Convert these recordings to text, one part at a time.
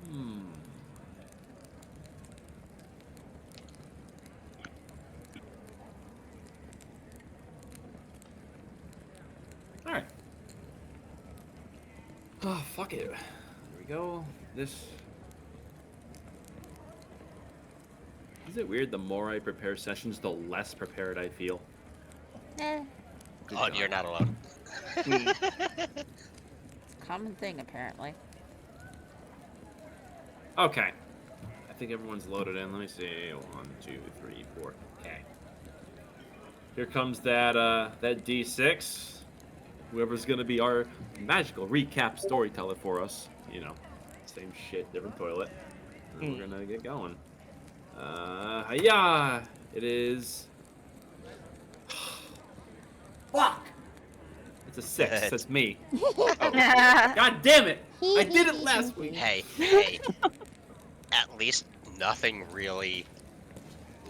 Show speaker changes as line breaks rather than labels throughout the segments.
Hmm. All right. Oh, fuck it. There we go. This. Is it weird? The more I prepare sessions, the less prepared I feel.
Eh,
Good
Oh,
God.
you're not alone.
it's a common thing, apparently.
Okay. I think everyone's loaded in. Let me see. 1, 2, 3, 4. Okay. Here comes that D6. Whoever's gonna be our magical recap storyteller for us. You know, same shit, different toilet. And we're gonna get going. Yeah, it is. Fuck! It's a 6. That's me. Oh, God damn it! I did it last week.
Hey, at least nothing really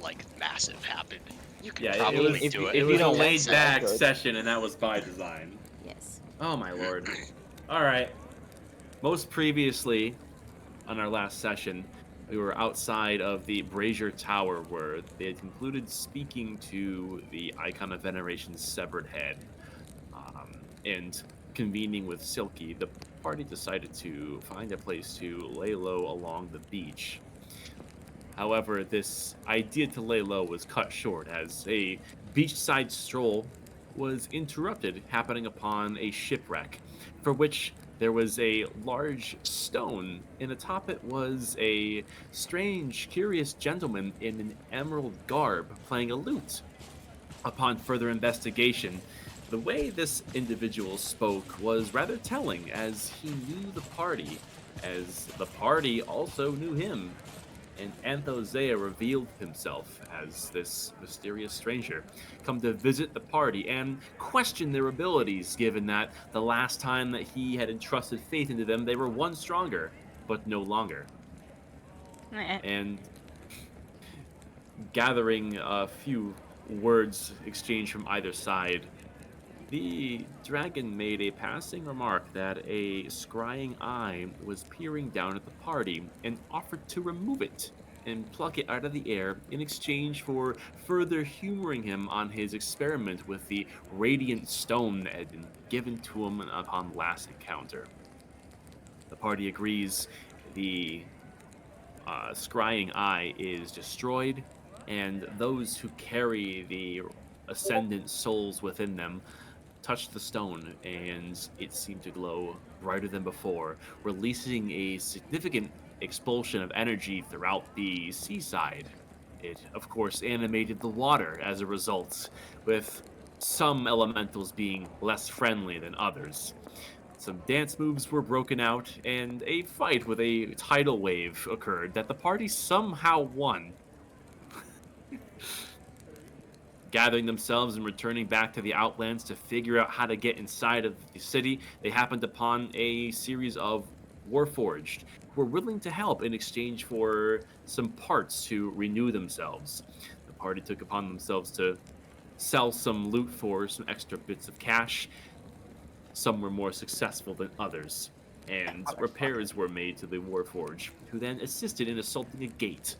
like massive happened. You can
Yeah,
probably
if
do it.
it was a
don't
laid
sound
back
good.
session, and that was by design.
Yes.
Oh my lord! All right. Most previously, on our last session, we were outside of the Brazier Tower, where they had concluded speaking to the Icon of Veneration's severed head, and convening with Silky. The party decided to find a place to lay low along the beach. However, this idea to lay low was cut short as a beachside stroll was interrupted, happening upon a shipwreck, for which there was a large stone, and atop it was a strange, curious gentleman in an emerald garb playing a lute. Upon further investigation, the way this individual spoke was rather telling, as he knew the party, as the party also knew him, and Anthosea revealed himself as this mysterious stranger, come to visit the party and question their abilities, given that the last time that he had entrusted faith into them, they were one stronger, but no longer.
Eh.
And gathering a few words exchanged from either side, the dragon made a passing remark that a scrying eye was peering down at the party and offered to remove it and pluck it out of the air in exchange for further humoring him on his experiment with the radiant stone that had been given to him upon last encounter. The party agrees. The scrying eye is destroyed, and those who carry the ascendant souls within them touched the stone, and it seemed to glow brighter than before, releasing a significant expulsion of energy throughout the seaside. It, of course, animated the water as a result, with some elementals being less friendly than others. Some dance moves were broken out, and a fight with a tidal wave occurred that the party somehow won. Gathering themselves and returning back to the Outlands to figure out how to get inside of the city, they happened upon a series of Warforged who were willing to help in exchange for some parts to renew themselves. The party took upon themselves to sell some loot for some extra bits of cash. Some were more successful than others, and repairs were made to the Warforge, who then assisted in assaulting a gate.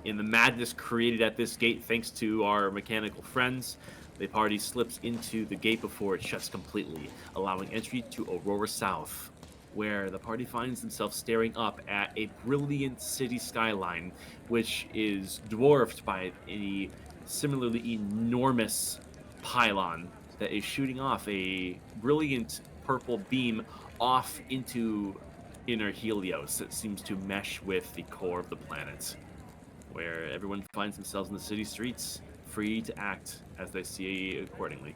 In the madness created at this gate, thanks to our mechanical friends, the party slips into the gate before it shuts completely, allowing entry to Aurora South, where the party finds themselves staring up at a brilliant city skyline, which is dwarfed by a similarly enormous pylon that is shooting off a brilliant purple beam off into inner Helios that seems to mesh with the core of the planet, where everyone finds themselves in the city streets, free to act as they see accordingly.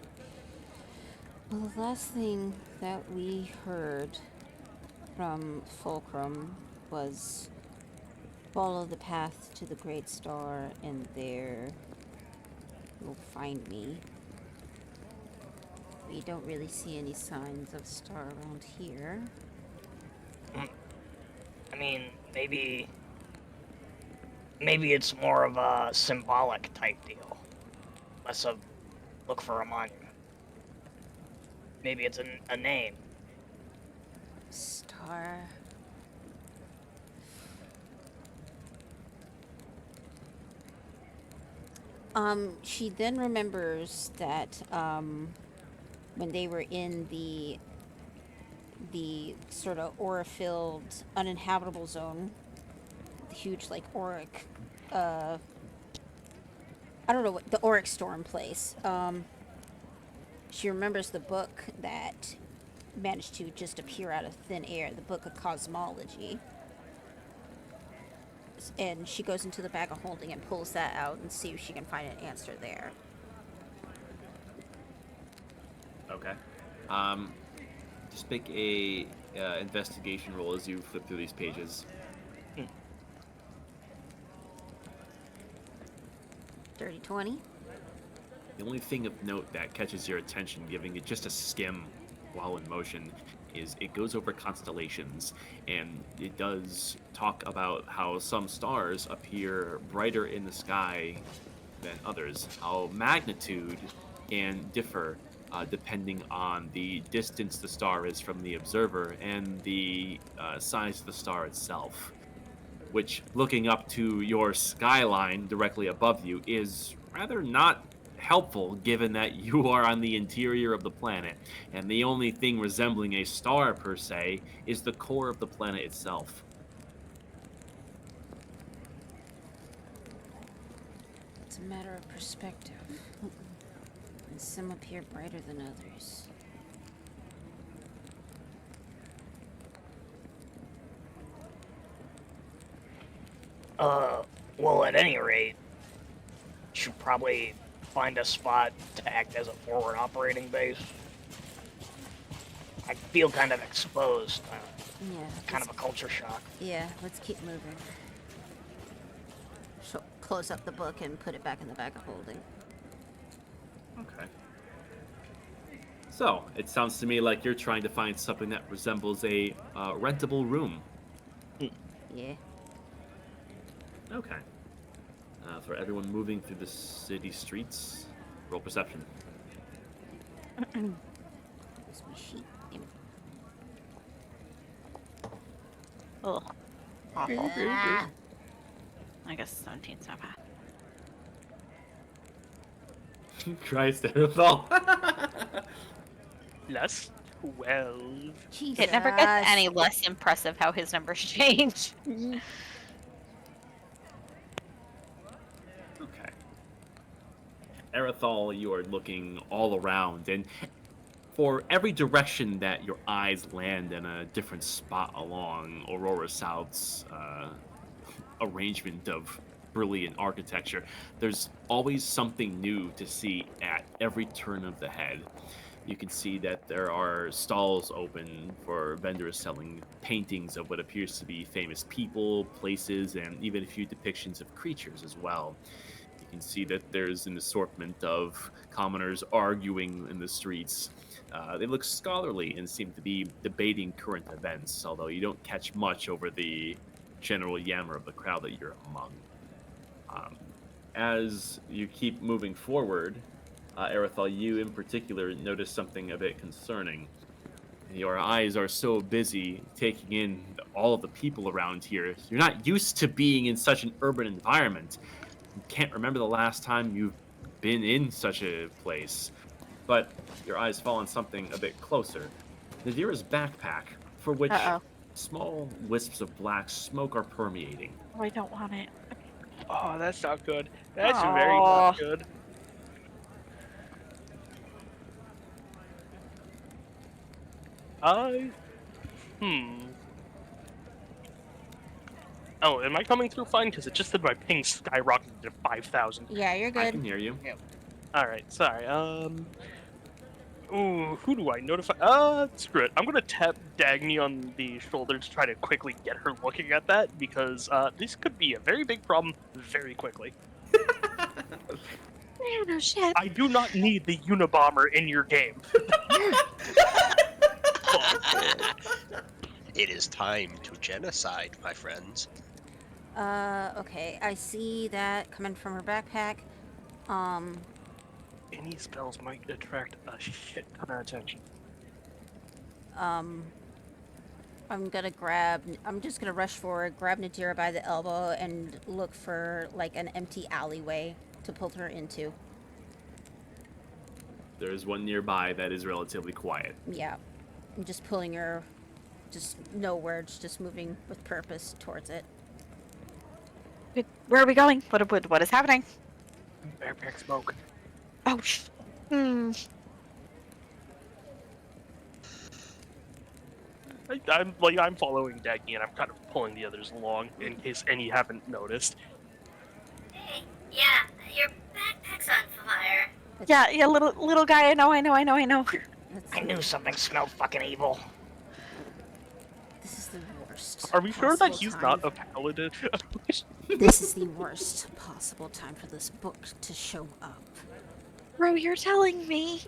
Well, the last thing that we heard from Fulcrum was follow the path to the Great Star, and there you'll find me. We don't really see any signs of star around here.
I mean, maybe it's more of a symbolic type deal, less of look for a monument. Maybe it's a name.
Star. She then remembers that when they were in the sort of aura-filled, uninhabitable zone, the huge like auric, I don't know what the auric storm place. She remembers the book that managed to just appear out of thin air, the book of cosmology. And she goes into the bag of holding and pulls that out and see if she can find an answer there.
Okay. Just make a investigation roll as you flip through these pages.
30-20.
The only thing of note that catches your attention, giving it just a skim while in motion, is it goes over constellations, and it does talk about how some stars appear brighter in the sky than others, how magnitude can differ depending on the distance the star is from the observer and the size of the star itself. Which, looking up to your skyline directly above you, is rather not helpful given that you are on the interior of the planet, and the only thing resembling a star per se is the core of the planet itself.
It's a matter of perspective. And some appear brighter than others.
Well, at any rate, should probably find a spot to act as a forward operating base. I feel kind of exposed.
Yeah.
Kind of a culture shock.
Yeah, let's keep moving. She'll close up the book and put it back in the bag of holding.
Okay. So, it sounds to me like you're trying to find something that resembles a rentable room.
Yeah.
Okay. For everyone moving through the city streets, roll perception.
Where's my sheet?
Ugh. Awful.
Ah.
I guess 17's not bad.
Christ, Aerithal.
Plus 12.
Jesus.
It never gets any less impressive how his numbers change.
Okay. Aerithal, you are looking all around, and for every direction that your eyes land in a different spot along Aurora South's arrangement of brilliant architecture, there's always something new to see at every turn of the head. You can see that there are stalls open for vendors selling paintings of what appears to be famous people, places, and even a few depictions of creatures as well. You can see that there's an assortment of commoners arguing in the streets. They look scholarly and seem to be debating current events, although you don't catch much over the general yammer of the crowd that you're among. As you keep moving forward, Aerithal, you in particular notice something a bit concerning. Your eyes are so busy taking in all of the people around here. You're not used to being in such an urban environment. You can't remember the last time you've been in such a place. But your eyes fall on something a bit closer. Nadira's backpack, for which
Uh-oh.
small wisps of black smoke are permeating.
Oh, I don't want it.
Oh, that's not good. That's
Aw.
very not good. Oh, am I coming through fine? Because it just said my ping skyrocketed to 5,000.
Yeah, you're
I
good.
can hear you.
All right, sorry. Ooh, who do I notify? Screw it. I'm gonna tap Dagny on the shoulder to try to quickly get her looking at that because this could be a very big problem very quickly.
No shit.
I do not need the Unabomber in your game.
It is time to genocide, my friends.
Okay, I see that coming from her backpack.
Any spells might attract a shit ton of attention.
I'm just gonna rush forward, grab Nadira by the elbow, and look for, like, an empty alleyway to pull her into.
There is one nearby that is relatively quiet.
Yeah. I'm just pulling her, just no words, just moving with purpose towards it.
Where are we going? What is happening?
Backpack smoke.
Oh,
I'm following Dagny and I'm kind of pulling the others along in case any haven't noticed.
Hey, yeah, your backpack's on fire.
Yeah, little guy. I know.
That's,
I knew something smelled fucking evil.
this is the worst.
Are we sure that
possible
he's
time.
not a paladin?
This is the worst possible time for this book to show up.
Bro, you're telling me.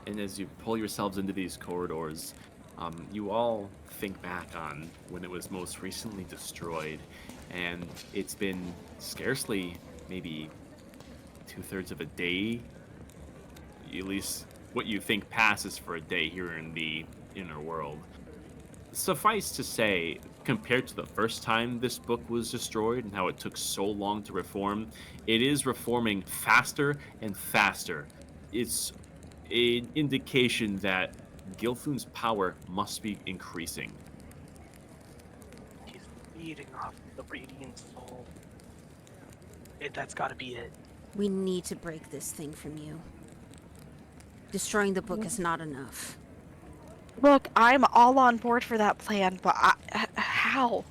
And as you pull yourselves into these corridors, you all think back on when it was most recently destroyed, and it's been scarcely maybe 2/3 of a day, at least what you think passes for a day here in the inner world. Suffice to say, compared to the first time this book was destroyed and how it took so long to reform, it is reforming faster and faster. It's an indication that Gilthun's power must be increasing.
He's feeding off the radiant soul. That's gotta be it.
We need to break this thing from you. Destroying the book is not enough.
Look, I'm all on board for that plan, but how?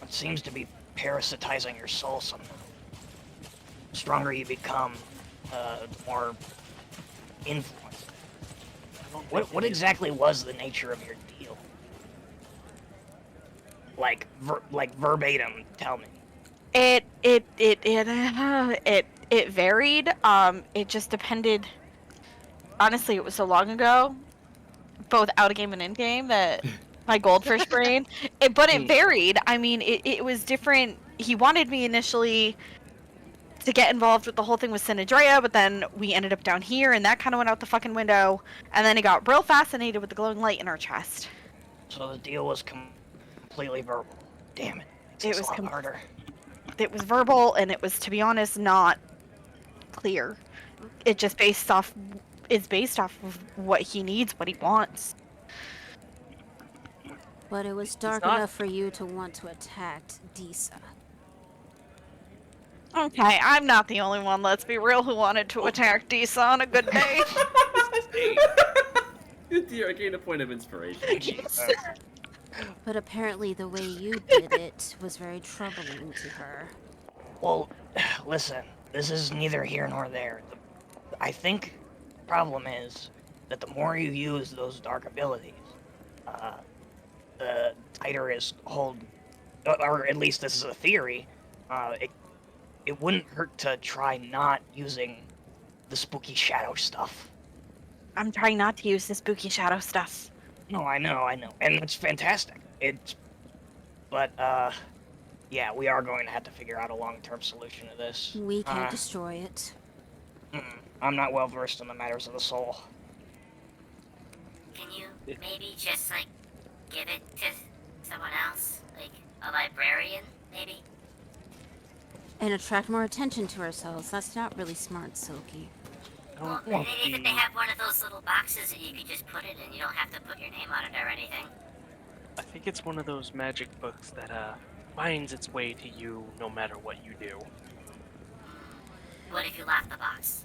It seems to be parasitizing your soul somehow. The stronger you become, the more influence. What exactly was the nature of your deal? Like verbatim, tell me.
It varied. It just depended. Honestly, it was so long ago, both out of game and in game, that my goldfish brain. But it varied. I mean, it was different. He wanted me initially to get involved with the whole thing with Sinadrea, but then we ended up down here, and that kind of went out the fucking window. And then he got real fascinated with the glowing light in our chest.
So the deal was completely verbal. Damn it.
It
It's
was
a lot harder.
It was verbal, and it was, to be honest, not clear. It just is based off of what he needs, what he wants.
But it was dark
not-
enough for you to want to attack Disa.
Okay, I'm not the only one, let's be real, who wanted to attack Disa on a good day.
Good dear, I gained a point of inspiration.
But apparently the way you did it was very troubling to her.
Well, listen, this is neither here nor there. I think the problem is that the more you use those dark abilities, the tighter his hold, or at least this is a theory. It wouldn't hurt to try not using the spooky shadow stuff.
I'm trying not to use the spooky shadow stuff.
No, I know, and it's fantastic. But yeah, we are going to have to figure out a long-term solution to this.
We can't destroy it.
I'm not well versed in the matters of the soul.
Can you maybe just, like, give it to someone else? Like, a librarian, maybe?
And attract more attention to ourselves. That's not really smart, Silky.
Well, maybe they have one of those little boxes that you could just put it in. You don't have to put your name on it or anything.
I think it's one of those magic books that finds its way to you no matter what you do.
What if you lock the box?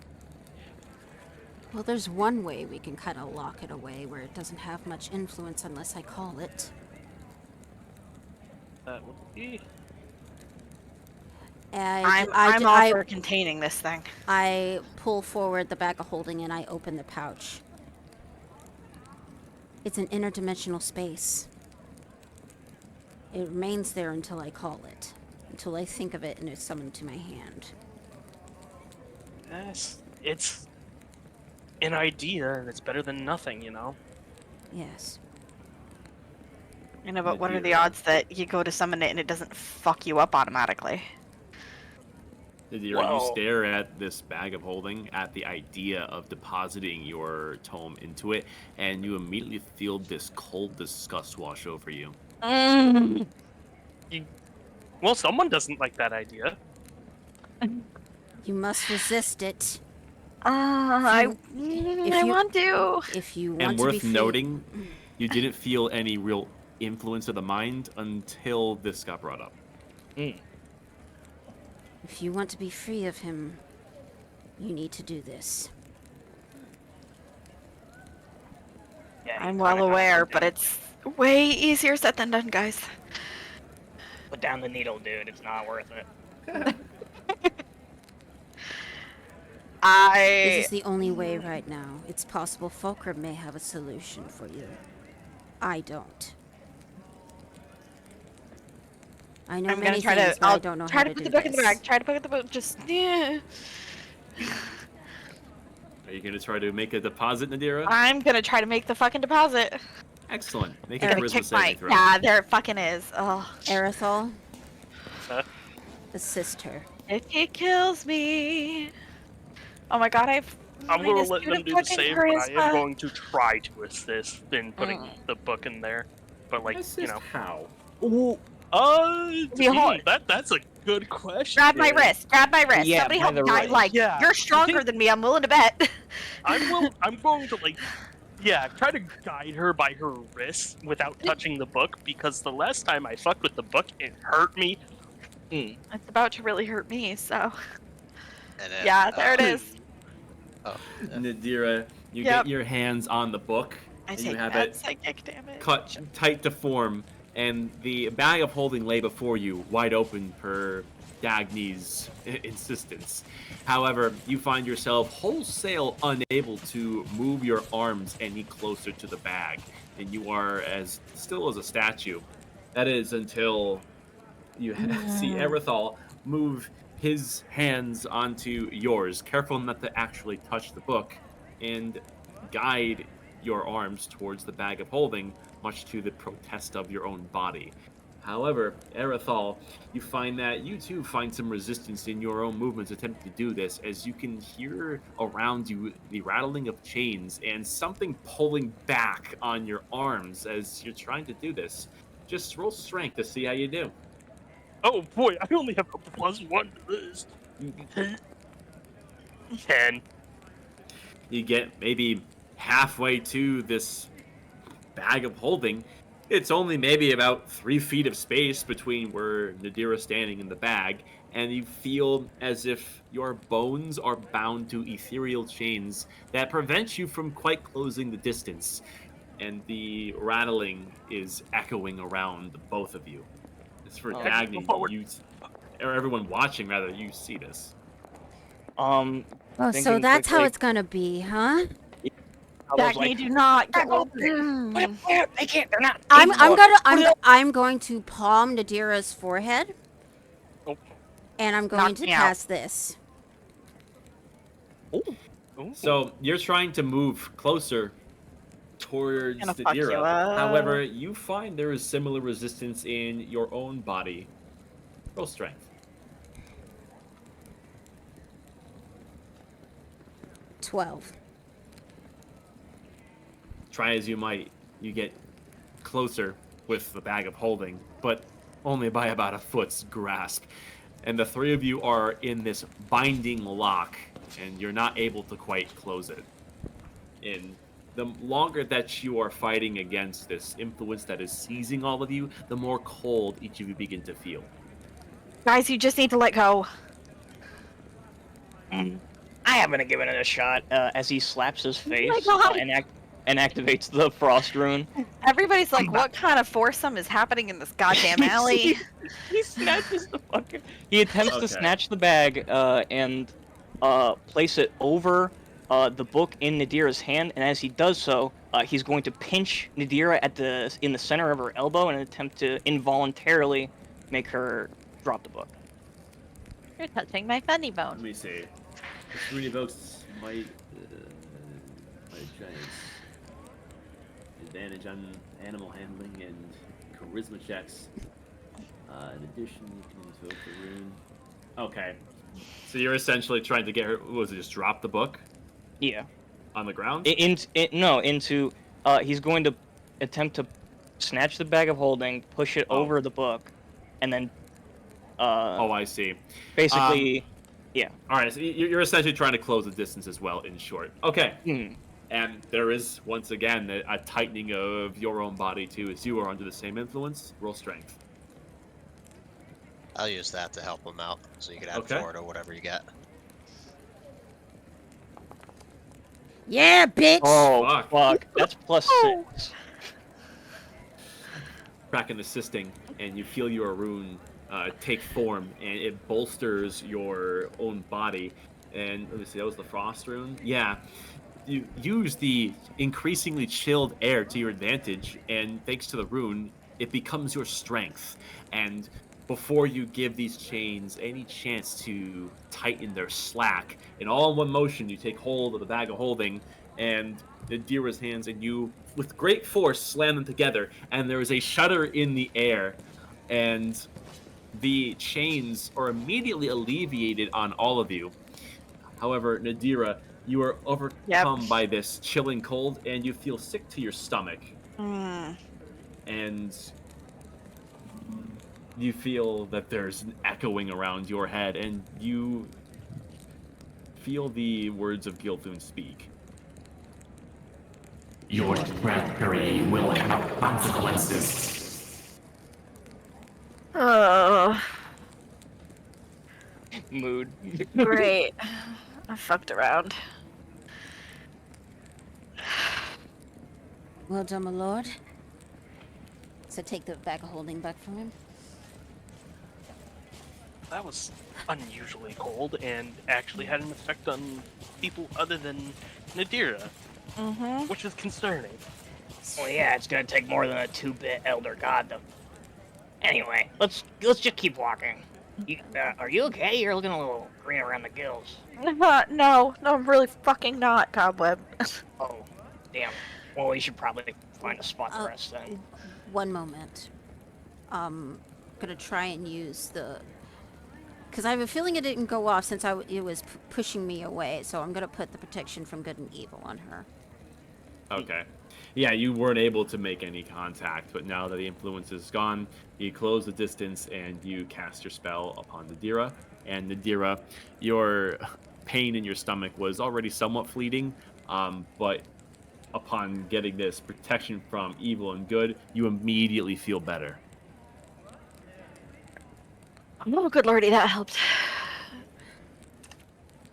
Well, there's one way we can kind of lock it away where it doesn't have much influence unless I call it.
That would be.
I'm all for containing this thing.
I pull forward the bag of holding and I open the pouch. It's an interdimensional space. It remains there until I call it. Until I think of it and it's summoned to my hand.
Yes, it's an idea, and it's better than nothing, you know?
Yes.
You know, but what are the odds that you go to summon it and it doesn't fuck you up automatically?
You stare at this bag of holding, at the idea of depositing your tome into it, and you immediately feel this cold disgust wash over you.
Well, someone doesn't like that idea.
You must resist it.
I
if
I
you-
want to.
If you want
And
to be
worth
free.
noting, you didn't feel any real influence of the mind until this got brought up.
Mm.
If you want to be free of him, you need to do this.
Yeah,
I'm
you
well
kinda gotta
aware,
put
but
down-
it's way easier said than done, guys.
put down the needle, dude. It's not worth it.
This
I
is the only way right now. It's possible Fulcrum may have a solution for you. I don't. I know
I'm
many
gonna try
things,
to.
but I
I'll
don't know
try
how
to
to
put
do
the book in the
this.
bag. Try to put the book. Just yeah.
Are you going to try to make a deposit, Nadira?
I'm gonna try to make the fucking deposit.
Excellent. Make a
Eric,
charisma
Kick
saving
my.
throw.
Yeah, there it fucking is. Oh,
Aerithal,
Huh?
assist her.
if he kills me. Oh my god, I've.
I'm gonna
minus
let
2
them
to
do the
fucking
same, but I am
charisma.
going to try to assist in putting
Mm.
the book in there. But like,
Assist how?
Ooh.
Behold, that's a good question.
Grab my wrist. Grab my wrist.
Yeah,
Somebody
by
help
the
me.
wrist.
Like,
Yeah,
you're
I
stronger
think-
than me. I'm willing to bet.
I'm going to like, yeah, try to guide her by her wrist without touching the book because the last time I fucked with the book, it hurt me.
Mm.
It's about to really hurt me, so.
And then,
Yeah, there it is.
Oh, yeah.
Nadira, you
Yep.
get your hands on the book,
I
and you
take
have
that
it
psychic damage.
cut tight to form, and the bag of holding lay before you, wide open per Dagny's insistence. However, you find yourself wholesale unable to move your arms any closer to the bag, and you are as still as a statue. That is until you see Erithal move his hands onto yours, careful not to actually touch the book, and guide your arms towards the bag of holding, much to the protest of your own body. However, Erithal, you find that you too find some resistance in your own movements attempting to do this, as you can hear around you the rattling of chains and something pulling back on your arms as you're trying to do this. Just roll strength to see how you do.
Oh boy, I only have a +1 to this. 10.
You get maybe halfway to this bag of holding. It's only maybe about 3 feet of space between where Nadira's standing and the bag, and you feel as if your bones are bound to ethereal chains that prevent you from quite closing the distance. And the rattling is echoing around the both of you. As for
Oh.
Dagny,
Forward.
or everyone watching, rather, you see this.
Oh, so
Thinking
that's how
quickly,
it's gonna be, huh?
I was
Dagny,
like,
do not
"Grab
go.
hold of it. Put it where they can't. They're not.
I'm
capable of it.
gonna
Put it up."
I'm going to palm Nadira's forehead,
Oh.
and I'm going
Knock
to
me out.
cast this.
Ooh.
So you're trying to move closer towards
Gonna fuck you
Nadira.
up.
However, you find there is similar resistance in your own body. Roll strength.
12.
Try as you might, you get closer with the bag of holding, but only by about a foot's grasp. And the three of you are in this binding lock, and you're not able to quite close it. And the longer that you are fighting against this influence that is seizing all of you, the more cold each of you begin to feel.
Guys, you just need to let go.
I happen to give it a shot as he slaps his face
God.
and activates the frost rune.
Everybody's like, what kind of foursome is happening in this goddamn alley?
He snatches the fucking. He attempts
Okay.
to snatch the bag and place it over the book in Nadira's hand, and as he does so, he's going to pinch Nadira in the center of her elbow in an attempt to involuntarily make her drop the book.
You're touching my funny
Let
bone.
me see. This rune evokes might giants. Advantage on animal handling and charisma checks. In addition, you can invoke the rune. Okay. So you're essentially trying to get her. What was it? Just drop the book
Yeah.
on the ground?
Into he's going to attempt to snatch the bag of holding, push it
Oh.
over the book, and then
Oh, I see.
basically, yeah.
All right, so you're essentially trying to close the distance as well, in short. Okay.
Hmm.
And there is, once again, a tightening of your own body, too, as you are under the same influence. Roll strength.
I'll use that to help him out, so you can add
Okay.
4 to whatever you get.
Yeah, bitch!
Oh
Fuck.
fuck, that's +6.
Kraken assisting, and you feel your rune take form, and it bolsters your own body. And let me see, that was the frost rune? Yeah. You use the increasingly chilled air to your advantage, and thanks to the rune, it becomes your strength. And before you give these chains any chance to tighten their slack, in all one motion, you take hold of the bag of holding and Nadira's hands, and you, with great force, slam them together. And there is a shudder in the air, and the chains are immediately alleviated on all of you. However, Nadira, you are
Yep.
overcome by this chilling cold, and you feel sick to your stomach,
Mm.
and you feel that there's an echoing around your head, and you feel the words of Gilthun speak.
Your treachery will have consequences.
Oh,
Mood.
great. I fucked around.
Well done, my lord. So take the bag of holding back from him.
That was unusually cold and actually had an effect on people other than Nadira,
Mm-hmm.
which is concerning.
Well, yeah, it's gonna take more than a 2-bit elder god to. Anyway, let's just keep walking. Are you okay? You're looking a little green around the gills.
No, I'm really fucking not, Cobweb.
Oh, damn. Well, we should probably find a spot to
Uh,
rest then.
One moment. Gonna try and use the. Because I have a feeling it didn't go off since it was pushing me away, so I'm gonna put the protection from good and evil on her.
Okay. Yeah, you weren't able to make any contact, but now that the influence is gone, you close the distance and you cast your spell upon Nadira. And Nadira, your pain in your stomach was already somewhat fleeting, but upon getting this protection from evil and good, you immediately feel better.
Oh, good lordy, that helped.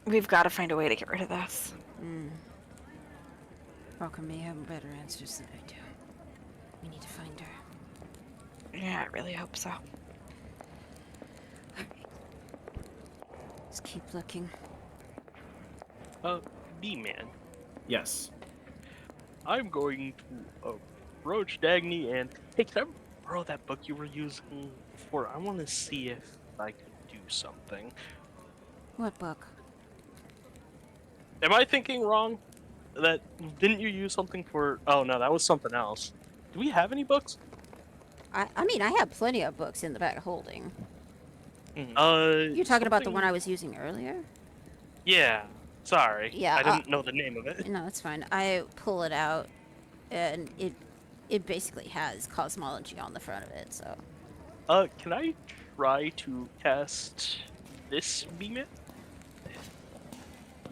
We've got to find a way to get rid of this.
Rocker may have better answers than I do. We need to find her.
Yeah, I really hope so.
Let's keep looking.
B-Man,
Yes.
I'm going to approach Dagny and hey, can I borrow that book you were using before? I want to see if I can do something.
What book?
Am I thinking wrong? That didn't you use something for? Oh no, that was something else. Do we have any books?
I mean, I have plenty of books in the bag of holding. You're talking about the
something-
one I was using earlier?
Yeah. Sorry.
Yeah,
I didn't know the name of it.
No, it's fine. I pull it out, and it basically has cosmology on the front of it. So
Can I try to cast this beam?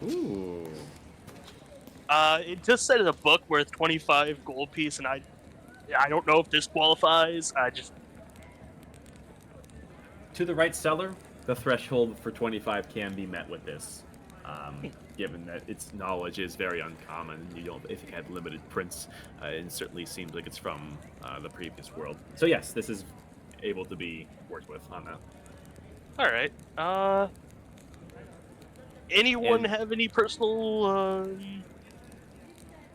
Ooh.
It just said in a book worth 25 gold piece, and I don't know if this qualifies. I just
To the right seller, the threshold for 25 can be met with this. Given that its knowledge is very uncommon, you don't, if it had limited prints, it certainly seems like it's from the previous world. So yes, this is able to be worked with on that.
all right. Anyone
And-
have any personal?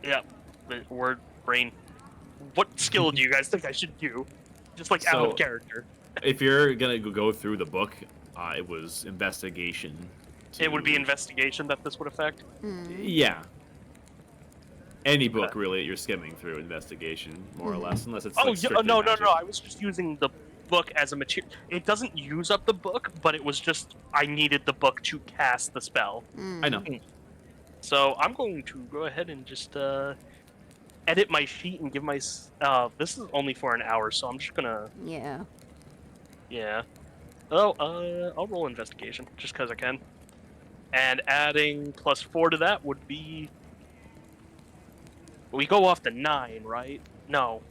Yeah, the word brain. What skill do you guys think I should do? Just like out
So-
of character.
If you're gonna go through the book, it was investigation.
It would be
to-
investigation that this would affect.
Yeah. Any book really that you're skimming through, investigation, more or less, unless it's
Oh
like,
yeah,
strictly
no.
magic.
I was just using the book as a material. It doesn't use up the book, but it was just I needed the book to cast the spell.
I know.
So I'm going to go ahead and just edit my sheet and give my. This is only for an hour, so I'm just gonna
yeah.
Yeah. Oh, I'll roll investigation just because I can. And adding +4 to that would be. We go off the 9, right? No,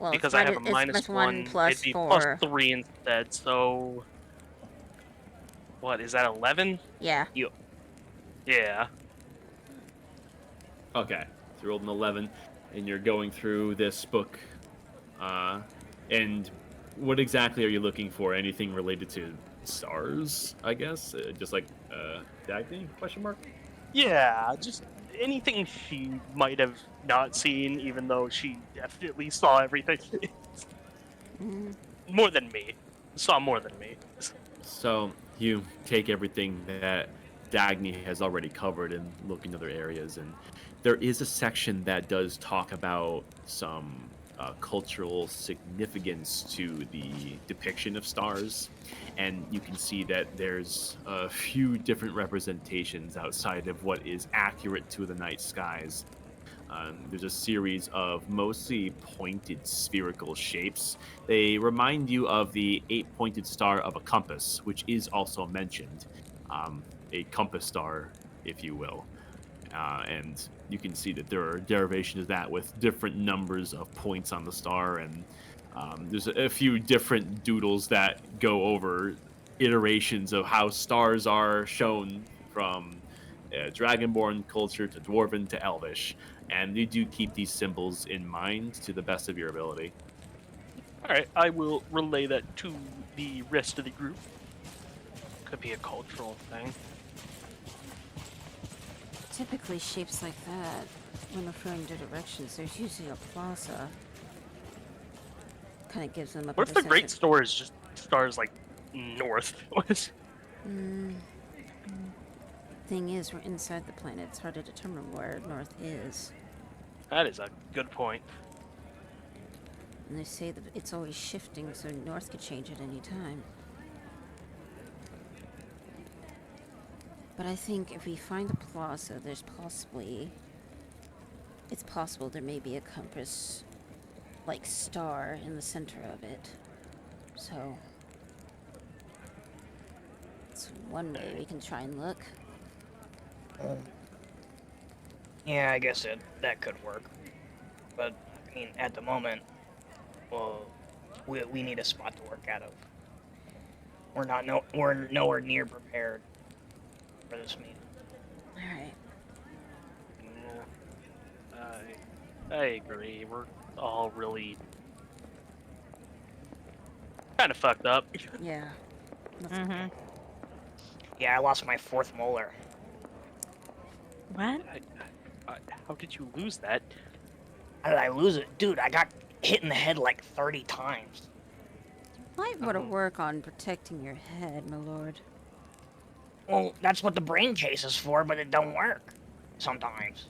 Well,
because I have a
it's
minus
-1
1. It'd
plus
be
4.
+3 instead. So what is that? 11?
Yeah.
Yeah.
Okay, so you rolled an 11, and you're going through this book. And what exactly are you looking for? Anything related to stars, I guess? Just like Dagny? Question mark.
Yeah, just anything she might have not seen, even though she definitely saw everything.
Mm.
More than me. Saw more than me.
So you take everything that Dagny has already covered and look in other areas, and there is a section that does talk about some cultural significance to the depiction of stars, and you can see that there's a few different representations outside of what is accurate to the night skies. There's a series of mostly pointed spherical shapes. They remind you of the 8-pointed star of a compass, which is also mentioned. A compass star, if you will. And you can see that there are derivations of that with different numbers of points on the star. And there's a few different doodles that go over iterations of how stars are shown from Dragonborn culture to Dwarven to Elvish, and you do keep these symbols in mind to the best of your ability.
Alright, I will relay that to the rest of the group. Could be a cultural thing.
Typically, shapes like that, when referring to directions, there's usually a plaza. Kind of gives them a
What if
better
the Great
sense
Store is just stars like north?
Mm. Thing is, we're inside the planet. It's hard to determine where north is.
That is a good point.
And they say that it's always shifting, so north could change at any time. But I think if we find a plaza, there's possibly... It's possible there may be a compass, like star, in the center of it. So... it's one way we can try and look.
Yeah, I guess that could work. But, I mean, at the moment, well, we need a spot to work out of. We're nowhere near prepared for this meeting.
Alright.
Yeah, I agree. We're all really kind of fucked up.
Yeah. That's
Mm-hmm.
Yeah, I lost my 4th molar.
What?
How did you lose that?
How did I lose it? Dude, I got hit in the head like 30 times.
Might want to work on protecting your head, my lord.
Well, that's what the brain case is for, but it don't work. Sometimes.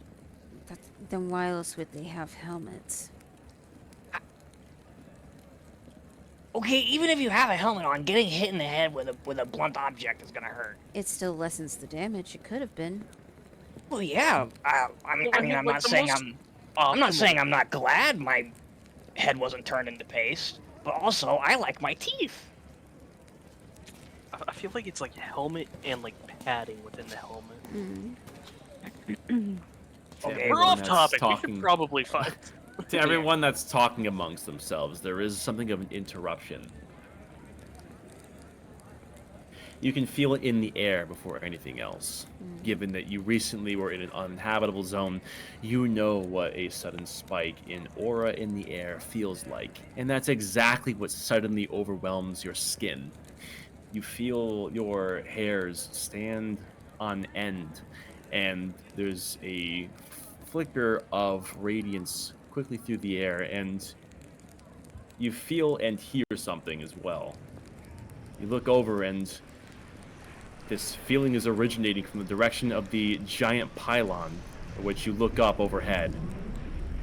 Then why else would they have helmets?
Okay, even if you have a helmet on, getting hit in the head with a blunt object is gonna hurt.
It still lessens the damage. It could have been.
Well, yeah. I mean, I'm not saying I'm not saying I'm not glad my head wasn't turned into paste, but also I like my teeth.
I feel like it's like helmet and like padding within the helmet.
Mm.
Okay,
We're off topic. We
Talking,
should probably find.
to everyone that's talking amongst themselves, there is something of an interruption. You can feel it in the air before anything else. Given that you recently were in an uninhabitable zone, you know what a sudden spike in aura in the air feels like. And that's exactly what suddenly overwhelms your skin. You feel your hairs stand on end, and there's a flicker of radiance quickly through the air, and you feel and hear something as well. You look over, and this feeling is originating from the direction of the giant pylon, at which you look up overhead.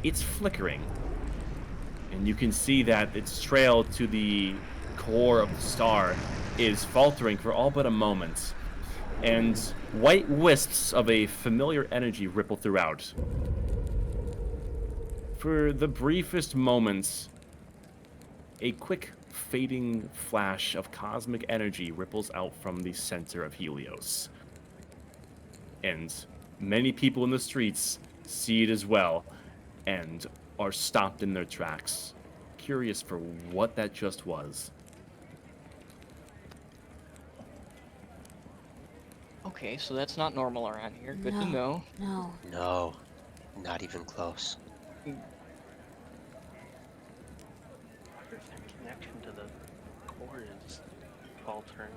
It's flickering, and you can see that its trail to the core of the star is faltering for all but a moment, and white wisps of a familiar energy ripple throughout. For the briefest moments, a quick fading flash of cosmic energy ripples out from the center of Helios. And many people in the streets see it as well and are stopped in their tracks, curious for what that just was.
Okay, so that's not normal around here. Good to
No,
know.
no.
No, not even close.
There's that connection to the core is faltering.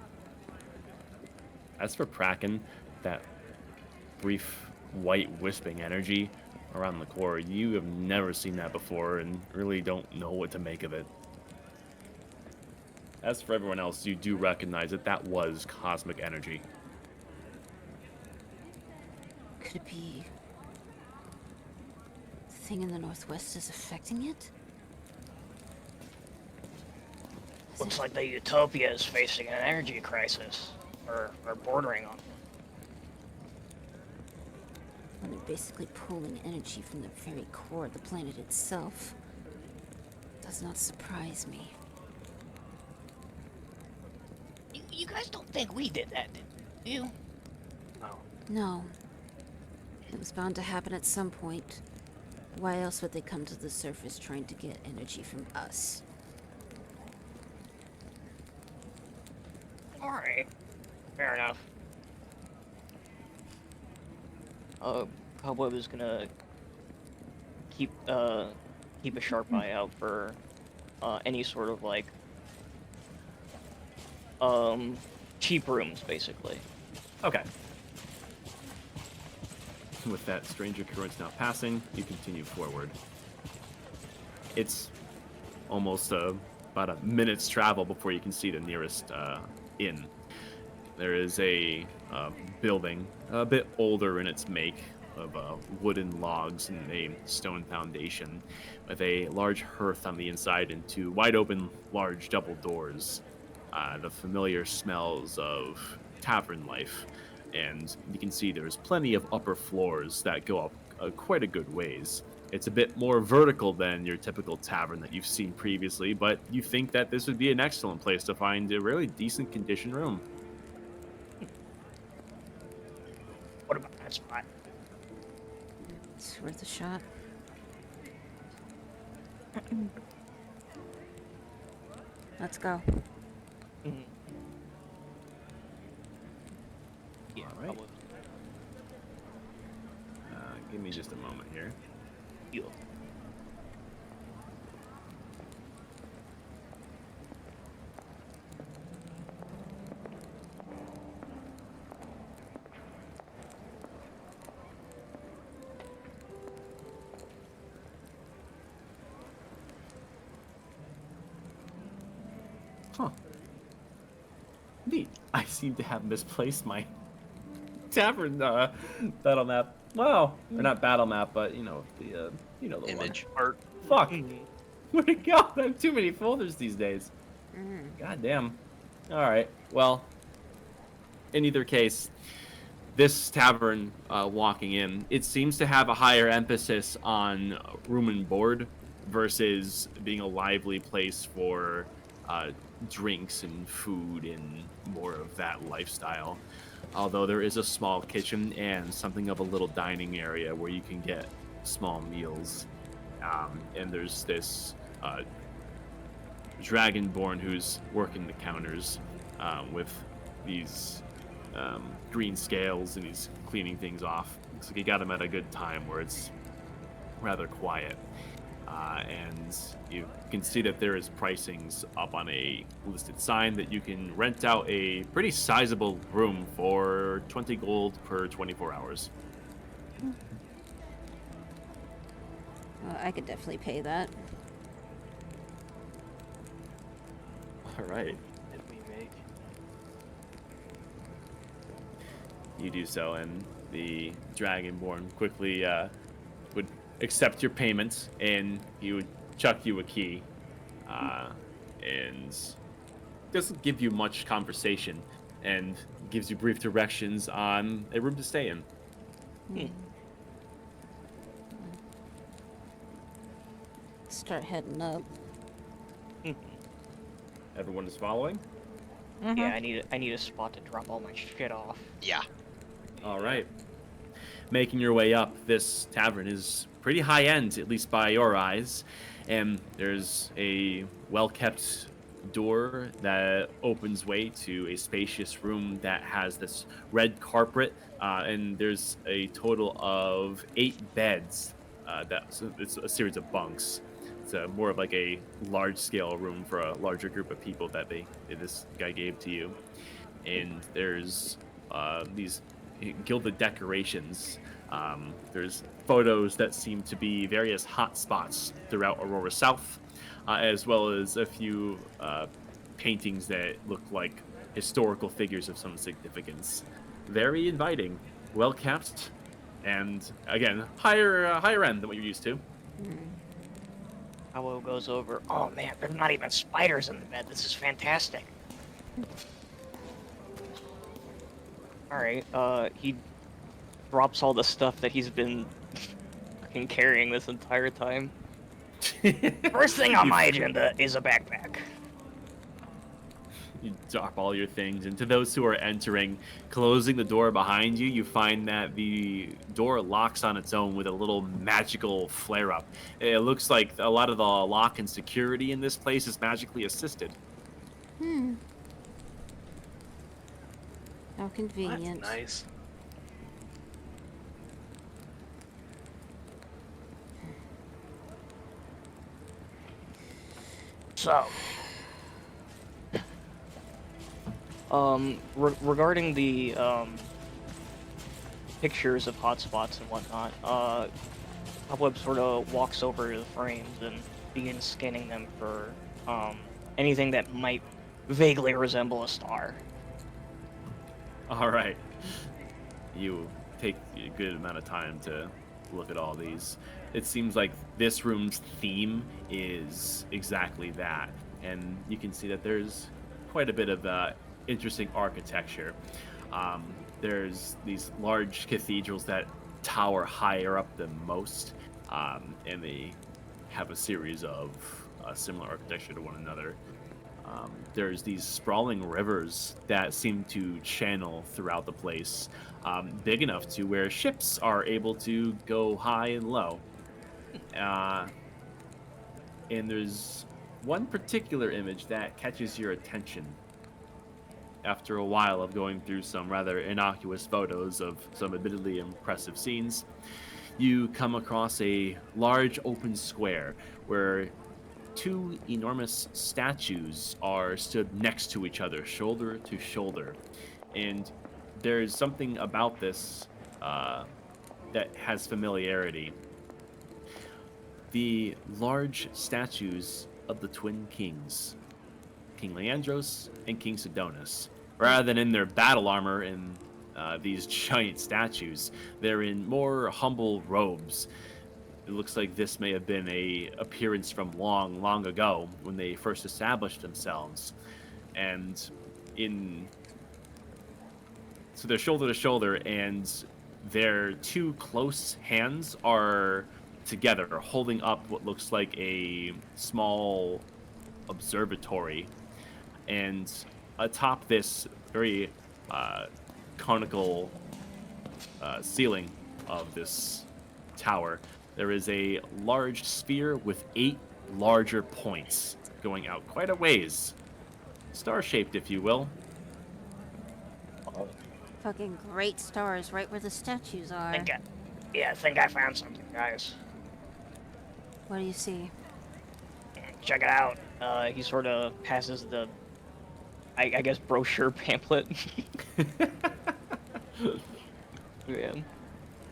As for Kraken, that brief white wisping energy around the core, you have never seen that before and really don't know what to make of it. As for everyone else, you do recognize that that was cosmic energy.
Could it be the thing in the northwest is affecting it?
Looks like the Utopia is facing an energy crisis, or bordering on it.
Well, they're basically pulling energy from the very core of the planet itself. Does not surprise me.
You guys don't think we did that, do you?
No.
No. It was bound to happen at some point. Why else would they come to the surface trying to get energy from us?
Alright. Fair enough. Cobweb is gonna keep a sharp eye out for any sort of like cheap rooms, basically.
Okay. With that strange occurrence now passing, you continue forward. It's almost about a minute's travel before you can see the nearest inn. There is a building, a bit older in its make, of wooden logs and a stone foundation, with a large hearth on the inside and two wide open, large double doors. The familiar smells of tavern life, and you can see there's plenty of upper floors that go up quite a good ways. It's a bit more vertical than your typical tavern that you've seen previously, but you think that this would be an excellent place to find a really decent condition room.
What about that spot?
It's worth a shot. Let's go.
Mhm. Yeah,
All right.
Cobweb.
Give me just a moment here.
You.
Huh. Neat. I seem to have misplaced my tavern battle map. Wow. Or not battle map, but you know the the
Image.
Art.
One. Fuck.
Mhm.
Where'd it go? I have too many folders these days. God damn. All right. Well, in either case, this tavern, walking in, it seems to have a higher emphasis on room and board versus being a lively place for drinks and food and more of that lifestyle. Although there is a small kitchen and something of a little dining area where you can get small meals. And there's this dragonborn who's working the counters with these green scales, and he's cleaning things off. Looks like he got him at a good time where it's rather quiet. And you can see that there is pricings up on a listed sign that you can rent out a pretty sizable room for 20 gold per 24 hours.
Well, I could definitely pay that.
All right.
Did we make?
You do so, and the Dragonborn quickly would accept your payment, and he would chuck you a key, and doesn't give you much conversation, and gives you brief directions on a room to stay in.
Start heading up.
Everyone is following?
Yeah, I need a spot to drop all my shit off.
Yeah.
All right. Making your way up, this tavern is pretty high end, at least by your eyes. And there's a well kept door that opens way to a spacious room that has this red carpet. And there's a total of 8 beds. So it's a series of bunks. It's more of like a large scale room for a larger group of people that this guy gave to you. And there's these gilded decorations. There's photos that seem to be various hot spots throughout Aurora South, as well as a few paintings that look like historical figures of some significance. Very inviting, well kept, and again higher end than what you're used to.
Paolo goes over. Oh man, there's not even spiders in the bed. This is fantastic. Alright, he drops all the stuff that he's been fucking carrying this entire time. First thing on my agenda is a backpack.
You drop all your things, and to those who are entering, closing the door behind you, you find that the door locks on its own with a little magical flare-up. It looks like a lot of the lock and security in this place is magically assisted.
How convenient.
That's nice.
So, regarding the pictures of hotspots and whatnot, Cobweb sort of walks over to the frames and begins scanning them for anything that might vaguely resemble a star.
All right. You take a good amount of time to look at all these. It seems like this room's theme is exactly that. And you can see that there's quite a bit of interesting architecture. There's these large cathedrals that tower higher up than most. And they have a series of similar architecture to one another. There's these sprawling rivers that seem to channel throughout the place, big enough to where ships are able to go high and low. And there's one particular image that catches your attention. After a while of going through some rather innocuous photos of some admittedly impressive scenes, you come across a large open square where 2 enormous statues are stood next to each other, shoulder to shoulder. And there's something about this that has familiarity. The large statues of the twin kings, King Leandros and King Sidonis. Rather than in their battle armor in these giant statues, they're in more humble robes. It looks like this may have been a appearance from long, long ago when they first established themselves. And so they're shoulder to shoulder, and their 2 close hands are together, holding up what looks like a small observatory. And atop this very conical ceiling of this tower, there is a large sphere with 8 larger points going out quite a ways. Star-shaped, if you will.
Fucking great stars right where the statues are.
I think I found something, guys.
What do you see?
Check it out. He sort of passes the, I guess, brochure pamphlet. Yeah.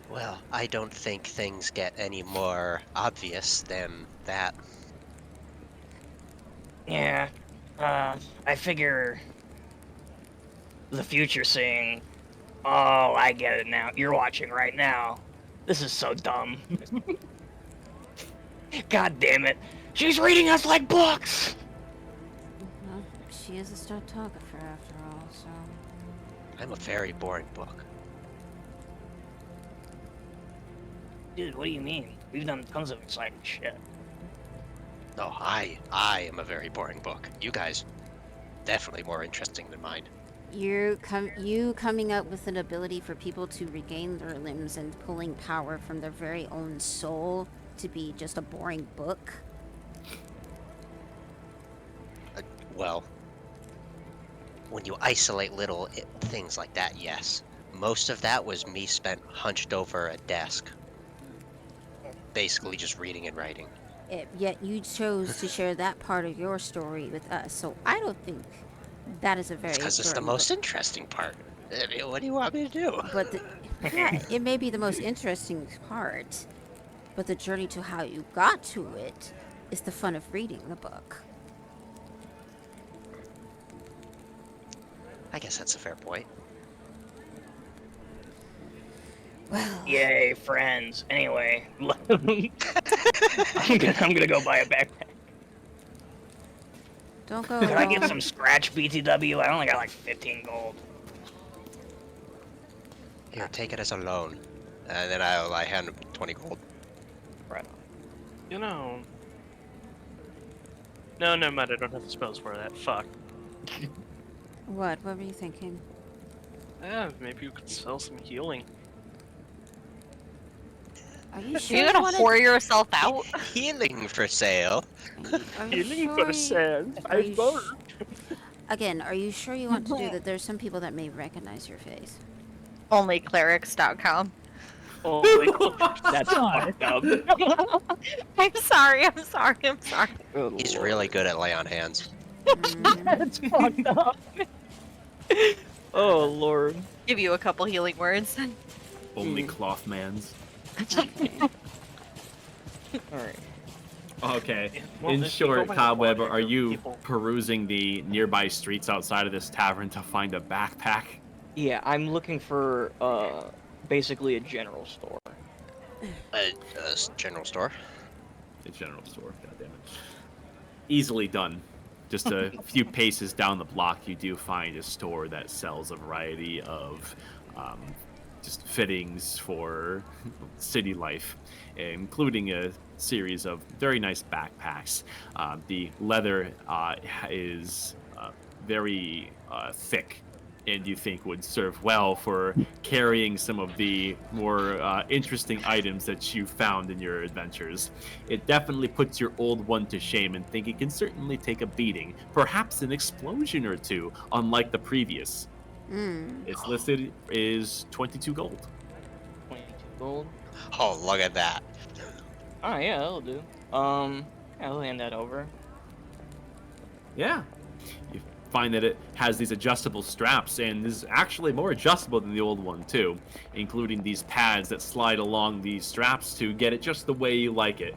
Well, I don't think things get any more obvious than that.
Yeah. I figure the future seeing, oh, I get it now. You're watching right now. This is so dumb. God damn it. She's reading us like books!
Well, she is a startographer after all, so...
I'm a very boring book.
Dude, what do you mean? We've done tons of exciting shit.
No, I am a very boring book. You guys definitely more interesting than mine.
You coming up with an ability for people to regain their limbs and pulling power from their very own soul to be just a boring book?
Well, when you isolate little things like that, yes. Most of that was me spent hunched over a desk, basically just reading and writing.
Yet you chose to share that part of your story with us, so I don't think that is a very
Because it's the most interesting part. I mean, what do you want me to do?
But yeah, it may be the most interesting part, but the journey to how you got to it is the fun of reading the book.
I guess that's a fair point.
Well,
Yay, friends. Anyway, I'm gonna go buy a backpack.
don't go
Can I get
alone.
some scratch BTW? I only got like 15 gold.
Here, take it as a loan. And then I hand him 20 gold.
Right.
You know. No, never mind. I don't have the spells for that. Fuck.
What were you thinking?
Yeah, maybe you could sell some healing.
Are you sure
You're
you
gonna
want
whore yourself out.
Healing for sale.
Healing for sale.
Are you
I've got.
Again, are you sure you want to do that? There's some people that may recognize your face.
Onlyclerics.com.
Holy that's fucked up.
I'm sorry.
He's really good at lay on hands.
That's fucked up. Oh lord.
Give you a couple healing words.
Only cloth mans.
Okay.
Alright.
Okay.
Well,
In
if you go
short,
by the
Cobweb,
water,
are you
people-
perusing the nearby streets outside of this tavern to find a backpack?
Yeah, I'm looking for basically a general store.
General store.
A general store, goddammit. Easily done. Just a few paces down the block, you do find a store that sells a variety of just fittings for city life, including a series of very nice backpacks. The leather is very thick, and you think would serve well for carrying some of the more interesting items that you found in your adventures. It definitely puts your old one to shame and think it can certainly take a beating, perhaps an explosion or two, unlike the previous. It's listed is 22 gold.
22 gold.
Oh, look at that.
Oh yeah, that'll do. I'll hand that over.
Yeah. You find that it has these adjustable straps and is actually more adjustable than the old one too, including these pads that slide along these straps to get it just the way you like it.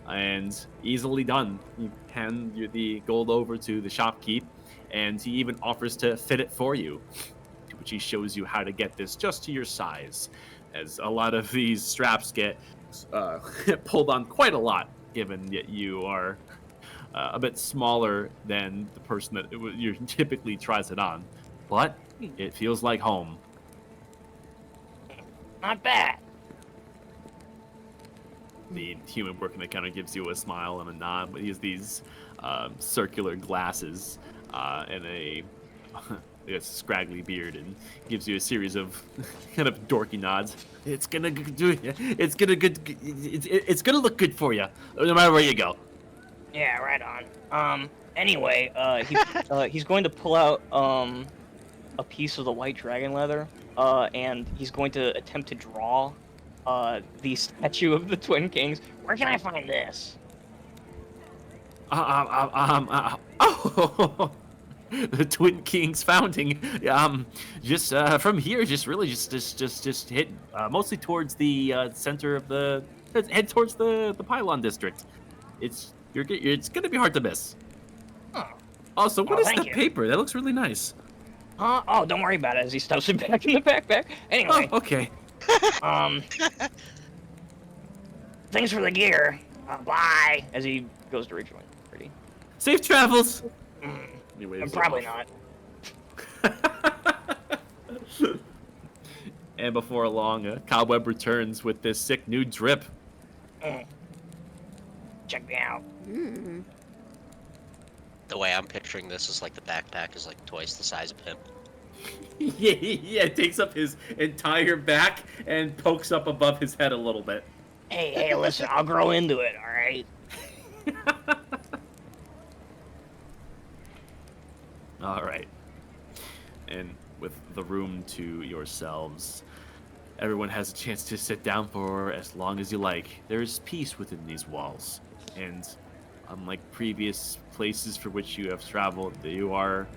And easily done. You hand the gold over to the shopkeep, and he even offers to fit it for you, to which he shows you how to get this just to your size, as a lot of these straps get pulled on quite a lot, given that you are a bit smaller than the person that you typically tries it on, but it feels like home.
Not bad.
The human working the counter gives you a smile and a nod, but he has these circular glasses and a scraggly beard, and gives you a series of kind of dorky nods. It's gonna do. It's gonna good. It's gonna look good for you, no matter where you go.
Yeah, right on. Anyway, he's going to pull out a piece of the white dragon leather, and he's going to attempt to draw the statue of the Twin Kings. Where can I find this?
Oh, the Twin Kings founding. Just from here, just hit mostly towards the center of the. Head towards the pylon district. It's gonna be hard to miss.
Oh.
Also, what is
thank
that
you.
paper? That looks really nice.
Oh, don't worry about it as he stuffs it back in the backpack. Anyway,
Oh, okay.
thanks for the gear. Bye. As he goes to rejoin. Pretty.
Safe travels.
Probably not.
And before long, Cobweb returns with this sick new drip.
Check me out.
The way I'm picturing this is like the backpack is like twice the size of him.
Yeah, it takes up his entire back and pokes up above his head a little bit.
Hey, listen, I'll grow into it, alright?
All right. And with the room to yourselves, everyone has a chance to sit down for as long as you like. There is peace within these walls. And unlike previous places for which you have traveled, you are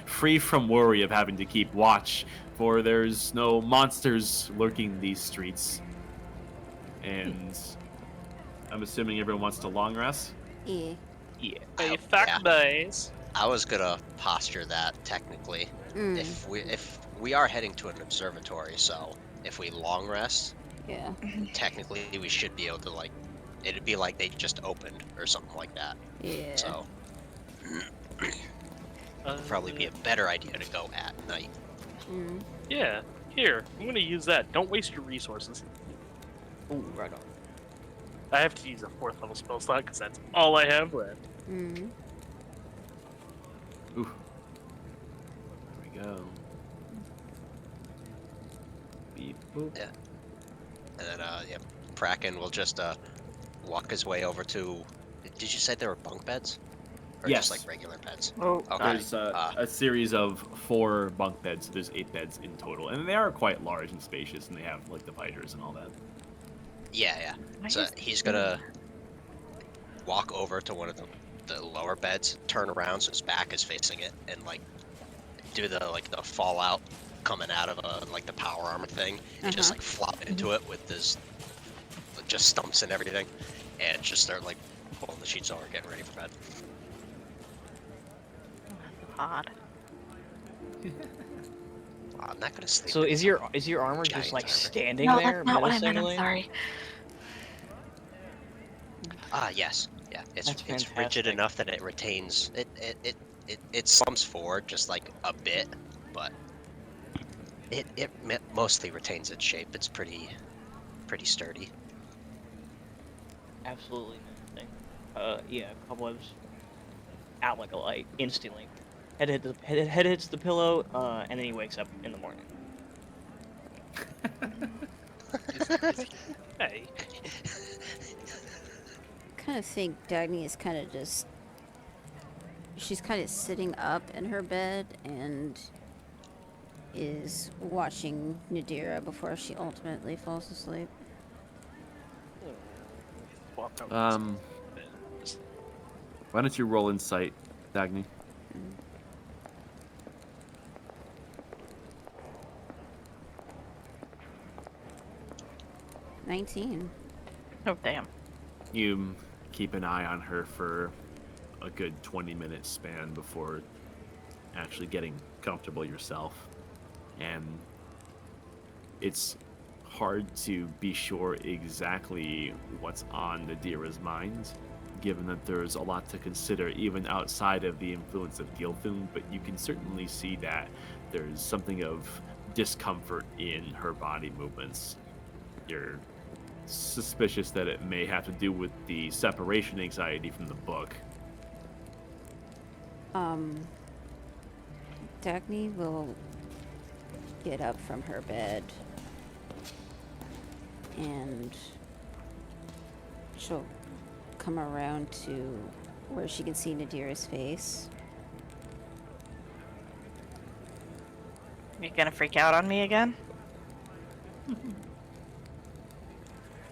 free from worry of having to keep watch, for there's no monsters lurking these streets. And I'm assuming everyone wants to long rest.
Yeah.
Yeah.
Oh,
Hey, fact
yeah.
days.
I was gonna posture that technically.
Mm.
If we are heading to an observatory, so if we long rest,
Yeah.
technically we should be able to like, it'd be like they just opened or something like that.
Yeah.
So probably be a better idea to go at night.
Mm.
Yeah. Here, I'm gonna use that. Don't waste your resources.
Ooh, right on.
I have to use a 4th level spell slot because that's all I have left.
Mm.
Ooh. There we go. Beep, boop.
Yeah. And then yeah, Kraken will just walk his way over to. Did you say there were bunk beds? Or
Yes.
just like regular beds?
Oh,
Okay.
There's a series of 4 bunk beds, so there's 8 beds in total. And they are quite large and spacious, and they have, like, dividers and all that.
Yeah. So he's gonna walk over to one of the lower beds, turn around so his back is facing it, and like do the fallout coming out of like the power armor thing, and just like flop into it with this just stumps and everything, and just start like pulling the sheets over, getting ready for bed.
odd.
I'm not gonna sleep.
So
in
is
some
your armor
giant
just like
armor.
standing
No,
there
that's not what I meant. I'm
menacingly?
sorry.
Yes. Yeah. It's
That's
rigid
fantastic.
enough that it retains it slumps forward just like a bit, but it mostly retains its shape. It's pretty sturdy.
Absolutely nothing. Yeah, cobwebs out like a light instantly. Head hits the pillow, and then he wakes up in the morning.
Hey.
Kind of think Dagny is kind of just. She's kind of sitting up in her bed and is watching Nadira before she ultimately falls asleep.
Swap out this.
Why don't you roll insight, Dagny?
Mm. 19.
Oh, damn.
You keep an eye on her for a good 20-minute span before actually getting comfortable yourself. And it's hard to be sure exactly what's on Nadira's mind, given that there's a lot to consider even outside of the influence of Gilthum, but you can certainly see that there's something of discomfort in her body movements. You're suspicious that it may have to do with the separation anxiety from the book.
Dagny will get up from her bed and she'll come around to where she can see Nadira's face.
You gonna freak out on me again?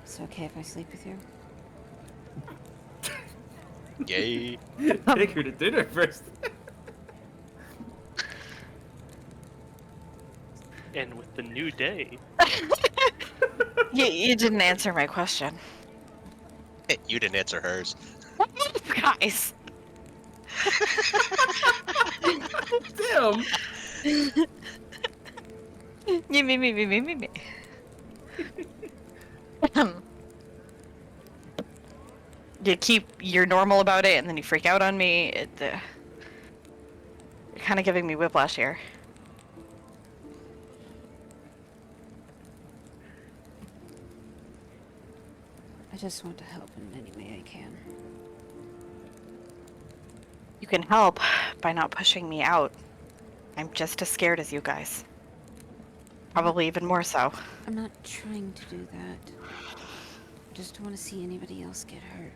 It's okay if I sleep with you?
Yay!
Take her to dinner first.
And with the new day,
You didn't answer my question.
You didn't answer hers.
Guys.
Damn.
Me. You're normal about it, and then you freak out on me. You're kind of giving me whiplash here.
I just want to help in any way I can.
You can help by not pushing me out. I'm just as scared as you guys. Probably even more so.
I'm not trying to do that. I just don't want to see anybody else get hurt.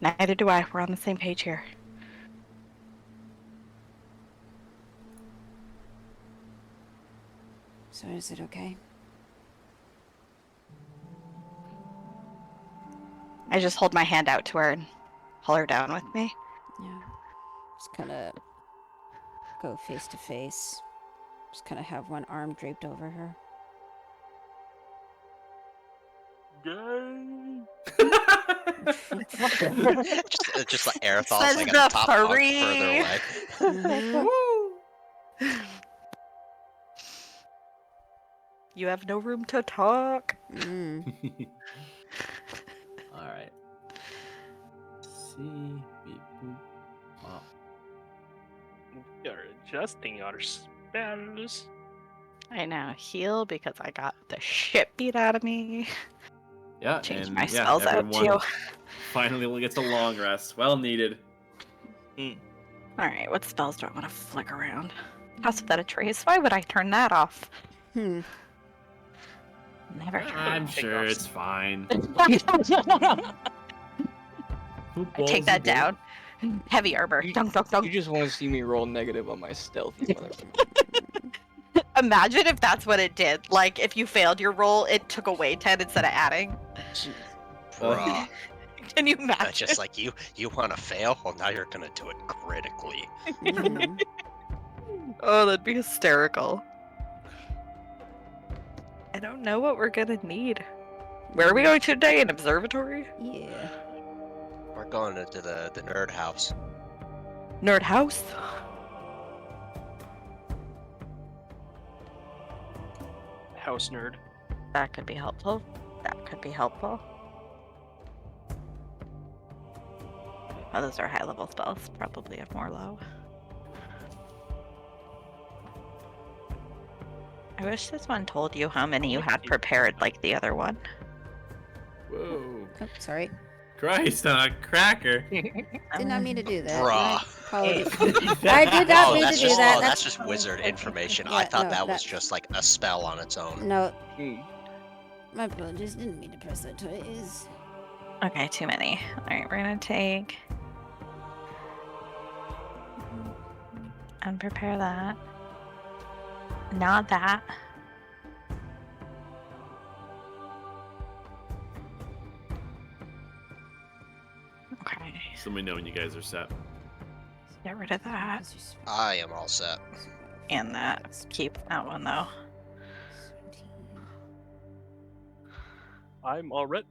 Neither do I. We're on the same page here.
So is it okay?
I just hold my hand out to her and pull her down with me.
Yeah. Just kind of go face to face. Just kind of have one arm draped over her.
just like Aerothol's
Says
like a
the
top bunk
furry.
further away.
You have no room to talk.
Mm.
All right. See, beep, boop, bop.
We are adjusting our spells.
I now heal because I got the shit beat out of me.
Yeah,
Change
and
my
yeah,
spells out
everyone
too.
finally gets a long rest. Well needed.
Alright, what spells do I want to flick around? Pass without a trace. Why would I turn that off?
Hmm.
Never.
I'm
Take
sure
off
it's fine.
I
Who
take
balls
that
you, boy?
down. Heavy armor. Dunk, dunk, dunk.
You just want to see me roll negative on my stealth, you mother.
Imagine if that's what it did. Like, if you failed your roll, it took away 10 instead of adding.
Bruh.
Can you imagine?
Just like you want to fail? Well, now you're gonna do it critically.
Mm.
Oh, that'd be hysterical. I don't know what we're gonna need. Where are we going to today? An observatory?
Yeah.
We're going into the nerd house.
Nerd house?
House nerd.
That could be helpful. That could be helpful. Oh, those are high level spells. Probably have more low. I wish this one told you how many you had prepared like the other one.
Whoa.
Oh, sorry.
Christ on a cracker.
Did not mean to do that.
Bruh.
My apologies. I did not mean to do that.
That's just wizard information. I
Yeah,
thought
no,
that was
that-
just like a spell on its own.
No. My apologies. Didn't mean to press that twice.
Okay, too many. Alright, we're gonna take and prepare that. Not that. Okay,
So let me know when you guys are set.
get rid of that
I am all set.
and that. Keep that one though.
I'm already.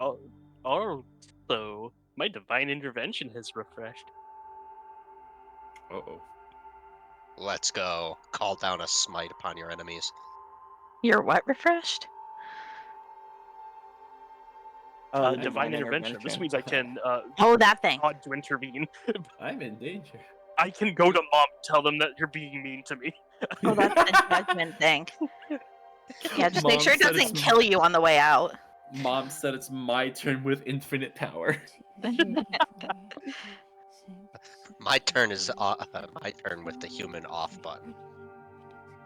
Also, my divine intervention has refreshed.
Uh-oh.
Let's go. Call down a smite upon your enemies.
You're what refreshed?
Divine intervention. This means I can
Oh, that thing.
God to intervene.
I'm in danger.
I can go to mom, tell them that you're being mean to me.
Oh, that's the judgment thing. Yeah, just make
Mom
sure it
said
doesn't
it's-
kill you on the way out.
Mom said it's my turn with infinite power.
My turn is my turn with the human off button.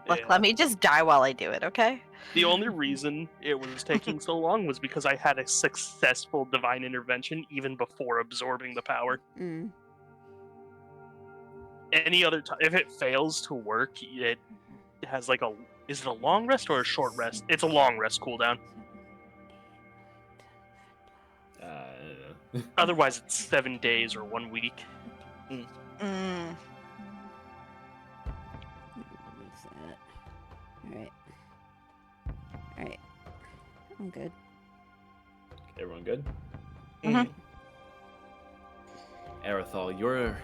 Look,
Yeah.
let me just die while I do it, okay?
The only reason it was taking so long was because I had a successful divine intervention even before absorbing the power.
Mm.
Any other time, if it fails to work, it has like a. Is it a long rest or a short rest? It's a long rest cooldown. Otherwise, it's 7 days or 1 week.
Mm.
Alright. Alright. I'm good.
Everyone good?
Mhm.
Aerithal, your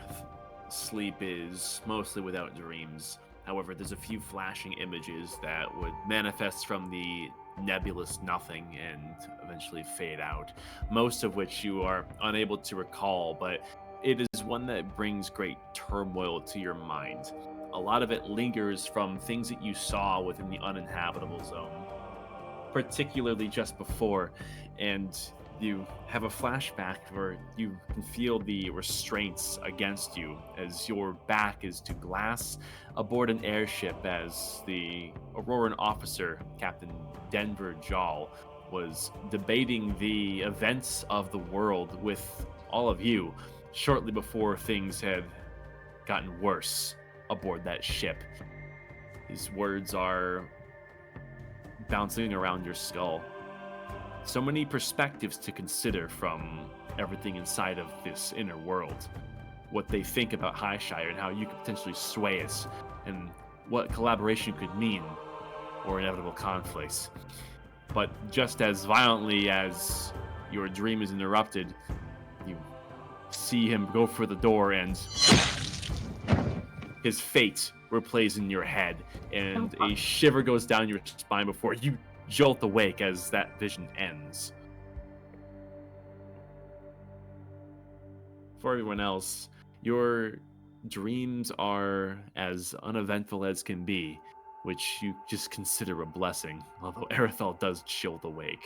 sleep is mostly without dreams. However, there's a few flashing images that would manifest from the nebulous nothing and eventually fade out, most of which you are unable to recall, but it is one that brings great turmoil to your mind. A lot of it lingers from things that you saw within the uninhabitable zone, particularly just before, and You have a flashback where you can feel the restraints against you as your back is to glass aboard an airship as the Auroran officer, Captain Denver Jall, was debating the events of the world with all of you shortly before things had gotten worse aboard that ship. His words are bouncing around your skull. So many perspectives to consider from everything inside of this inner world. What they think about Highshire and how you could potentially sway it, and what collaboration could mean, or inevitable conflicts. But just as violently as your dream is interrupted, you see him go for the door and his fate replays in your head, and a shiver goes down your spine before you jolt awake as that vision ends. For everyone else, your dreams are as uneventful as can be, which you just consider a blessing, although Erithal does jolt awake.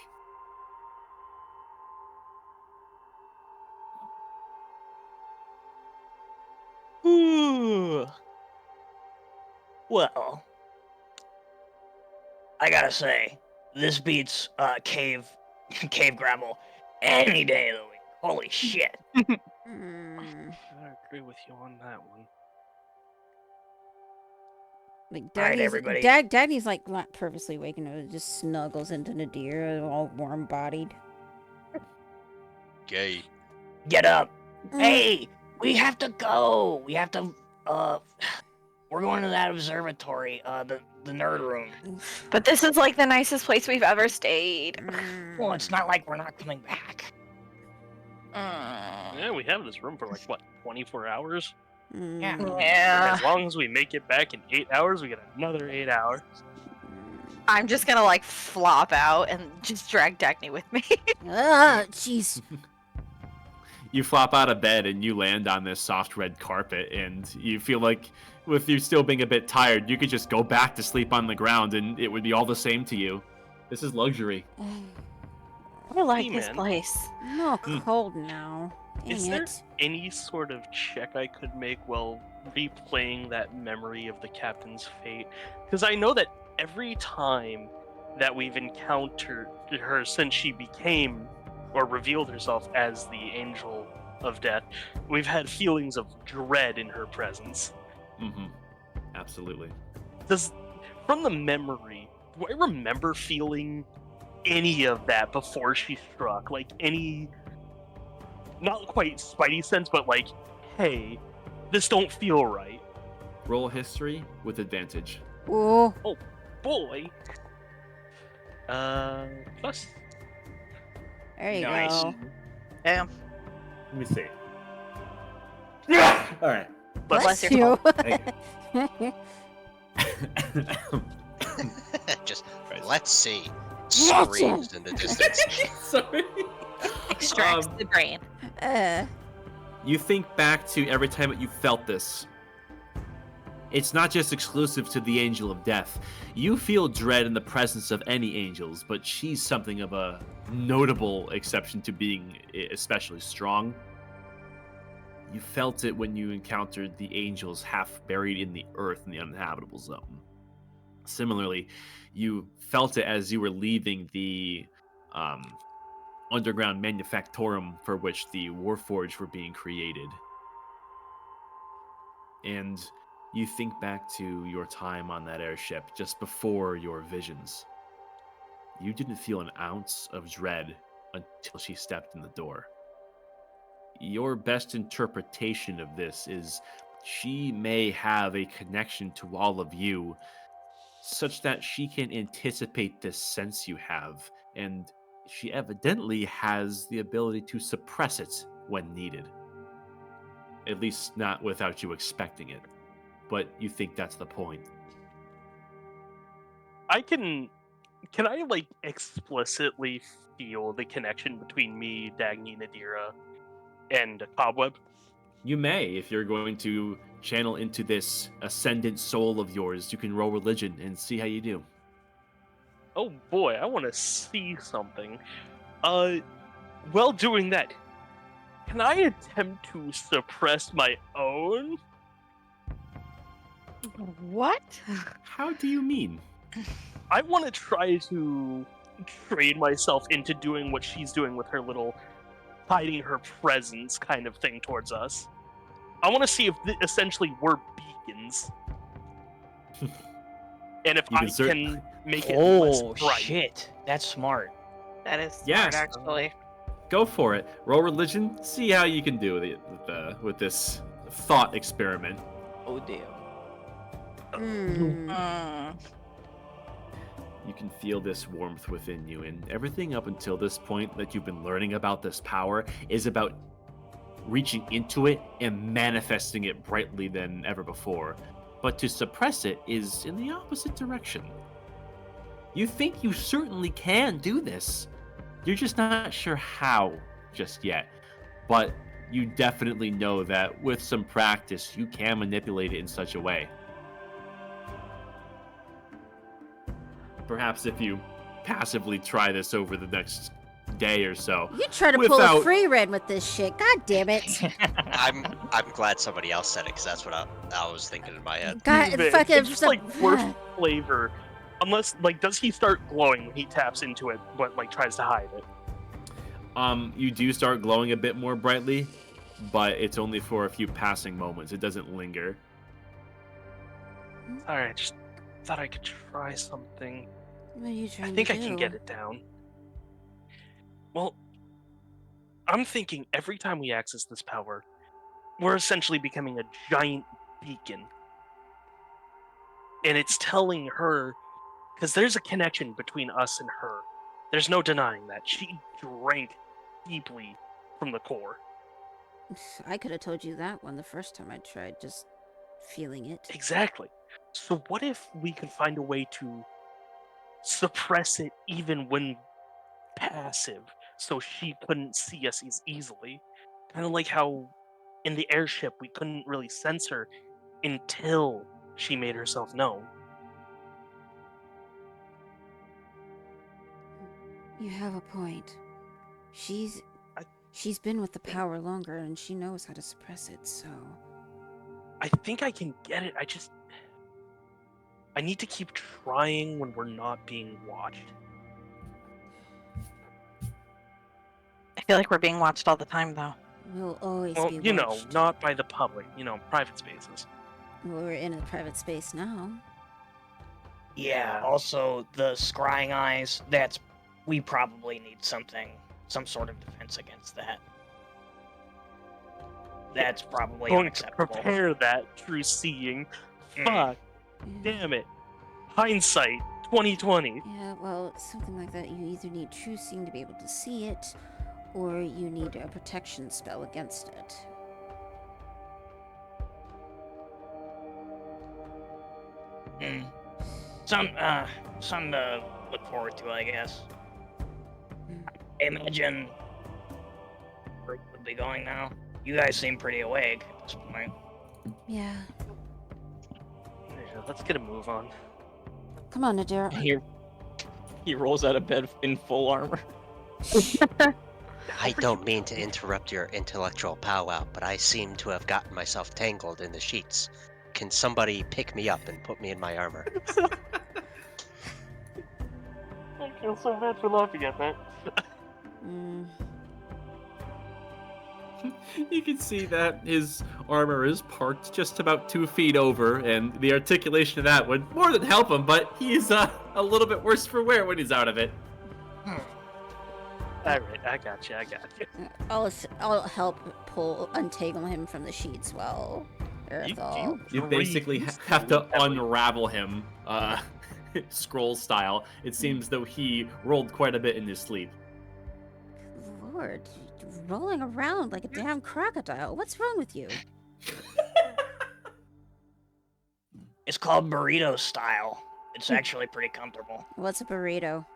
Ooh. Well, I gotta say, this beats cave gravel any day of the week. Holy shit!
I agree with you on that one.
Like
All right,
Daddy's,
everybody.
Daddy's like not purposely waking up, just snuggles into Nadir, all warm-bodied.
Gay.
Get up!
Mm.
Hey, we have to go. We have to. We're going to that observatory. The nerd room.
But this is like the nicest place we've ever stayed.
Well, it's not like we're not coming back.
Yeah, we have this room for like what, 24 hours?
Yeah.
Yeah.
As long as we make it back in 8 hours, we get another 8 hours.
I'm just gonna like flop out and just drag Dagny with me.
Ah, jeez.
You flop out of bed and you land on this soft red carpet, and you feel like, with you still being a bit tired, you could just go back to sleep on the ground and it would be all the same to you. This is luxury.
I like
Hey,
this
man.
place.
I'm all cold now.
Is
Dang
there
it.
any sort of check I could make while replaying that memory of the captain's fate? Because I know that every time that we've encountered her since she became or revealed herself as the Angel of Death, we've had feelings of dread in her presence.
Mm-hmm. Absolutely.
From the memory, do I remember feeling any of that before she struck? Like any, not quite spidey sense, but like, hey, this don't feel right.
Roll history with advantage.
Oh,
Boy. Plus.
there you
Nice.
go.
Damn.
Let me see. All right.
Bless your
you.
Just
Christ.
let's see.
Gotcha.
Screams in the distance.
Sorry.
Extracts the brain.
You think back to every time that you felt this. It's not just exclusive to the Angel of Death. You feel dread in the presence of any angels, but she's something of a notable exception to being especially strong. You felt it when you encountered the angels half buried in the earth in the uninhabitable zone. Similarly, you felt it as you were leaving the underground manufactorum for which the Warforged were being created. And you think back to your time on that airship just before your visions. You didn't feel an ounce of dread until she stepped in the door. Your best interpretation of this is she may have a connection to all of you such that she can anticipate this sense you have, and she evidently has the ability to suppress it when needed. At least not without you expecting it. But you think that's the point.
Can I like explicitly feel the connection between me, Dagny, Nadira, and Cobweb?
You may, if you're going to channel into this ascendant soul of yours. You can roll religion and see how you do.
Oh boy, I want to see something. while doing that, can I attempt to suppress my own?
What?
How do you mean?
I want to try to trade myself into doing what she's doing with her little hiding her presence kind of thing towards us. I want to see if essentially we're beacons. And if
You
I
can cer-
can make it less
Oh
bright.
shit, that's smart.
That is smart,
Yes.
actually.
Go for it. Roll religion. See how you can do with this thought experiment.
Oh dear.
Mm.
You can feel this warmth within you, and everything up until this point that you've been learning about this power is about reaching into it and manifesting it brightly than ever before. But to suppress it is in the opposite direction. You think you certainly can do this. You're just not sure how just yet. But you definitely know that with some practice, you can manipulate it in such a way. Perhaps if you passively try this over the next day or so.
You try to pull a
Without-
free red with this shit. God damn it.
I'm glad somebody else said it because that's what I was thinking in my head.
God,
Man,
fucking.
it's just like worst flavor. Unless, like, does he start glowing when he taps into it, but like tries to hide it?
You do start glowing a bit more brightly, but it's only for a few passing moments. It doesn't linger.
All right, just thought I could try something.
What are you trying
I think
to
I
do?
can get it down. Well, I'm thinking every time we access this power, we're essentially becoming a giant beacon. And it's telling her, because there's a connection between us and her. There's no denying that. She drank deeply from the core.
I could have told you that one the first time I tried, just feeling it.
Exactly. So what if we could find a way to suppress it even when passive, so she couldn't see us as easily? Kind of like how in the airship we couldn't really sense her until she made herself known.
You have a point. She's
I-
she's been with the power longer and she knows how to suppress it, so
I think I can get it. I need to keep trying when we're not being watched.
I feel like we're being watched all the time, though.
we'll always
Well,
be
you know,
watched.
not by the public, private spaces.
We're in a private space now.
Yeah, also the scrying eyes, we probably need some sort of defense against that. That's probably
Going to
unacceptable.
prepare that true seeing.
Mm.
Fuck,
Yeah.
damn it. Hindsight 2020.
Yeah, well, something like that. You either need true seeing to be able to see it, or you need a protection spell against it.
Mm. Some to look forward to, I guess. I imagine Rick would be going now. You guys seem pretty awake at this point.
Yeah.
Yeah, let's get a move on.
Come on, Nadir.
He rolls out of bed in full armor.
I don't mean to interrupt your intellectual powwow, but I seem to have gotten myself tangled in the sheets. Can somebody pick me up and put me in my armor?
I feel so bad for laughing at that.
Mm.
You can see that his armor is parked just about 2 feet over, and the articulation of that would more than help him, but he's a little bit worse for wear when he's out of it.
Alright, I got you.
I'll help untangle him from the sheets while Earthal.
You basically have to unravel him, scroll style. It seems though he rolled quite a bit in his sleep.
Lord, rolling around like a damn crocodile. What's wrong with you?
It's called burrito style. It's actually pretty comfortable.
What's a burrito?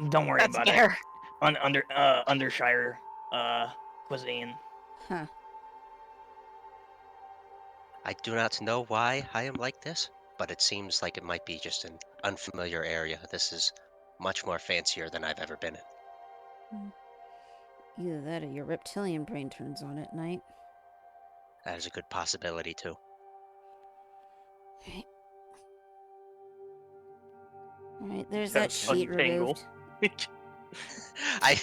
Don't worry
That's
about
scare.
it. Undershire cuisine.
Huh.
I do not know why I am like this, but it seems like it might be just an unfamiliar area. This is much more fancier than I've ever been in.
Either that or your reptilian brain turns on at night.
That is a good possibility too.
Right. Alright, there's
Yeah,
that sheet
untangle.
removed.
I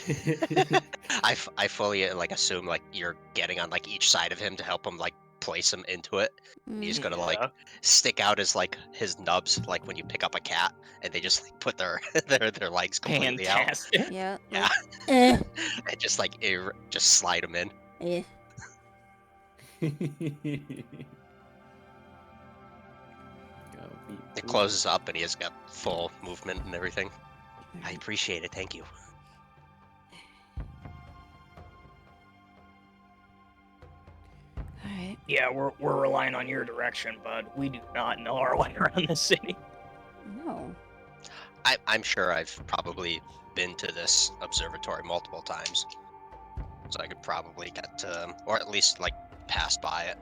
I fully like assume like you're getting on like each side of him to help him like place him into it. And he's gonna like
Yeah.
stick out his nubs like when you pick up a cat and they just like put their their legs completely out.
Fantastic.
Yeah.
Yeah.
Like, eh,
And just like just slide him in.
eh.
It closes up and he has got full movement and everything. I appreciate it, thank you.
Alright.
Yeah, we're relying on your direction, bud. We do not know our way around this city.
No.
I'm sure I've probably been to this observatory multiple times. So I could probably get to, or at least like pass by it.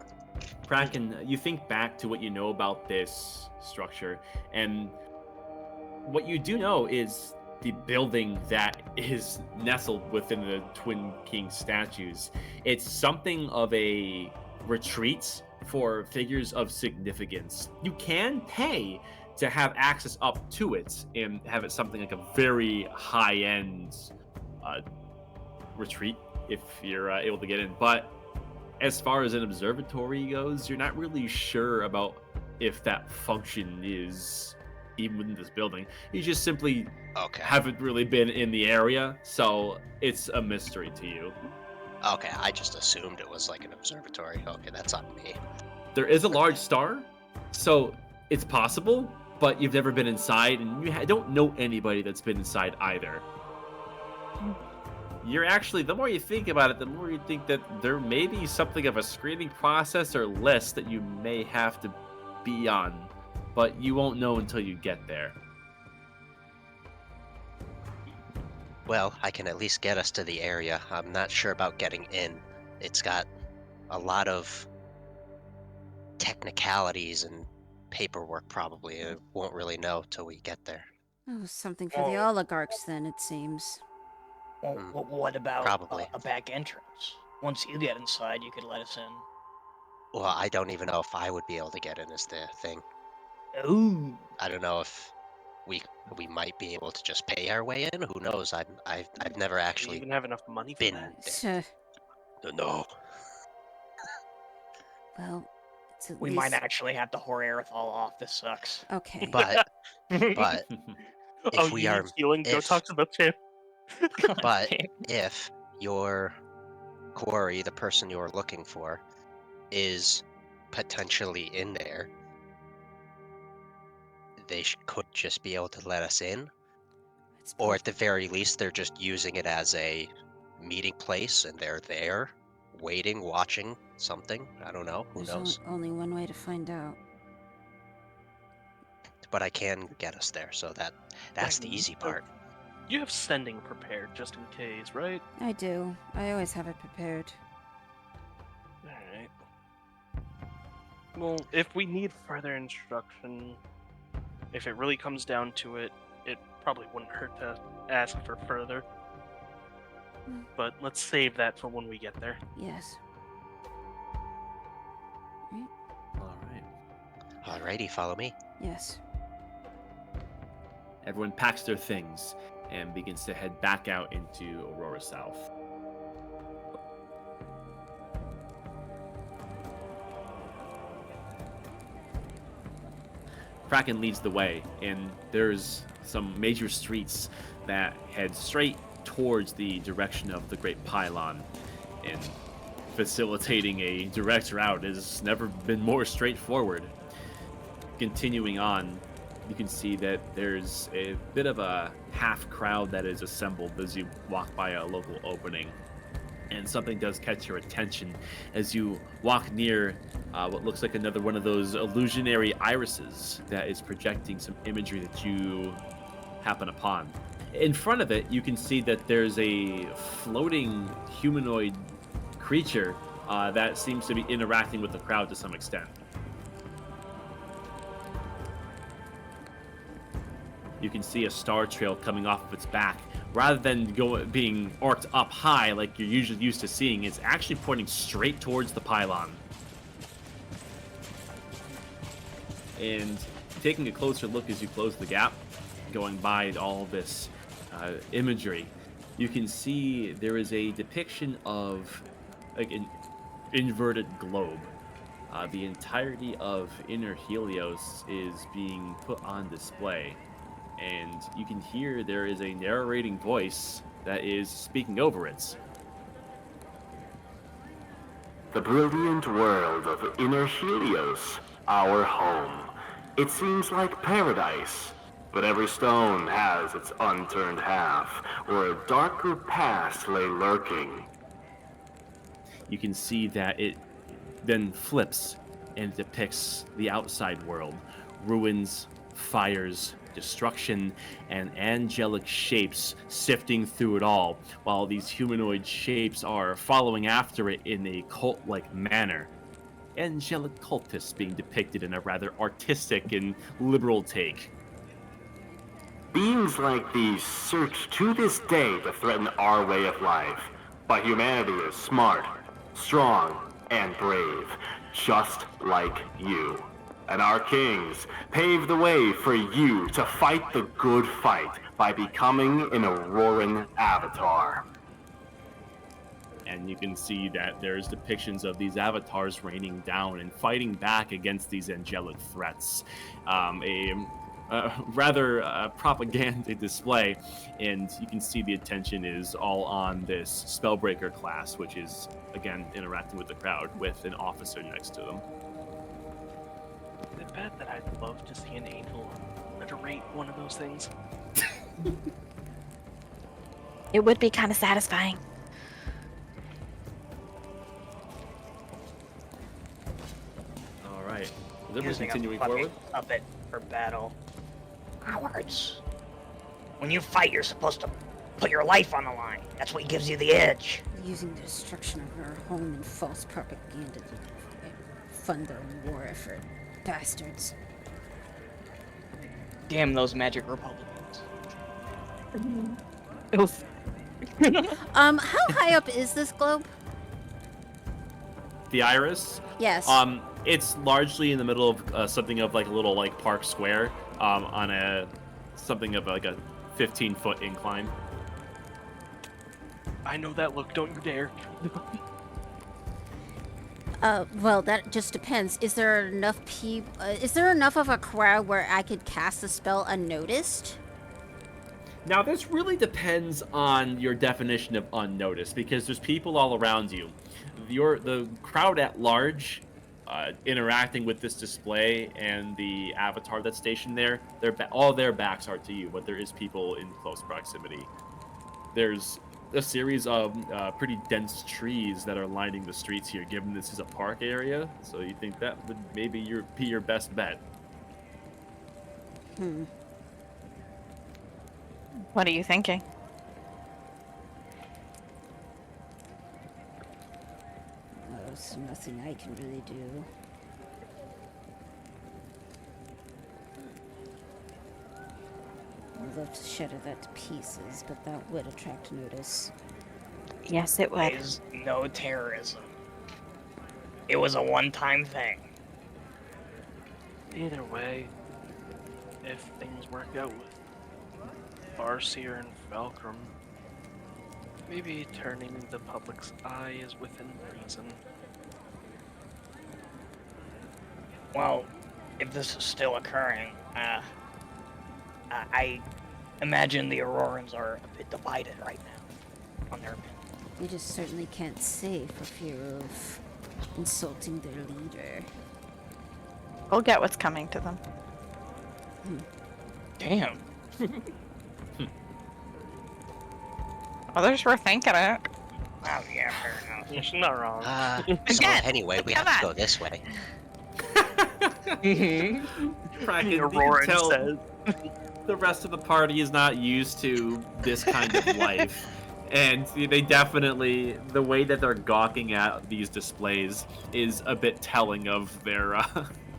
Kraken, you think back to what you know about this structure, and what you do know is the building that is nestled within the Twin King statues. It's something of a retreat for figures of significance. You can pay to have access up to it and have it something like a very high-end retreat if you're able to get in. But as far as an observatory goes, you're not really sure about if that function is even within this building. You just simply
Okay.
haven't really been in the area, so it's a mystery to you.
Okay, I just assumed it was like an observatory. Okay, that's on me.
There is a large star, so it's possible, but you've never been inside, and you don't know anybody that's been inside either. You're actually, the more you think about it, the more you think that there may be something of a screening process or list that you may have to be on, but you won't know until you get there.
Well, I can at least get us to the area. I'm not sure about getting in. It's got a lot of technicalities and paperwork probably. I won't really know till we get there.
Oh, something for the
Oh.
oligarchs then, it seems.
Well,
Hmm,
what about
probably.
a back entrance? Once you get inside, you could let us in.
Well, I don't even know if I would be able to get in is the thing.
Ooh.
I don't know if we might be able to just pay our way in. Who knows? I've never
Do you
actually
even have enough money for
been
that?
there.
So,
No.
well, it's at
We
least...
might actually have to whore Aerithal off. This sucks.
Okay.
But
Oh,
if we
you
are
need healing? Go
if
talk to the champ.
God
but
damn.
if your quarry, the person you're looking for, is potentially in there, they could just be able to let us in,
It's
or at the very least, they're just using it as a meeting place and they're there, waiting, watching something. I don't know. Who
There's
knows?
only one way to find out.
But I can get us there, so that's the easy part.
You have sending prepared just in case, right?
I do. I always have it prepared.
Alright. Well, if we need further instruction, if it really comes down to it, it probably wouldn't hurt to ask for further. But let's save that for when we get there.
Yes.
All right.
Alrighty, follow me.
Yes.
Everyone packs their things and begins to head back out into Aurora South. Kraken leads the way, and there's some major streets that head straight towards the direction of the Great Pylon. And facilitating a direct route has never been more straightforward. Continuing on, you can see that there's a bit of a half crowd that is assembled as you walk by a local opening. And something does catch your attention as you walk near what looks like another one of those illusionary irises that is projecting some imagery that you happen upon. In front of it, you can see that there's a floating humanoid creature that seems to be interacting with the crowd to some extent. You can see a star trail coming off of its back. Rather than being arced up high like you're usually used to seeing, it's actually pointing straight towards the pylon. And taking a closer look as you close the gap, going by all this imagery, you can see there is a depiction of like an inverted globe. The entirety of Inner Helios is being put on display, and you can hear there is a narrating voice that is speaking over it.
The brilliant world of Inner Helios, our home. It seems like paradise, but every stone has its unturned half, where a darker past lay lurking.
You can see that it then flips and depicts the outside world. Ruins, fires, destruction, and angelic shapes sifting through it all, while these humanoid shapes are following after it in a cult-like manner. Angelic cultists being depicted in a rather artistic and liberal take.
Beings like these search to this day to threaten our way of life, but humanity is smart, strong, and brave, just like you. And our kings pave the way for you to fight the good fight by becoming an Auroran avatar.
And you can see that there's depictions of these avatars raining down and fighting back against these angelic threats. Rather propaganda display, and you can see the attention is all on this Spellbreaker class, which is, again, interacting with the crowd with an officer next to them.
I bet that I'd love to see an angel narrate one of those things.
It would be kind of satisfying.
All right. Is everyone
Using
continuing
a fucking
forward?
puppet for battle. Cowards. When you fight, you're supposed to put your life on the line. That's what gives you the edge.
Using the destruction of our home and false propaganda to fund their war effort. Bastards.
Damn those magic Republicans.
How high up is this globe?
The Iris?
Yes.
It's largely in the middle of something of like a little like park square, on something of like a 15-foot incline.
I know that look, don't you dare.
Well, that just depends. Is there enough is there enough of a crowd where I could cast the spell unnoticed?
Now, this really depends on your definition of unnoticed, because there's people all around you. The crowd at large, interacting with this display and the avatar that's stationed there, all their backs are to you, but there is people in close proximity. There's a series of pretty dense trees that are lining the streets here, given this is a park area, so you think that would maybe be your best bet.
What are you thinking?
There's nothing I can really do. I'd love to shatter that to pieces, but that would attract notice.
Yes, it would.
There's no terrorism. It was a one-time thing.
Either way, if things work out with Farseer and Falcrum, maybe turning the public's eye is within reason.
Well, if this is still occurring, I imagine the Aurorans are a bit divided right now on their opinion.
You just certainly can't say for fear of insulting their leader.
We'll get what's coming to them.
Damn.
Others were thinking it.
Oh, yeah, fair enough.
She's not wrong.
So
Again,
anyway, we
come
have to
on.
go this way.
Kraken, you can
Auroran
tell
says.
the rest of the party is not used to this kind of life. And they definitely, the way that they're gawking at these displays is a bit telling of their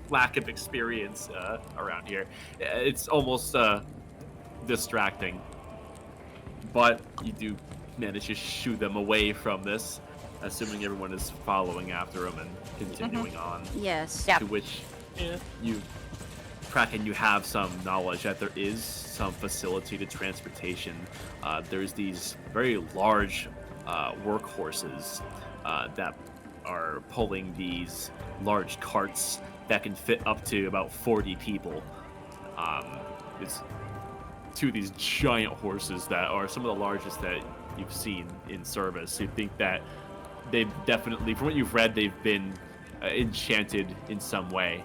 lack of experience around here. It's almost distracting. But you do manage to shoo them away from this, assuming everyone is following after him and continuing on.
Yes.
Yeah.
To which you, Kraken, you have some knowledge that there is some facilitated transportation. There's these very large workhorses that are pulling these large carts that can fit up to about 40 people. It's two of these giant horses that are some of the largest that you've seen in service. You think that they've definitely, from what you've read, they've been enchanted in some way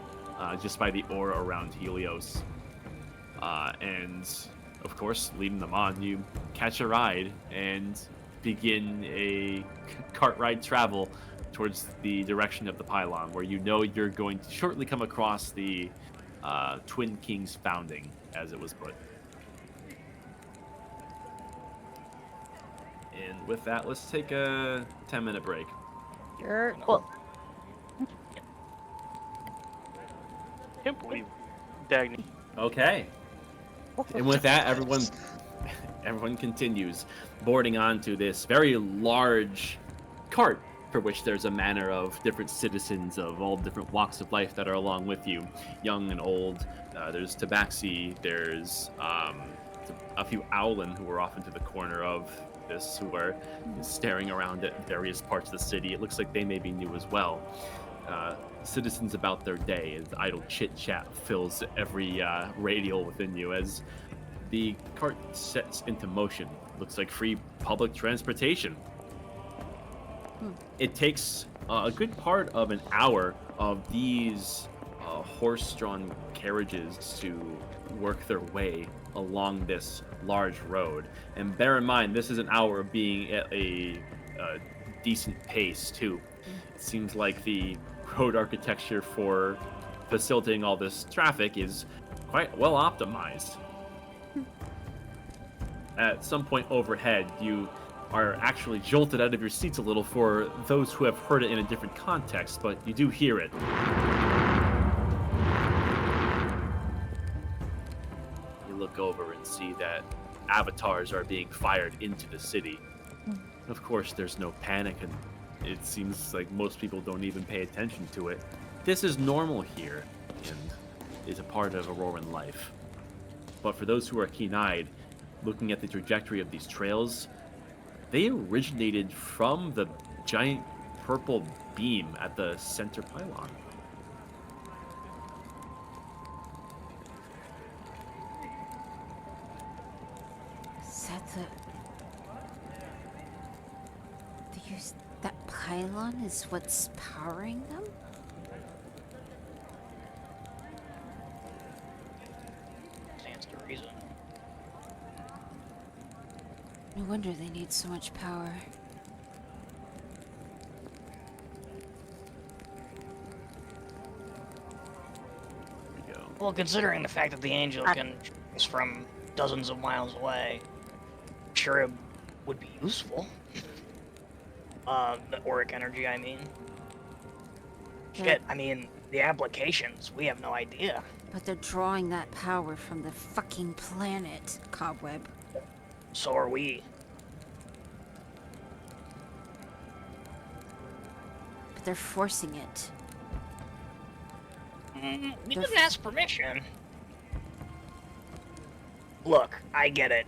just by the aura around Helios. And, of course, leading them on, you catch a ride and begin a cart ride travel towards the direction of the pylon, where you know you're going to shortly come across the Twin Kings founding, as it was put. And with that, let's take a 10-minute break.
Sure.
Well,
Can't believe Dagny.
Okay. And with that, everyone continues boarding onto this very large cart, for which there's a manner of different citizens of all different walks of life that are along with you, young and old. There's Tabaxi, there's a few Owlin who are off into the corner of this, who are staring around at various parts of the city. It looks like they may be new as well. Citizens about their day, as idle chit-chat fills every radial within you as the cart sets into motion. Looks like free public transportation. It takes a good part of an hour of these horse-drawn carriages to work their way along this large road. And bear in mind, this is an hour of being at a decent pace, too. It seems like the road architecture for facilitating all this traffic is quite well optimized. At some point overhead, you are actually jolted out of your seats a little for those who have heard it in a different context, but you do hear it. You look over and see that avatars are being fired into the city. Of course, there's no panic, and it seems like most people don't even pay attention to it. This is normal here, and is a part of Auroran life. But for those who are keen-eyed, looking at the trajectory of these trails, they originated from the giant purple beam at the center pylon.
Is that that pylon is what's powering them?
Stands to reason.
No wonder they need so much power.
There we go.
Well, considering the fact that the angel can is from dozens of miles away, I'm sure it would be useful. The auric energy, I mean. Shit, I mean, the applications, we have no idea.
But they're drawing that power from the fucking planet, Cobweb.
So are we.
But they're forcing it.
We didn't ask permission. Look, I get it.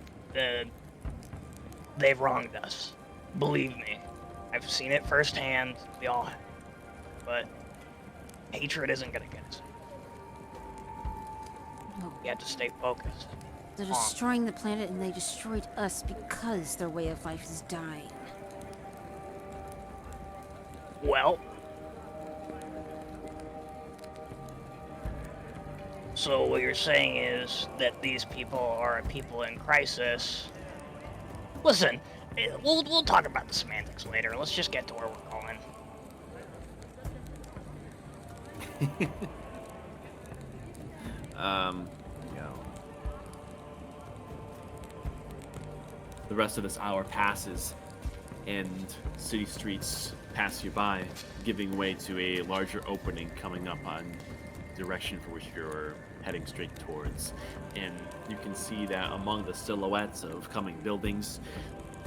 They've wronged us. Believe me. I've seen it firsthand. We all have. But hatred isn't gonna get us.
No,
We have to stay focused.
they're destroying the planet and they destroyed us because their way of life is dying.
Well. So what you're saying is that these people are people in crisis. Listen, we'll talk about the semantics later. Let's just get to where we're going.
You know, the rest of this hour passes, and city streets pass you by, giving way to a larger opening coming up on direction for which you're heading straight towards. And you can see that among the silhouettes of coming buildings,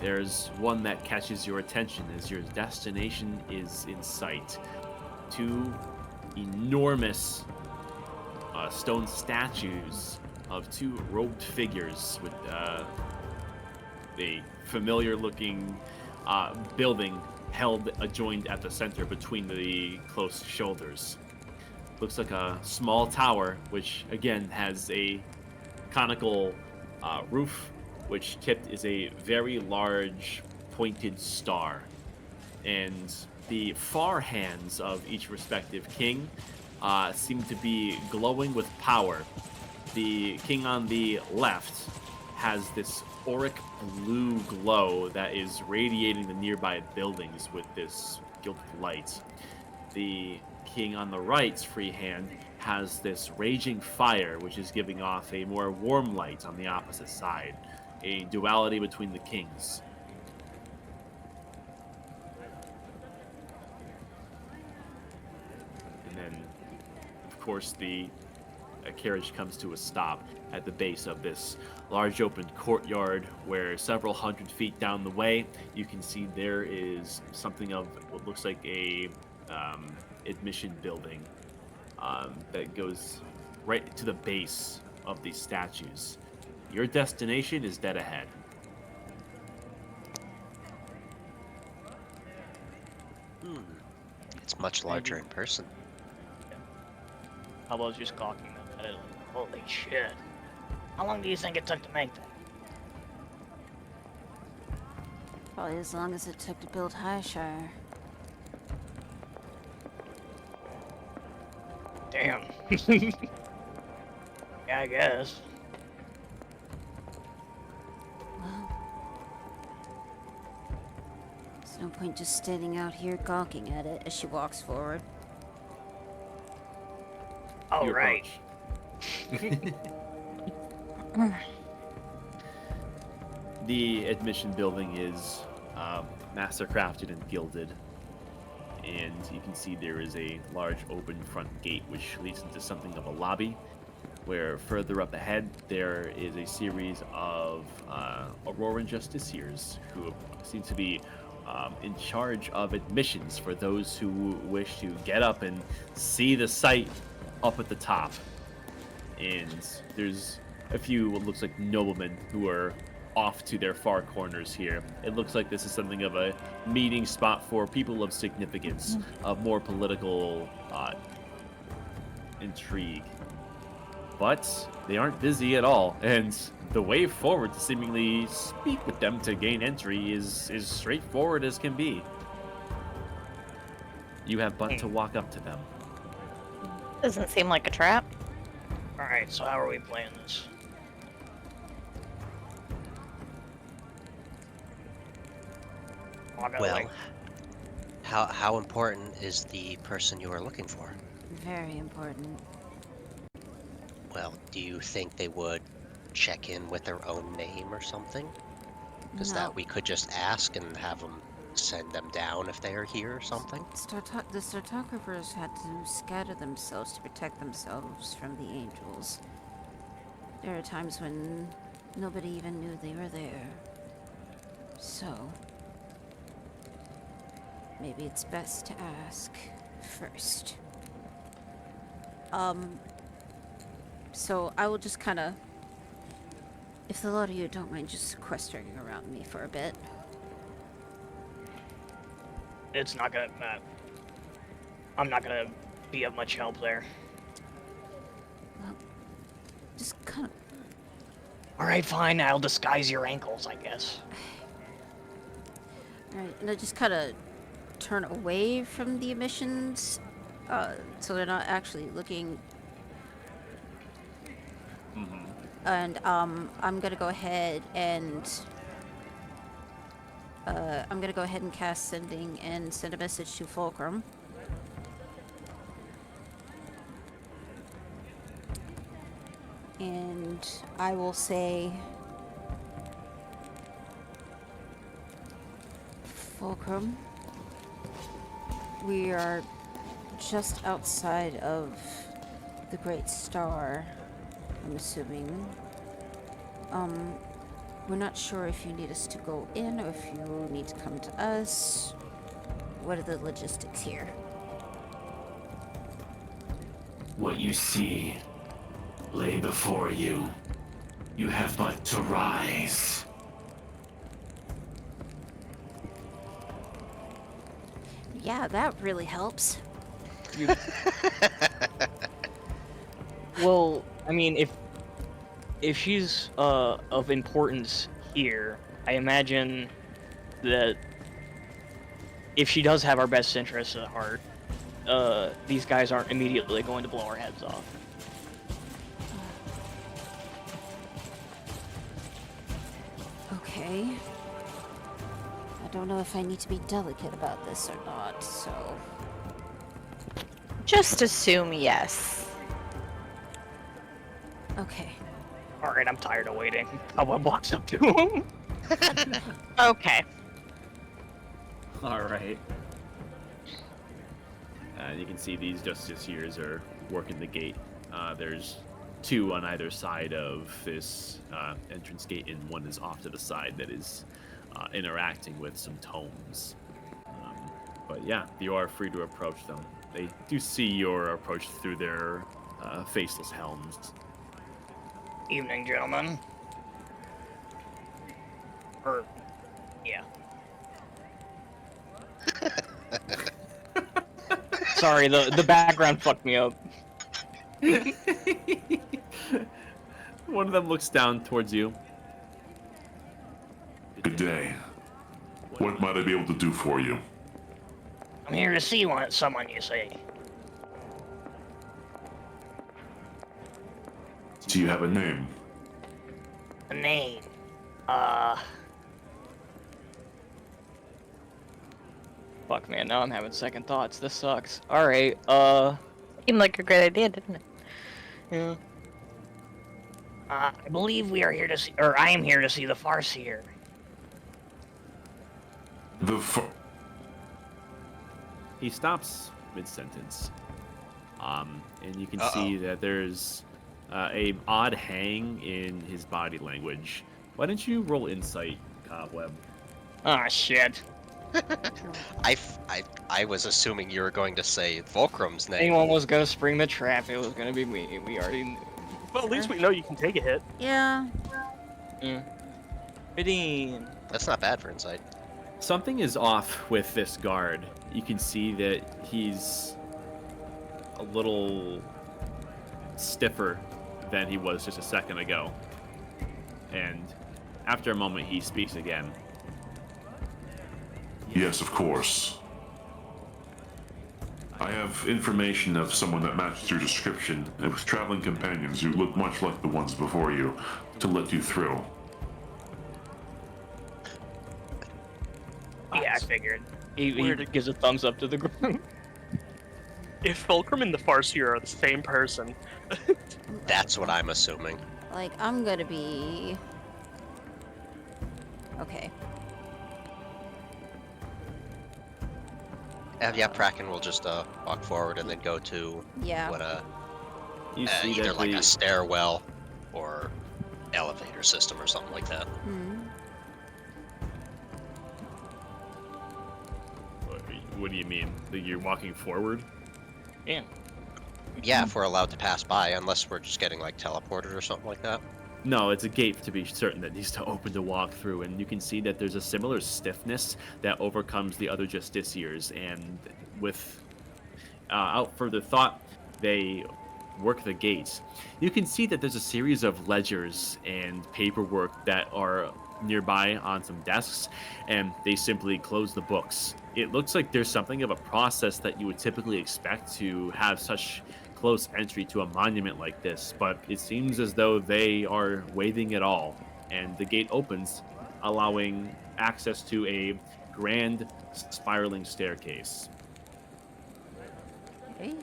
there's one that catches your attention as your destination is in sight. Two enormous stone statues of two robed figures with a familiar looking building held adjoined at the center between the close shoulders. Looks like a small tower, which again has a conical roof, which tipped is a very large pointed star. And the far hands of each respective king seem to be glowing with power. The king on the left has this auric blue glow that is radiating the nearby buildings with this gilded light. The king on the right's free hand has this raging fire, which is giving off a more warm light on the opposite side, a duality between the kings. And then, of course, the carriage comes to a stop at the base of this large open courtyard where several hundred feet down the way you can see there is something of what looks like a admission building that goes right to the base of these statues. Your destination is dead ahead.
It's much larger in person.
How about just gawking at it like, holy shit. How long do you think it took to make that?
Probably as long as it took to build Highshire.
Damn. Yeah, I guess.
Well, there's no point just standing out here gawking at it as she walks forward.
Oh,
You
right.
approach. The admission building is mastercrafted and gilded, and you can see there is a large open front gate which leads into something of a lobby, where further up ahead there is a series of Auroran Justiciars who seem to be in charge of admissions for those who wish to get up and see the sight up at the top. And there's a few what looks like noblemen who are off to their far corners here. It looks like this is something of a meeting spot for people of significance, of more political intrigue. But they aren't busy at all, and the way forward to seemingly speak with them to gain entry is straightforward as can be. You have but to walk up to them.
Doesn't seem like a trap.
Alright, so how are we playing this?
Well, how important is the person you are looking for?
Very important.
Well, do you think they would check in with their own name or something? Because
No.
that we could just ask and have them send them down if they are here or something?
The Startographers had to scatter themselves to protect themselves from the angels. There are times when nobody even knew they were there. So, maybe it's best to ask first. So I will just kind of, if the lot of you don't mind just sequestering around me for a bit.
It's not gonna, I'm not gonna be of much help there.
Well, just kind of.
Alright, fine, I'll disguise your ankles, I guess.
Alright, and I just kind of turn away from the emissions, so they're not actually looking. And I'm gonna go ahead and cast sending and send a message to Fulcrum. And I will say, Fulcrum, we are just outside of the Great Star, I'm assuming. We're not sure if you need us to go in or if you need to come to us. What are the logistics here?
What you see lay before you. You have but to rise.
Yeah, that really helps.
Well, I mean, if she's of importance here, I imagine that if she does have our best interests at heart, these guys aren't immediately going to blow our heads off.
Okay. I don't know if I need to be delicate about this or not, so...
Just assume yes.
Okay.
All right, I'm tired of waiting. Cobweb walks up to him.
Okay.
All right. You can see these justiciars are working the gate. There's two on either side of this entrance gate, and one is off to the side that is interacting with some tomes. But yeah, you are free to approach them. They do see your approach through their faceless helms.
Evening, gentlemen. Or, yeah.
Sorry, the background fucked me up.
One of them looks down towards you.
Good day. What might I be able to do for you?
I'm here to see someone, you say.
Do you have a name?
A name.
Fuck, man, now I'm having second thoughts. This sucks. Alright,
Seemed like a great idea, didn't it?
yeah.
I believe we are here to see, or I am here to see the Farseer.
He stops mid-sentence. And you can see that there's a odd hang in his body language. Why don't you roll insight, Cobweb?
Ah, shit.
I was assuming you were going to say Fulcrum's name.
Anyone was gonna spring the trap, it was gonna be me. We already knew.
Well, at least we know you can take a hit.
Yeah.
Yeah. 15.
That's not bad for insight.
Something is off with this guard. You can see that he's a little stiffer than he was just a second ago. And after a moment, he speaks again.
Yes, of course. I have information of someone that matched your description. It was traveling companions who looked much like the ones before you, to let you through.
Yeah, I figured.
He gives a thumbs up to the group.
If Fulcrum and the Farseer are the same person,
That's what I'm assuming.
Like, I'm gonna be... Okay.
Yeah, Kraken will just walk forward and then go to
Yeah.
what
You see
either
that
like
the-
a stairwell or elevator system or something like that.
What do you mean? That you're walking forward?
Yeah.
Yeah, if we're allowed to pass by, unless we're just getting like teleported or something like that.
No, it's a gate to be certain that needs to open to walk through, and you can see that there's a similar stiffness that overcomes the other justiciars, and without further thought, they work the gates. You can see that there's a series of ledgers and paperwork that are nearby on some desks, and they simply close the books. It looks like there's something of a process that you would typically expect to have such close entry to a monument like this, but it seems as though they are waiving it all, and the gate opens, allowing access to a grand spiraling staircase.
Okay.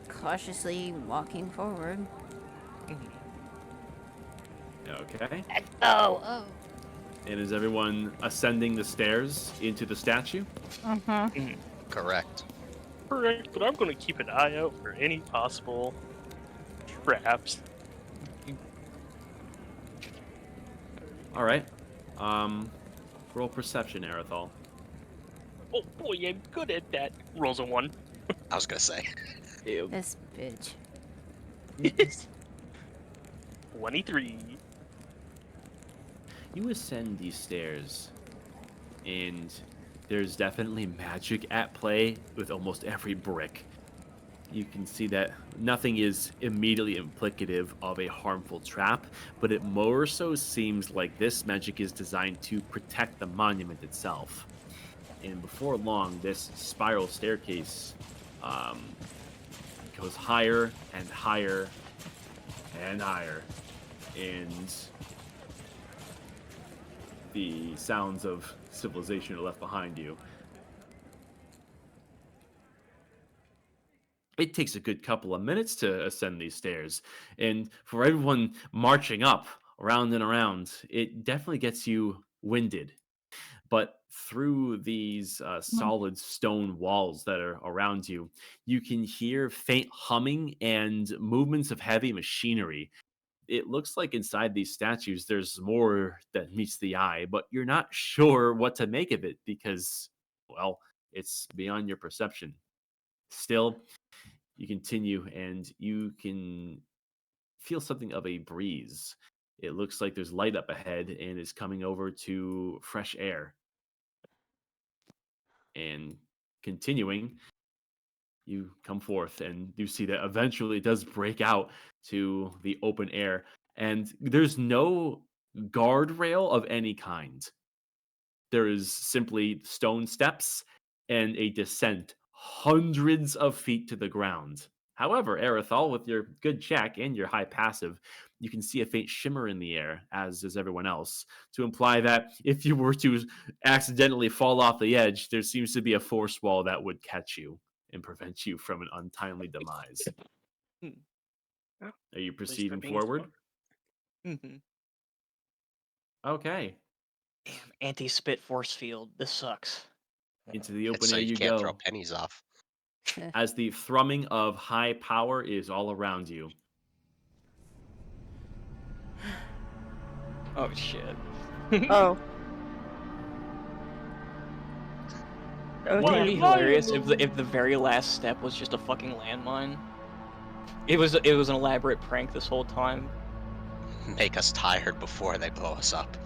Cautiously walking forward.
Okay.
Oh.
And is everyone ascending the stairs into the statue?
Mm-hmm.
Correct.
Correct, but I'm going to keep an eye out for any possible traps.
All right. Roll perception, Arathol.
Oh boy, I'm good at that. Rolls a 1.
I was gonna say.
Ew.
This bitch.
23.
You ascend these stairs, and there's definitely magic at play with almost every brick. You can see that nothing is immediately implicative of a harmful trap, but it more so seems like this magic is designed to protect the monument itself. And before long, this spiral staircase goes higher and higher and higher, and the sounds of civilization are left behind you. It takes a good couple of minutes to ascend these stairs, and for everyone marching up around and around, it definitely gets you winded. But through these solid stone walls that are around you, you can hear faint humming and movements of heavy machinery. It looks like inside these statues there's more that meets the eye, but you're not sure what to make of it because, well, it's beyond your perception. Still, you continue and you can feel something of a breeze. It looks like there's light up ahead and is coming over to fresh air. And continuing, you come forth and you see that eventually it does break out to the open air. And there's no guardrail of any kind. There is simply stone steps and a descent hundreds of feet to the ground. However, Arathol, with your good check and your high passive, you can see a faint shimmer in the air, as does everyone else, to imply that if you were to accidentally fall off the edge, there seems to be a force wall that would catch you and prevent you from an untimely demise.
Hmm.
Yeah,
Are you
at least they're
proceeding
being
forward?
smart.
Mm-hmm.
Okay.
Damn, anti-spit force field. This sucks.
Into the
It's
open
so
air
you
you
can't throw
go,
pennies off.
as the thrumming of high power is all around you.
Oh shit.
Oh.
Wouldn't
Why
it
Okay.
be
am I
hilarious
in
if the very last step was just a fucking landmine? It was an elaborate prank this whole time.
Make us tired before they blow us up.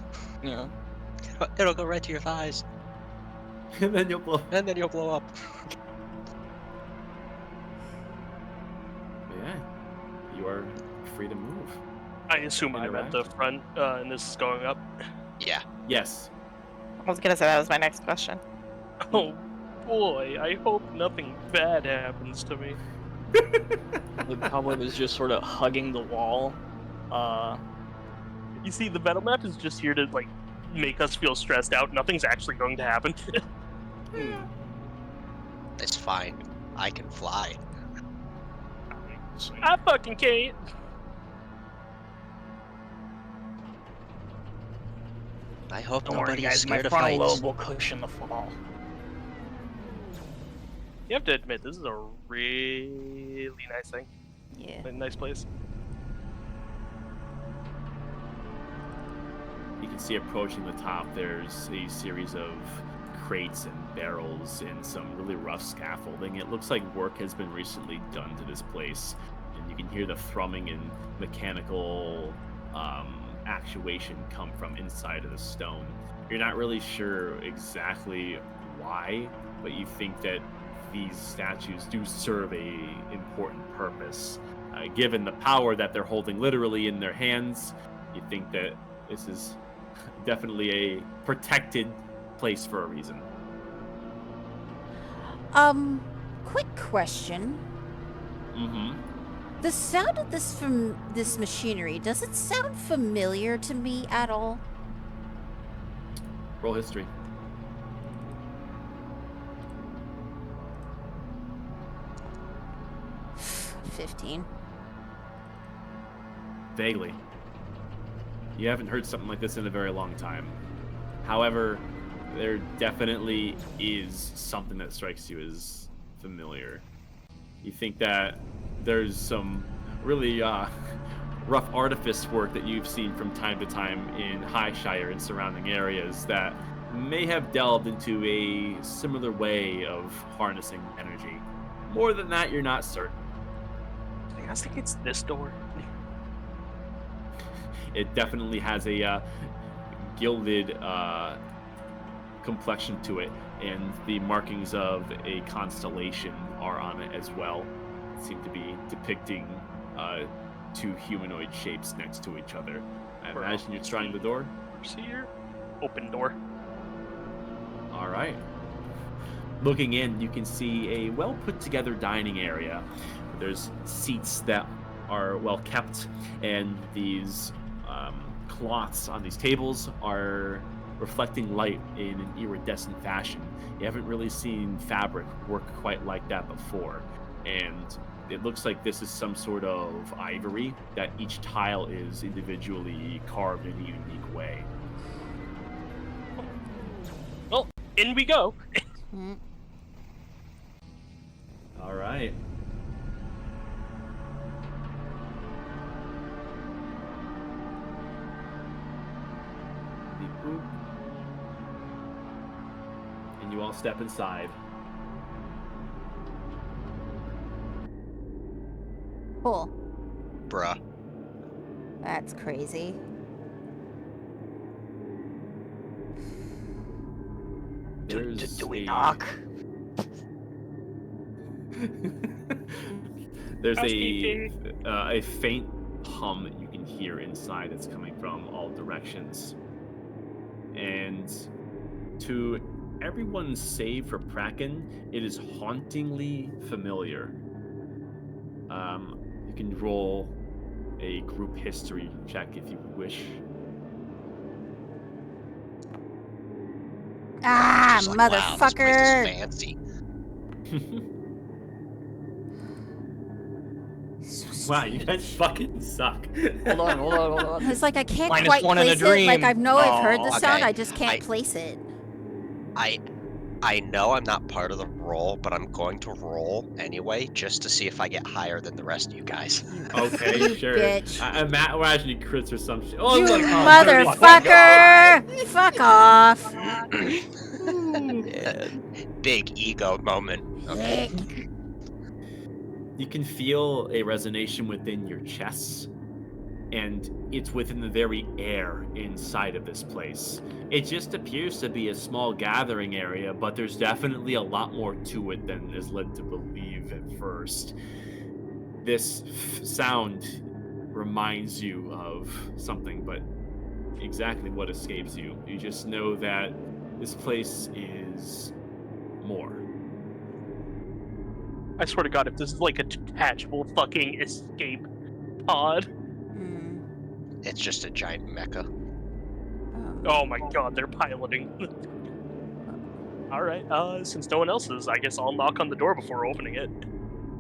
You know.
It'll go right to your thighs,
And then you'll blow.
and then you'll blow up.
Yeah. You are free to move.
I assume I'm at the
Interact.
front, and this is going up.
Yeah.
Yes.
I was gonna say that was my next question.
Oh boy, I hope nothing bad happens to me.
The cobweb is just sort of hugging the wall.
You see, the battle map is just here to, like, make us feel stressed out. Nothing's actually going to happen.
It's fine. I can fly.
I fucking can't.
I hope
Don't worry,
nobody is
guys. My
scared of
frontal
heights.
lobe will cushion the fall.
You have to admit, this is a really nice thing.
Yeah.
A nice place.
You can see approaching the top, there's a series of crates and barrels and some really rough scaffolding. It looks like work has been recently done to this place. And you can hear the thrumming and mechanical actuation come from inside of the stone. You're not really sure exactly why, but you think that these statues do serve a important purpose. Given the power that they're holding literally in their hands, you think that this is definitely a protected place for a reason.
Quick question.
Mm-hmm.
The sound of this from this machinery, does it sound familiar to me at all?
Roll history.
$15.
Vaguely. You haven't heard something like this in a very long time. However, there definitely is something that strikes you as familiar. You think that there's some really rough artifice work that you've seen from time to time in Highshire and surrounding areas that may have delved into a similar way of harnessing energy. More than that, you're not certain.
I guys think it's this door.
It definitely has a gilded complexion to it, and the markings of a constellation are on it as well. It seem to be depicting two humanoid shapes next to each other. I imagine you're trying the door?
See here? Open door.
All right. Looking in, you can see a well put together dining area. There's seats that are well kept, and these cloths on these tables are reflecting light in an iridescent fashion. You haven't really seen fabric work quite like that before. And it looks like this is some sort of ivory that each tile is individually carved in a unique way.
Well, in we go.
All right. Beep, boop. And you all step inside.
Cool.
Bruh.
That's crazy.
Do we knock?
There's a faint hum that you can hear inside that's coming from all directions. And to everyone save for Kraken, it is hauntingly familiar. You can roll a group history check if you wish.
Ah,
Just like, wow, this place
motherfucker!
is fancy.
Wow, you guys fucking suck.
Hold on.
It's like I can't
Minus
quite
one in a
place it. Like
dream.
I've heard the
Oh,
sound,
okay.
I just can't place it.
I know I'm not part of the roll, but I'm going to roll anyway, just to see if I get higher than the rest of you guys.
Okay,
You
sure.
bitch.
I'm imagining crits or some shit. Oh,
You
look,
motherfucker! Fuck off!
Yeah. Big ego moment. Okay.
You can feel a resonation within your chests, and it's within the very air inside of this place. It just appears to be a small gathering area, but there's definitely a lot more to it than is led to believe at first. This sound reminds you of something, but exactly what escapes you. You just know that this place is more.
I swear to God, if this is like a detachable fucking escape pod.
It's just a giant mecha.
Oh my God, they're piloting. All right, since no one else is, I guess I'll knock on the door before opening it.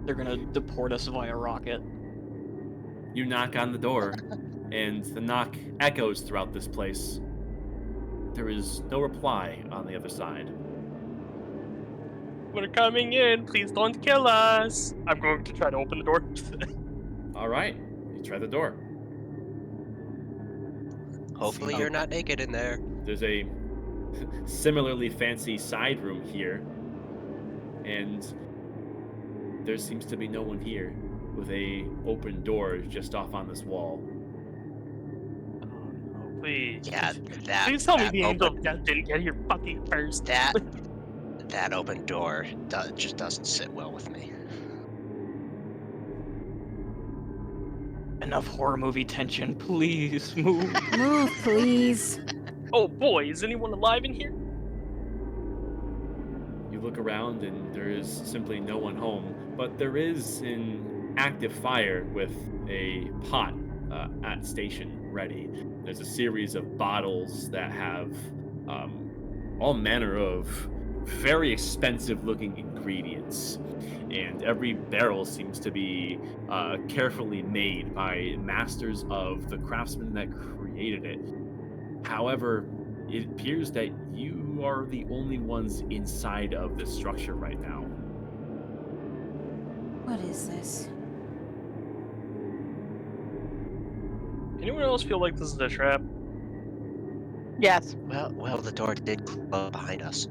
They're gonna deport us via rocket.
You knock on the door, and the knock echoes throughout this place. There is no reply on the other side.
We're coming in. Please don't kill us. I'm going to try to open the door.
All right, you try the door.
Hopefully you're not naked in there.
There's a similarly fancy side room here, and there seems to be no one here, with a open door just off on this wall.
Oh, please.
Yeah, that.
Please tell me
that
the angel
open,
of death didn't get here fucking first.
that open door just doesn't sit well with me.
Enough horror movie tension, please move.
Move, please.
Oh boy, is anyone alive in here?
You look around and there is simply no one home, but there is an active fire with a pot at station ready. There's a series of bottles that have all manner of very expensive looking ingredients, and every barrel seems to be carefully made by masters of the craftsmen that created it. However, it appears that you are the only ones inside of this structure right now.
What is this?
Anyone else feel like this is a trap?
Yes.
Well, the door did close behind us.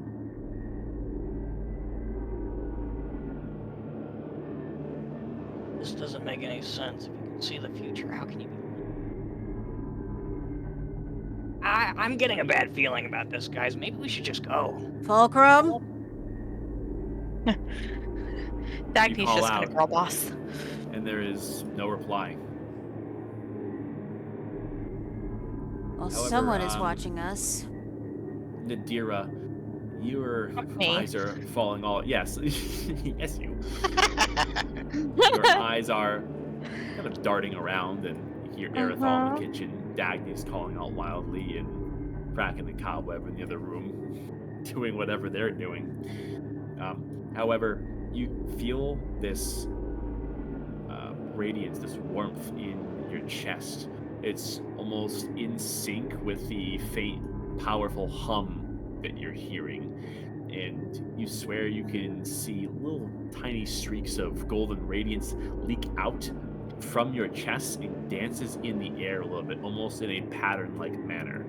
This doesn't make any sense. If you can see the future, how can you be? I'm getting a bad feeling about this, guys. Maybe we should just go.
Fulcrum?
Dagny's
call
just gonna
out.
girl boss.
And there is no reply.
Well,
However,
someone is watching us.
Nadira, your
Me.
eyes are falling all. Yes, yes, you. Your eyes are kind of darting around, and you hear Erithal in the kitchen. Dagny's calling out wildly, and cracking the cobweb in the other room, doing whatever they're doing. However, you feel this radiance, this warmth in your chest. It's almost in sync with the faint, powerful hum that you're hearing. And you swear you can see little tiny streaks of golden radiance leak out from your chest and dances in the air a little bit, almost in a pattern-like manner.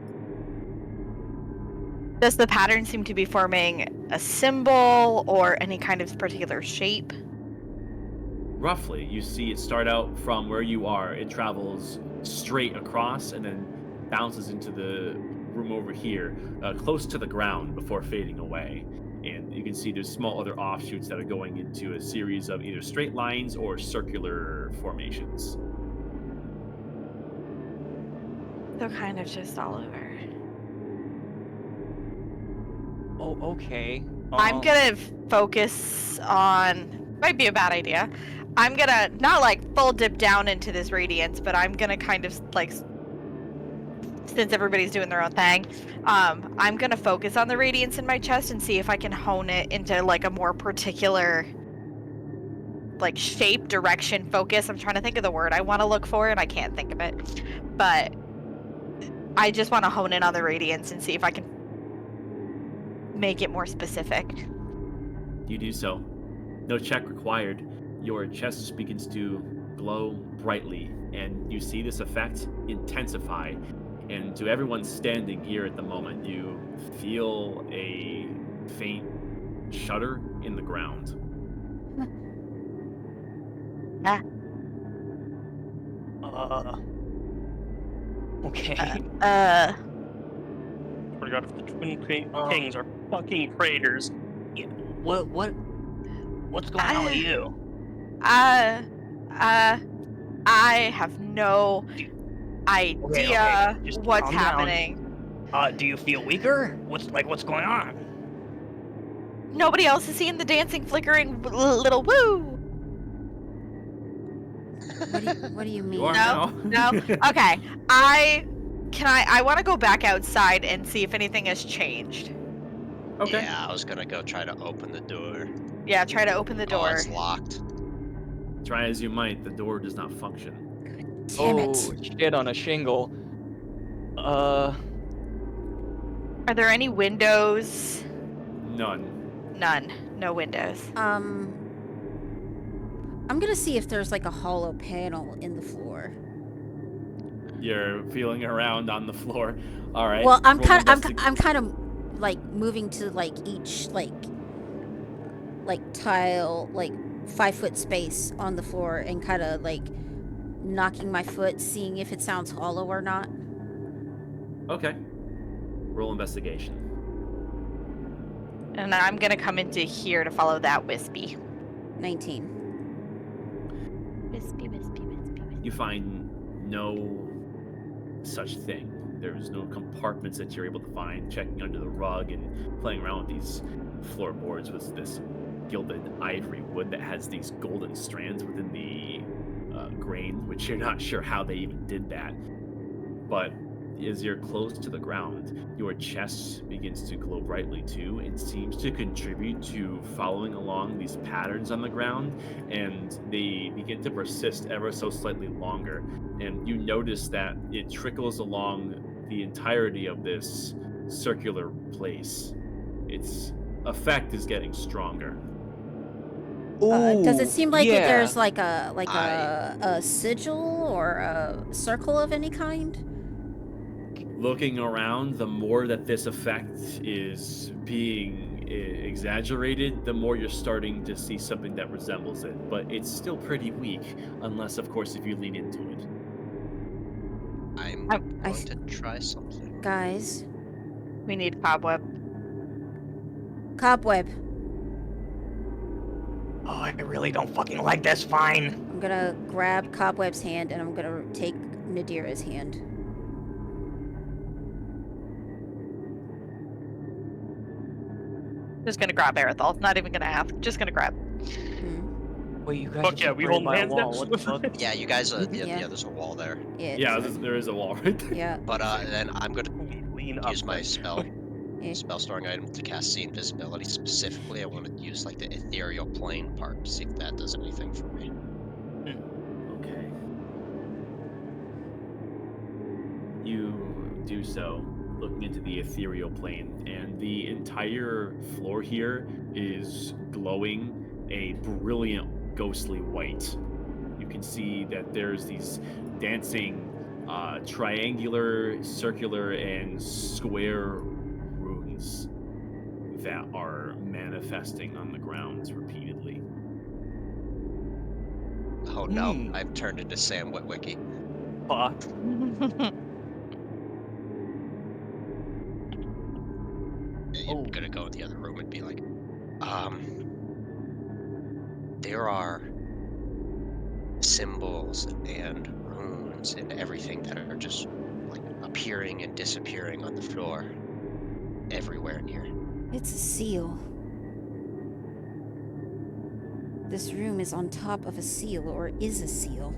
Does the pattern seem to be forming a symbol or any kind of particular shape?
Roughly, you see it start out from where you are. It travels straight across and then bounces into the room over here, close to the ground before fading away. And you can see there's small other offshoots that are going into a series of either straight lines or circular formations.
They're kind of just all over.
Oh, okay.
I'm gonna focus on. Might be a bad idea. I'm gonna not like full dip down into this radiance, but I'm gonna kind of like, since everybody's doing their own thing, I'm gonna focus on the radiance in my chest and see if I can hone it into like a more particular like shape, direction, focus. I'm trying to think of the word I want to look for and I can't think of it. But I just want to hone in on the radiance and see if I can make it more specific.
You do so. No check required. Your chest begins to glow brightly, and you see this effect intensify. And to everyone standing here at the moment, you feel a faint shudder in the ground.
Okay.
I forgot if the Twin Kings are fucking traitors.
Yeah. What's going on with you?
I have no idea
Just
what's
calm down.
happening.
Do you feel weaker? What's going on?
Nobody else is seeing the dancing, flickering little woo.
What do you mean?
You are now.
No. Okay. I want to go back outside and see if anything has changed.
Okay.
Yeah, I was gonna go try to open the door.
Yeah, try to open the
Oh,
door.
it's locked.
Try as you might, the door does not function.
Damn it.
Oh, shit on a shingle.
Are there any windows?
None.
None. No windows.
I'm gonna see if there's like a hollow panel in the floor.
You're feeling around on the floor. All right.
Well, I'm
roll
kind
investi-
of like moving to like each like tile, like 5-foot space on the floor, and kind of like knocking my foot, seeing if it sounds hollow or not.
Okay. Roll investigation.
And I'm gonna come into here to follow that wispy.
19.
Wispy.
You find no such thing. There's no compartments that you're able to find. Checking under the rug and playing around with these floorboards with this gilded ivory wood that has these golden strands within the grain, which you're not sure how they even did that. But as you're close to the ground, your chest begins to glow brightly too. It seems to contribute to following along these patterns on the ground, and they begin to persist ever so slightly longer. And you notice that it trickles along the entirety of this circular place. Its effect is getting stronger.
Does it
Ooh,
seem like
yeah.
there's like a sigil or a circle of any kind?
Looking around, the more that this effect is being exaggerated, the more you're starting to see something that resembles it. But it's still pretty weak, unless, of course, if you lean into it.
I'm
I-
going to try something.
Guys,
We need cobweb.
cobweb.
Oh, I really don't fucking like this. Fine.
I'm gonna grab Cobweb's hand and I'm gonna take Nadira's hand.
Just gonna grab Aerithal. Not even gonna ask. Just gonna grab.
Wait, you guys
Fuck
are
yeah, we
separated
holding
by a
hands now?
wall. What the fuck?
Yeah, you guys. Yeah,
Yeah.
yeah, there's a wall there.
Yeah.
Yeah,
so-
there is a wall right there.
yeah.
But then I'm gonna
We lean
use
up
my
then.
spell
Yeah.
storing item to cast see invisibility. Specifically, I want to use like the ethereal plane part to see if that does anything for me.
Okay. You do so, looking into the ethereal plane, and the entire floor here is glowing a brilliant ghostly white. You can see that there's these dancing triangular, circular, and square runes that are manifesting on the grounds repeatedly.
Oh no, I've turned into Sam Witwicky.
Fuck.
I'm gonna go in the other room and be like, there are symbols and runes and everything that are just like appearing and disappearing on the floor everywhere in here.
It's a seal. This room is on top of a seal, or is a seal.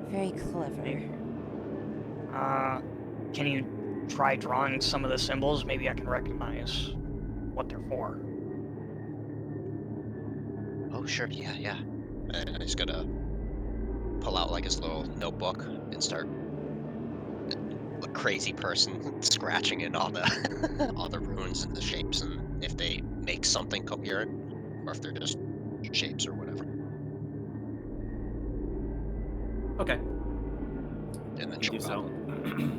Very clever.
Can you try drawing some of the symbols? Maybe I can recognize what they're for.
Oh sure, yeah. And he's gonna pull out like his little notebook and start a crazy person scratching in all the all the runes and the shapes and if they make something coherent or if they're just shapes or whatever.
Okay.
And then
You
she'll
do so.
gobble.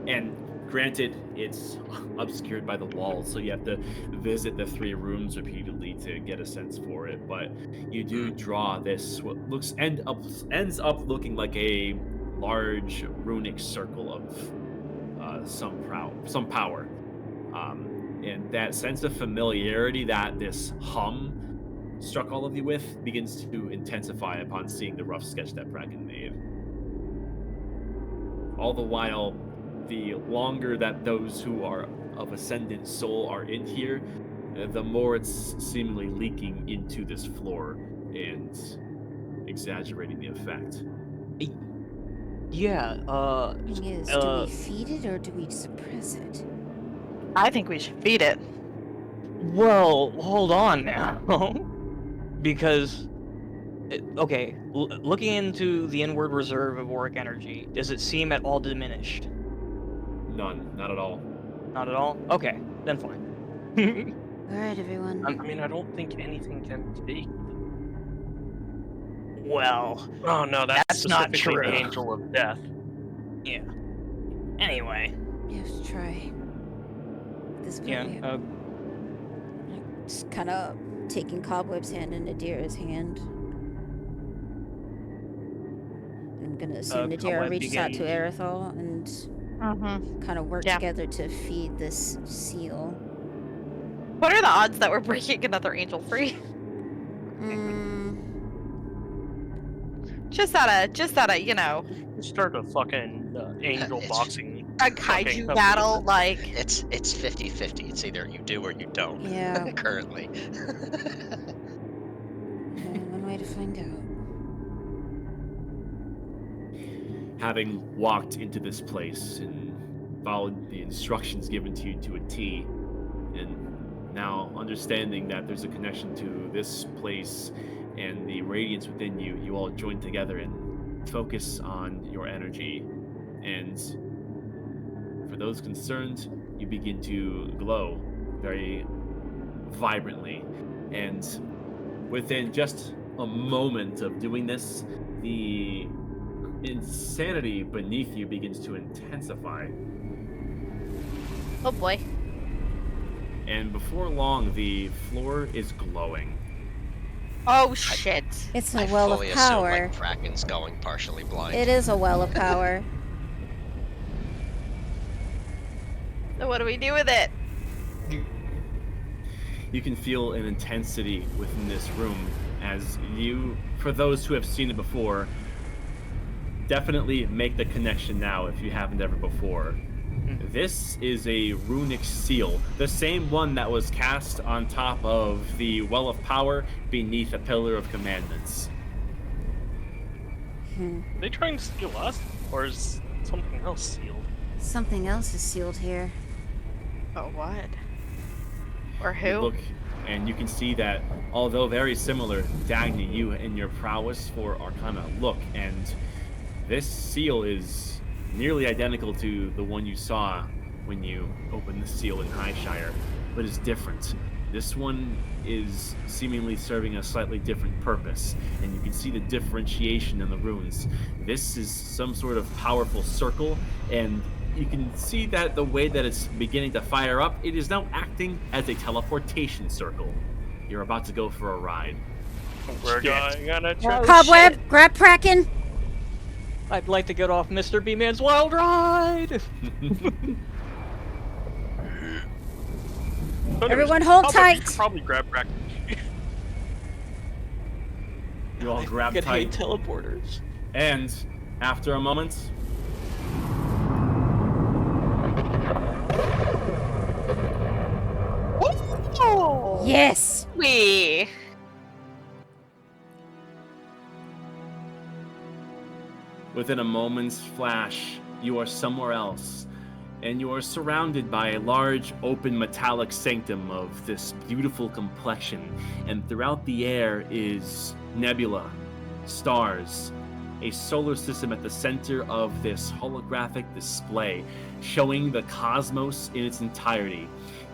And granted, it's obscured by the walls, so you have to visit the three rooms repeatedly to get a sense for it. But you do draw this what ends up looking like a large runic circle of some power. And that sense of familiarity that this hum struck all of you with begins to intensify upon seeing the rough sketch that Bracken made. All the while, the longer that those who are of ascendant soul are in here, the more it's seemingly leaking into this floor and exaggerating the effect.
Yeah,
Thing is, do we feed it or do we suppress it?
I think we should feed it.
well, hold on now. Because, okay, looking into the inward reserve of auric energy, does it seem at all diminished?
None, not at all.
Not at all? Okay, then fine.
Alright, everyone.
I mean, I don't think anything can take.
Well,
Oh no, that's
not
specifically
true.
the Angel of Death.
yeah. Anyway,
You have to try. This
yeah,
guy. Just kind of taking Cobweb's hand and Nadira's hand. I'm gonna assume Nadira
Cobweb
reaches out to
begins-
Aerithal and
Mm-hmm.
kind of work
Yeah.
together to feed this seal.
What are the odds that we're breaking another angel free? Just out of, you know,
Start a fucking angel
It's-
boxing.
a
fucking
kaiju battle, like.
It's 50-50. It's either you do or you don't.
Yeah.
Currently.
Only one way to find out.
Having walked into this place and followed the instructions given to you to a T, and now understanding that there's a connection to this place and the radiance within you, you all join together and focus on your energy. And for those concerned, you begin to glow very vibrantly. And Within just a moment of doing this, the insanity beneath you begins to intensify.
Oh boy.
And before long, the floor is glowing.
Oh shit.
It's a
I
well of
fully assume
power.
like Kraken's going partially blind.
It is a well of power.
So what do we do with it?
You can feel an intensity within this room as you, for those who have seen it before, definitely make the connection now if you haven't ever before. This is a runic seal, the same one that was cast on top of the Well of Power beneath a Pillar of Commandments.
Are they trying to steal us, or is something else sealed?
Something else is sealed here.
Oh what? Or
You
who?
look, and you can see that, although very similar, Dagny, you and your prowess for Arcana look, and this seal is nearly identical to the one you saw when you opened the seal in Highshire, but is different. This one is seemingly serving a slightly different purpose, and you can see the differentiation in the runes. This is some sort of powerful circle, and you can see that the way that it's beginning to fire up, it is now acting as a teleportation circle. You're about to go for a ride.
We're going on a trip.
Cobweb, grab Kraken.
I'd like to get off Mr. B-Man's wild ride!
Everyone hold tight.
You could probably grab Kraken.
You all grab
Get hate
tight,
teleporters.
and after a moment,
Yes.
We.
within a moment's flash, you are somewhere else, and you are surrounded by a large, open, metallic sanctum of this beautiful complexion, and throughout the air is nebula, stars, a solar system at the center of this holographic display, showing the cosmos in its entirety.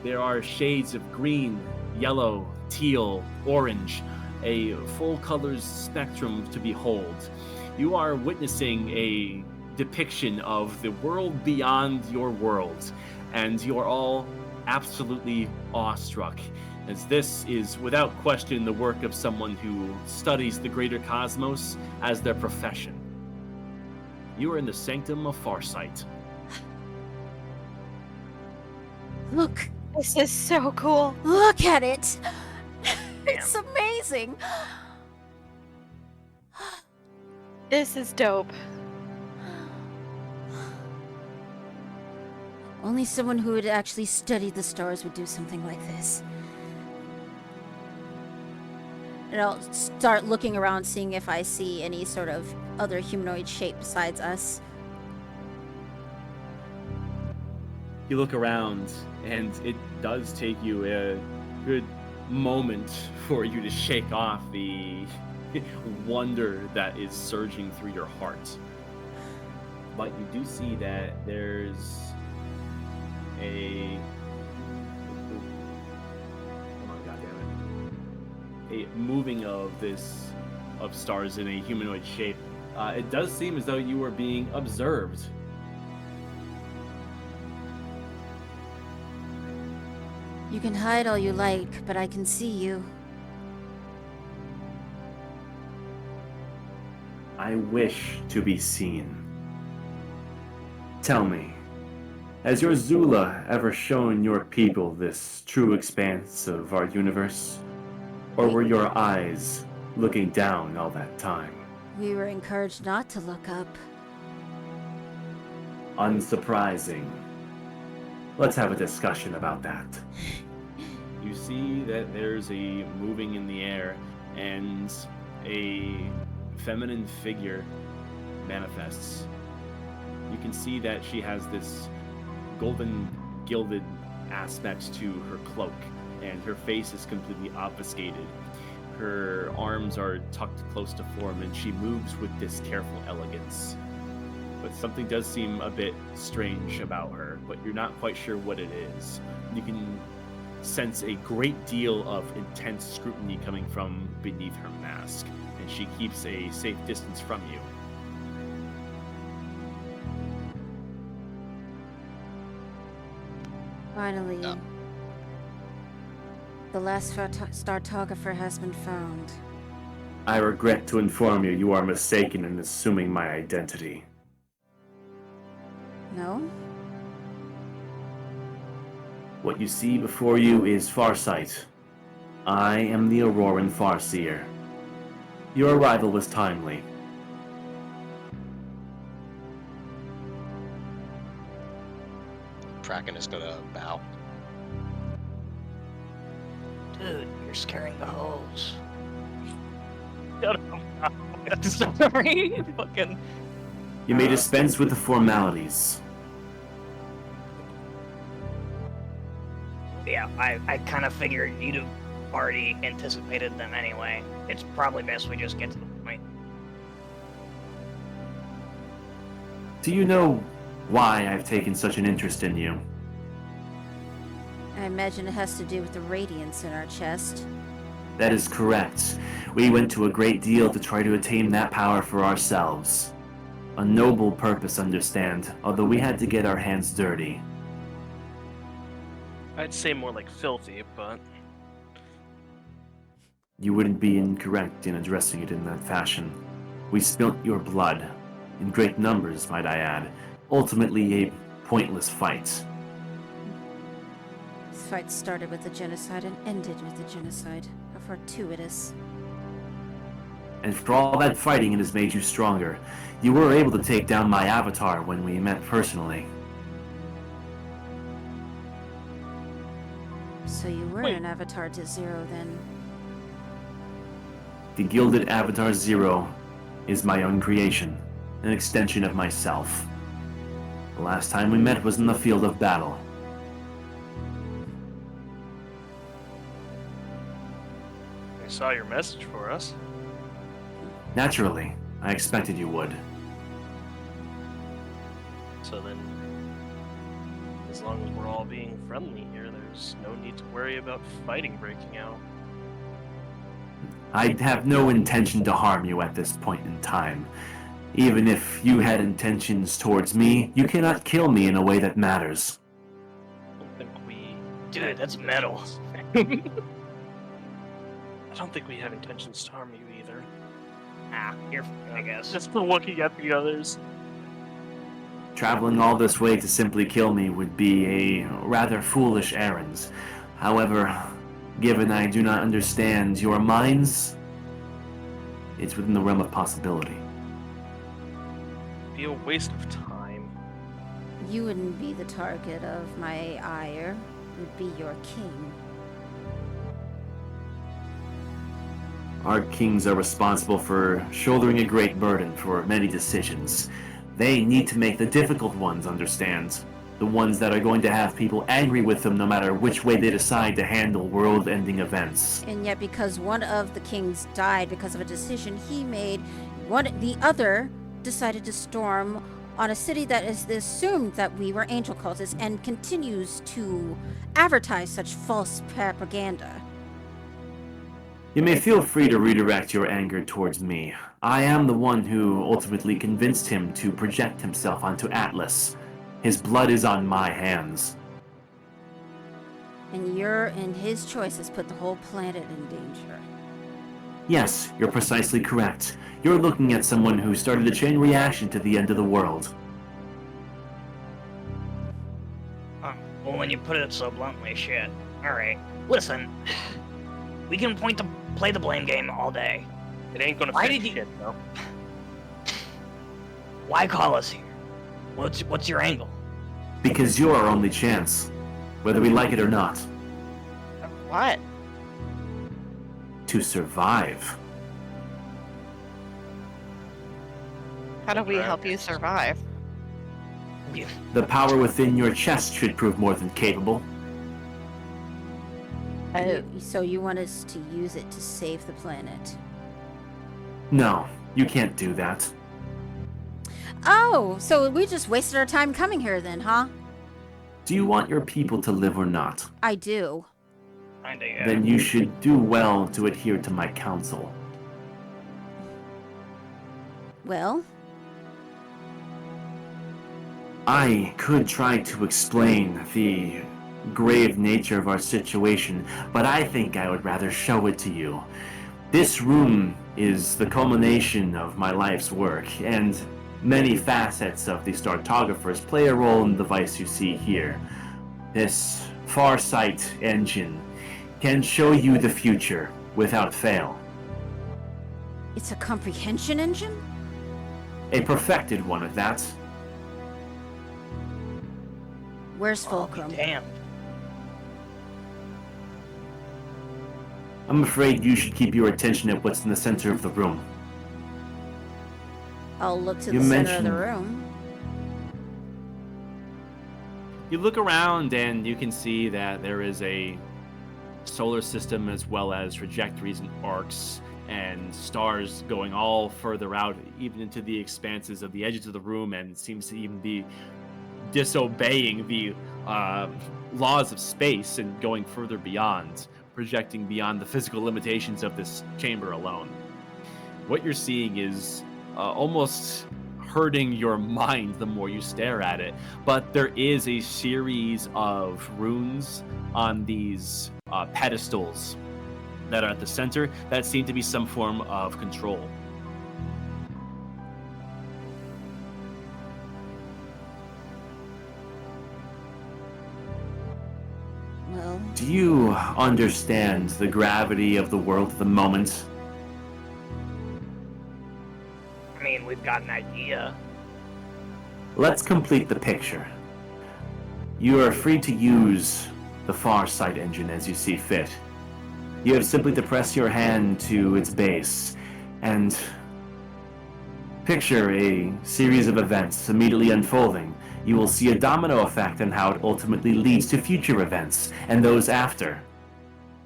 There are shades of green, yellow, teal, orange, a full colors spectrum to behold. You are witnessing a depiction of the world beyond your world, and you're all absolutely awestruck, as this is without question the work of someone who studies the greater cosmos as their profession. You are in the sanctum of Farsight.
Look.
This is so cool.
Look at it. It's amazing.
This is dope.
Only someone who had actually studied the stars would do something like this. And I'll start looking around, seeing if I see any sort of other humanoid shape besides us.
You look around, and it does take you a good moment for you to shake off the wonder that is surging through your heart. But you do see that there's a... Come on, goddammit. A moving of stars in a humanoid shape. It does seem as though you are being observed.
You can hide all you like, but I can see you.
I wish to be seen. Tell me, has your Zula ever shown your people this true expanse of our universe? Or were your eyes looking down all that time?
We were encouraged not to look up.
Unsurprising. Let's have a discussion about that.
You see that there's a moving in the air, and a feminine figure manifests. You can see that she has this golden gilded aspect to her cloak, and her face is completely obfuscated. Her arms are tucked close to form, and she moves with this careful elegance. But something does seem a bit strange about her, but you're not quite sure what it is. You can sense a great deal of intense scrutiny coming from beneath her mask, and she keeps a safe distance from you.
Finally, the last startographer has been found.
I regret to inform you, you are mistaken in assuming my identity.
No?
What you see before you is Farsight. I am the Auroran Farseer. Your arrival was timely.
Kraken is gonna bow.
Dude, you're scaring the hoes.
Sorry, fucking.
You may dispense with the formalities.
Yeah, I kind of figured you'd have already anticipated them anyway. It's probably best we just get to the point.
Do you know why I've taken such an interest in you?
I imagine it has to do with the radiance in our chest.
That is correct. We went to a great deal to try to attain that power for ourselves. A noble purpose, understand, although we had to get our hands dirty.
I'd say more like filthy, but
You wouldn't be incorrect in addressing it in that fashion. We spilt your blood, in great numbers, might I add. Ultimately a pointless fight.
This fight started with the genocide and ended with the genocide. How fortuitous.
And for all that fighting, it has made you stronger. You were able to take down my avatar when we met personally.
So you were
Wait.
an avatar to Zero then.
The Gilded Avatar Zero is my own creation, an extension of myself. The last time we met was in the field of battle.
I saw your message for us.
Naturally, I expected you would.
So then, as long as we're all being friendly here, there's no need to worry about fighting breaking out.
I have no intention to harm you at this point in time. Even if you had intentions towards me, you cannot kill me in a way that matters.
I don't think we.
Dude, that's metal.
I don't think we have intentions to harm you either.
Ah, you're fine, I guess.
Just for looking at the others.
Traveling all this way to simply kill me would be a rather foolish errand. However, given I do not understand your minds, it's within the realm of possibility.
Be a waste of time.
You wouldn't be the target of my ire. You'd be your king.
Our kings are responsible for shouldering a great burden for many decisions. They need to make the difficult ones, understand. The ones that are going to have people angry with them no matter which way they decide to handle world-ending events.
And yet because one of the kings died because of a decision he made, the other decided to storm on a city that is assumed that we were angel cultists and continues to advertise such false propaganda.
You may feel free to redirect your anger towards me. I am the one who ultimately convinced him to project himself onto Atlas. His blood is on my hands.
And his choices put the whole planet in danger.
Yes, you're precisely correct. You're looking at someone who started a chain reaction to the end of the world.
Well, when you put it so bluntly, shit. Alright, listen. We can play the blame game all day.
It ain't gonna
Why
fix
did you-
shit, though.
Why call us here? What's your angle?
Because you're our only chance, whether we like it or not,
What?
to survive.
How do we help you survive?
The power within your chest should prove more than capable.
So you want us to use it to save the planet?
No, you can't do that.
Oh, so we just wasted our time coming here then, huh?
Do you want your people to live or not?
I do.
Kinda, yeah.
then you should do well to adhere to my counsel.
Well,
I could try to explain the grave nature of our situation, but I think I would rather show it to you. This room is the culmination of my life's work, and many facets of the Startographers play a role in the device you see here. This Farsight engine can show you the future without fail.
it's a comprehension engine?
A perfected one at that.
Where's
I'll be
Fulcrum?
damned.
I'm afraid you should keep your attention at what's in the center of the room.
I'll look to
You
the center of the
mentioned-
room.
You look around and you can see that there is a solar system as well as trajectories and arcs and stars going all further out, even into the expanses of the edges of the room, and seems to even be disobeying the laws of space and going further beyond, projecting beyond the physical limitations of this chamber alone. What you're seeing is almost hurting your mind the more you stare at it, but there is a series of runes on these pedestals that are at the center that seem to be some form of control.
Well,
Do you understand the gravity of the world at the moment?
I mean, we've got an idea.
Let's complete the picture. You are free to use the Farsight engine as you see fit. You have simply to press your hand to its base and picture a series of events immediately unfolding. You will see a domino effect on how it ultimately leads to future events and those after.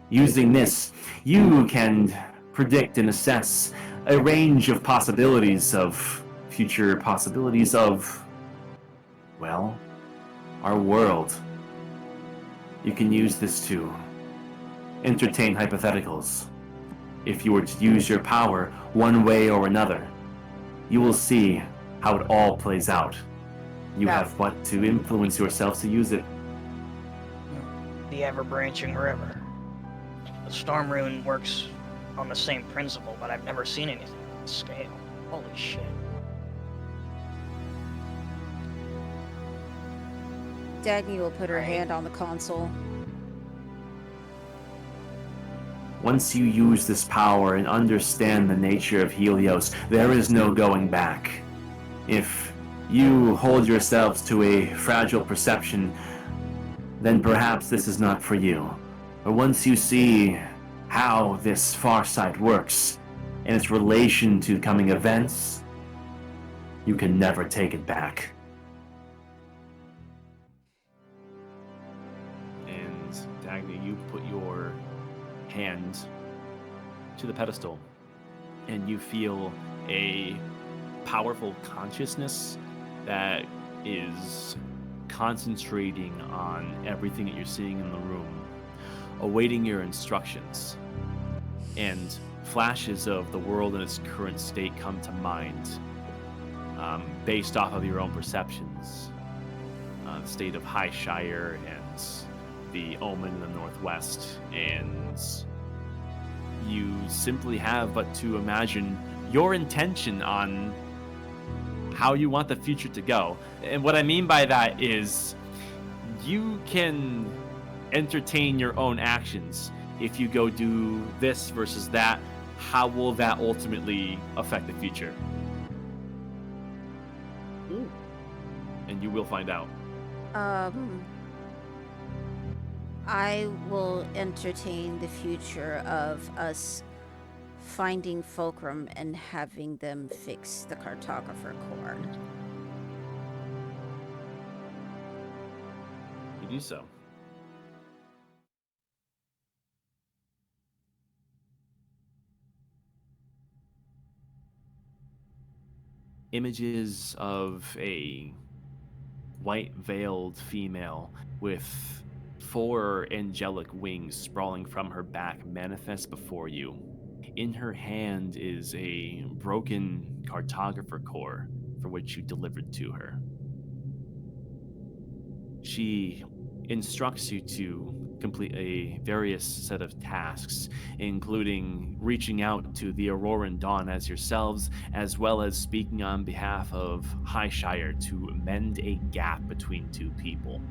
Using this, you can predict and assess a range of possibilities of future possibilities of, well, our world. You can use this to entertain hypotheticals. If you were to use your power one way or another, you will see how it all plays out. You
Now-
have but to influence yourself to use it.
The ever-branching river. The storm rune works on the same principle, but I've never seen anything on this scale. Holy shit.
Dagny will put her
Right.
hand on the console.
Once you use this power and understand the nature of Helios, there is no going back. If you hold yourselves to a fragile perception, then perhaps this is not for you. But once you see how this Farsight works and its relation to coming events, you can never take it back.
And Dagny, you put your hand to the pedestal, and you feel a powerful consciousness that is concentrating on everything that you're seeing in the room, awaiting your instructions. And flashes of the world in its current state come to mind, based off of your own perceptions. The state of Highshire and the Omen in the northwest, and you simply have but to imagine your intention on how you want the future to go. And what I mean by that is you can entertain your own actions. If you go do this versus that, how will that ultimately affect the future? Ooh. And you will find out.
I will entertain the future of us finding Fulcrum and having them fix the cartographer core.
You do so. Images of a white veiled female with 4 angelic wings sprawling from her back manifest before you. In her hand is a broken cartographer core for which you delivered to her. She instructs you to complete a various set of tasks, including reaching out to the Auroran Dawn as yourselves, as well as speaking on behalf of Highshire to mend a gap between two people.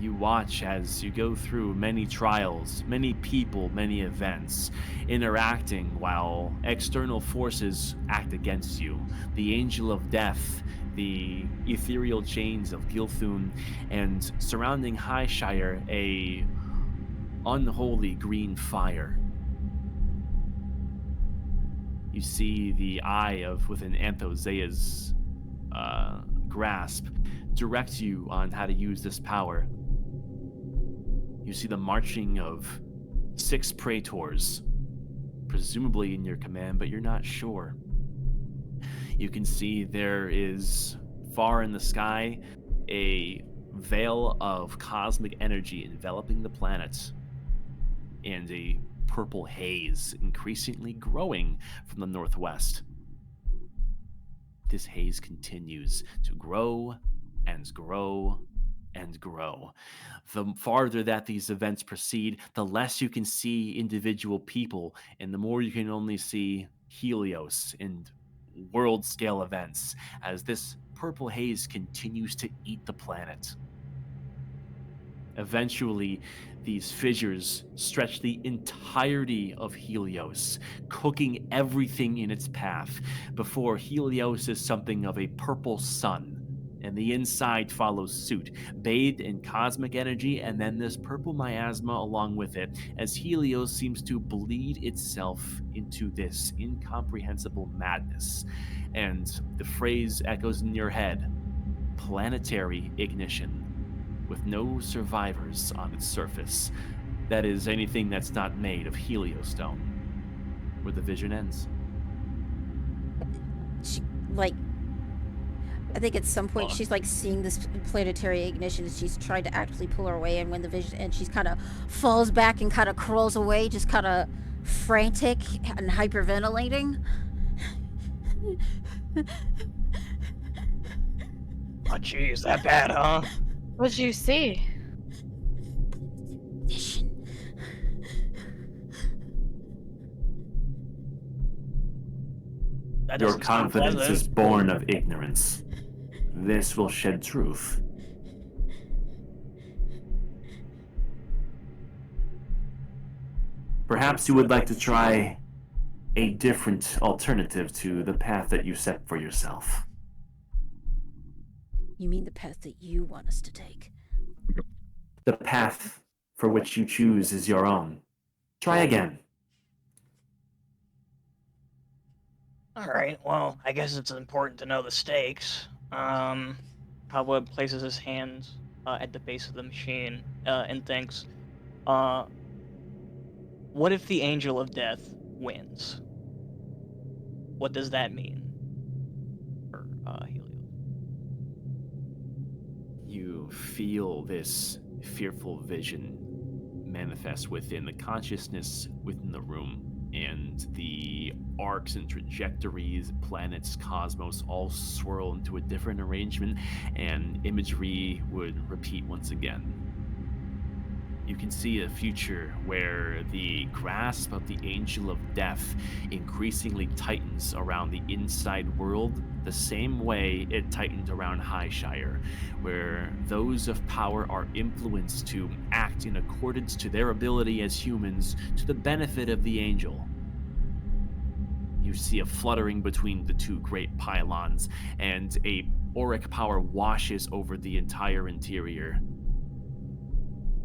You watch as you go through many trials, many people, many events, interacting while external forces act against you. The Angel of Death, the ethereal chains of Gilthun, and surrounding Highshire, a unholy green fire. You see the eye of within Anthozea's grasp direct you on how to use this power. You see the marching of 6 praetors, presumably in your command, but you're not sure. You can see there is, far in the sky, a veil of cosmic energy enveloping the planet, and a purple haze increasingly growing from the northwest. This haze continues to grow and grow and grow. The farther that these events proceed, the less you can see individual people, and the more you can only see Helios and world scale events as this purple haze continues to eat the planet. Eventually, these fissures stretch the entirety of Helios, cooking everything in its path, before Helios is something of a purple sun, and the inside follows suit, bathed in cosmic energy, and then this purple miasma along with it, as Helios seems to bleed itself into this incomprehensible madness. And the phrase echoes in your head: planetary ignition, with no survivors on its surface. That is, anything that's not made of heliostone, where the vision ends.
She, like, I think at some point she's like seeing this planetary ignition and she's trying to actively pull her away, and when the vision ends, she's kind of falls back and kind of crawls away, just kind of frantic and hyperventilating.
Oh, geez, that bad, huh?
What'd you see?
Vision.
That
Your
doesn't sound
confidence
pleasant.
is born of ignorance. This will shed truth. Perhaps you would like to try a different alternative to the path that you set for yourself.
You mean the path that you want us to take?
The path for which you choose is your own. Try again.
Alright, well, I guess it's important to know the stakes.
Pablo places his hands at the base of the machine and thinks, what if the Angel of Death wins? What does that mean for Helios?
You feel this fearful vision manifest within the consciousness within the room, and the arcs and trajectories, planets, cosmos all swirl into a different arrangement, and imagery would repeat once again. You can see a future where the grasp of the Angel of Death increasingly tightens around the inside world, the same way it tightened around Highshire, where those of power are influenced to act in accordance to their ability as humans to the benefit of the Angel. You see a fluttering between the two great pylons, and a auric power washes over the entire interior.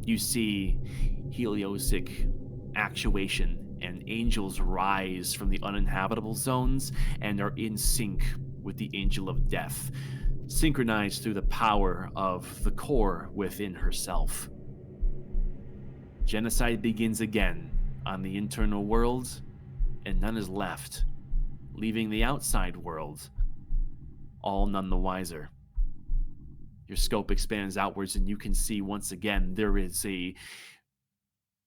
You see heliosic actuation, and angels rise from the uninhabitable zones and are in sync with the Angel of Death, synchronized through the power of the core within herself. Genocide begins again on the internal world, and none is left, leaving the outside world all none the wiser. Your scope expands outwards, and you can see once again there is a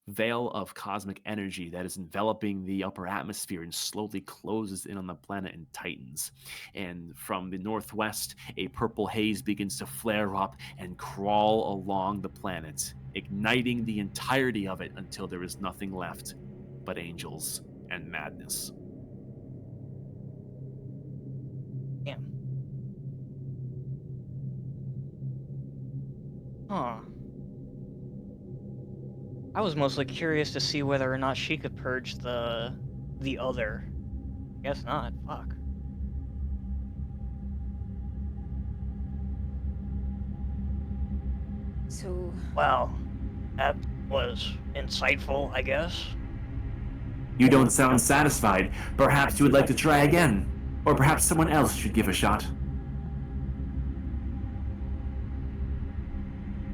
veil of cosmic energy that is enveloping the upper atmosphere and slowly closes in on the planet and tightens. And from the northwest, a purple haze begins to flare up and crawl along the planet, igniting the entirety of it until there is nothing left but angels and madness.
Damn. Huh. I was mostly curious to see whether or not she could purge the other. Guess not. Fuck.
So,
Well, that was insightful, I guess.
You don't sound satisfied. Perhaps you would like to try again. Or perhaps someone else should give a shot.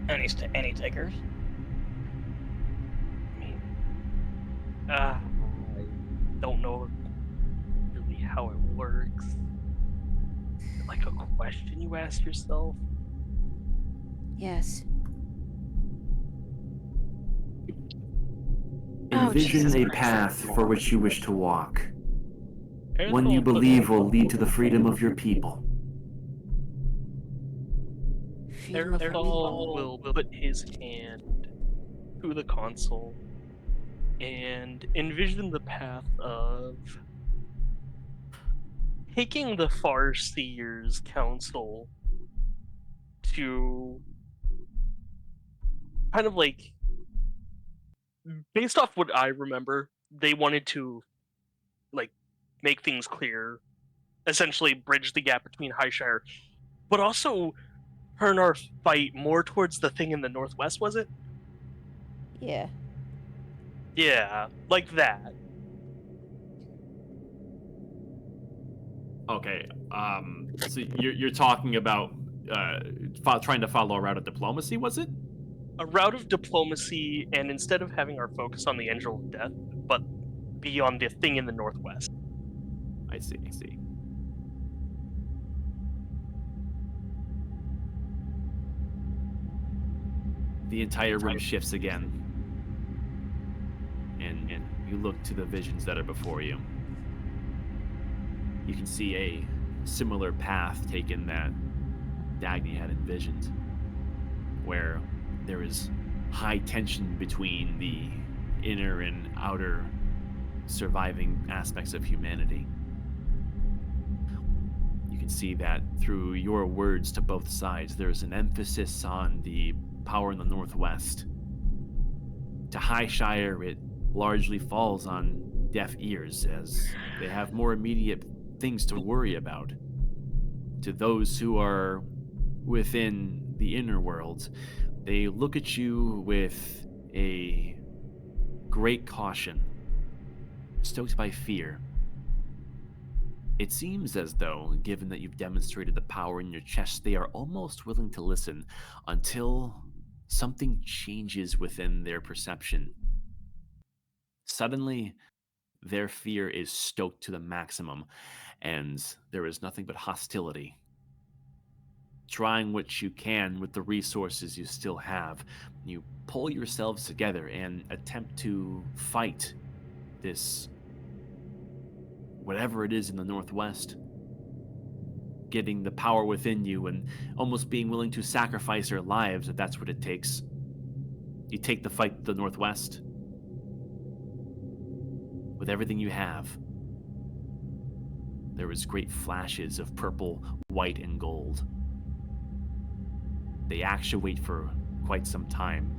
Any takers?
I mean, I don't know really how it works. Like a question you ask yourself.
yes.
Envision
Jesus
a
Christ.
path for which you wish to walk.
Earth
One you
will put-
believe will lead to the freedom of your people.
Freedom of our people.
will put his hand to the console and envision the path of taking the Farseer's council to kind of like, based off what I remember, they wanted to like make things clear, essentially bridge the gap between Highshire, but also turn our fight more towards the thing in the northwest, was it?
Yeah.
Yeah, like that.
Okay, so you're talking about trying to follow a route of diplomacy, was it?
A route of diplomacy, and instead of having our focus on the Angel of Death, but be on the thing in the northwest.
I see. The entire room shifts again, and you look to the visions that are before you. You can see a similar path taken that Dagny had envisioned, where there is high tension between the inner and outer surviving aspects of humanity. You can see that through your words to both sides, there's an emphasis on the power in the northwest. To Highshire, it largely falls on deaf ears, as they have more immediate things to worry about. To those who are within the inner world, they look at you with a great caution, stoked by fear. It seems as though, given that you've demonstrated the power in your chest, they are almost willing to listen until something changes within their perception. Suddenly, their fear is stoked to the maximum, and there is nothing but hostility. Trying what you can with the resources you still have, you pull yourselves together and attempt to fight this whatever it is in the northwest, getting the power within you and almost being willing to sacrifice your lives if that's what it takes. You take the fight to the northwest with everything you have. There was great flashes of purple, white, and gold. They actuate for quite some time,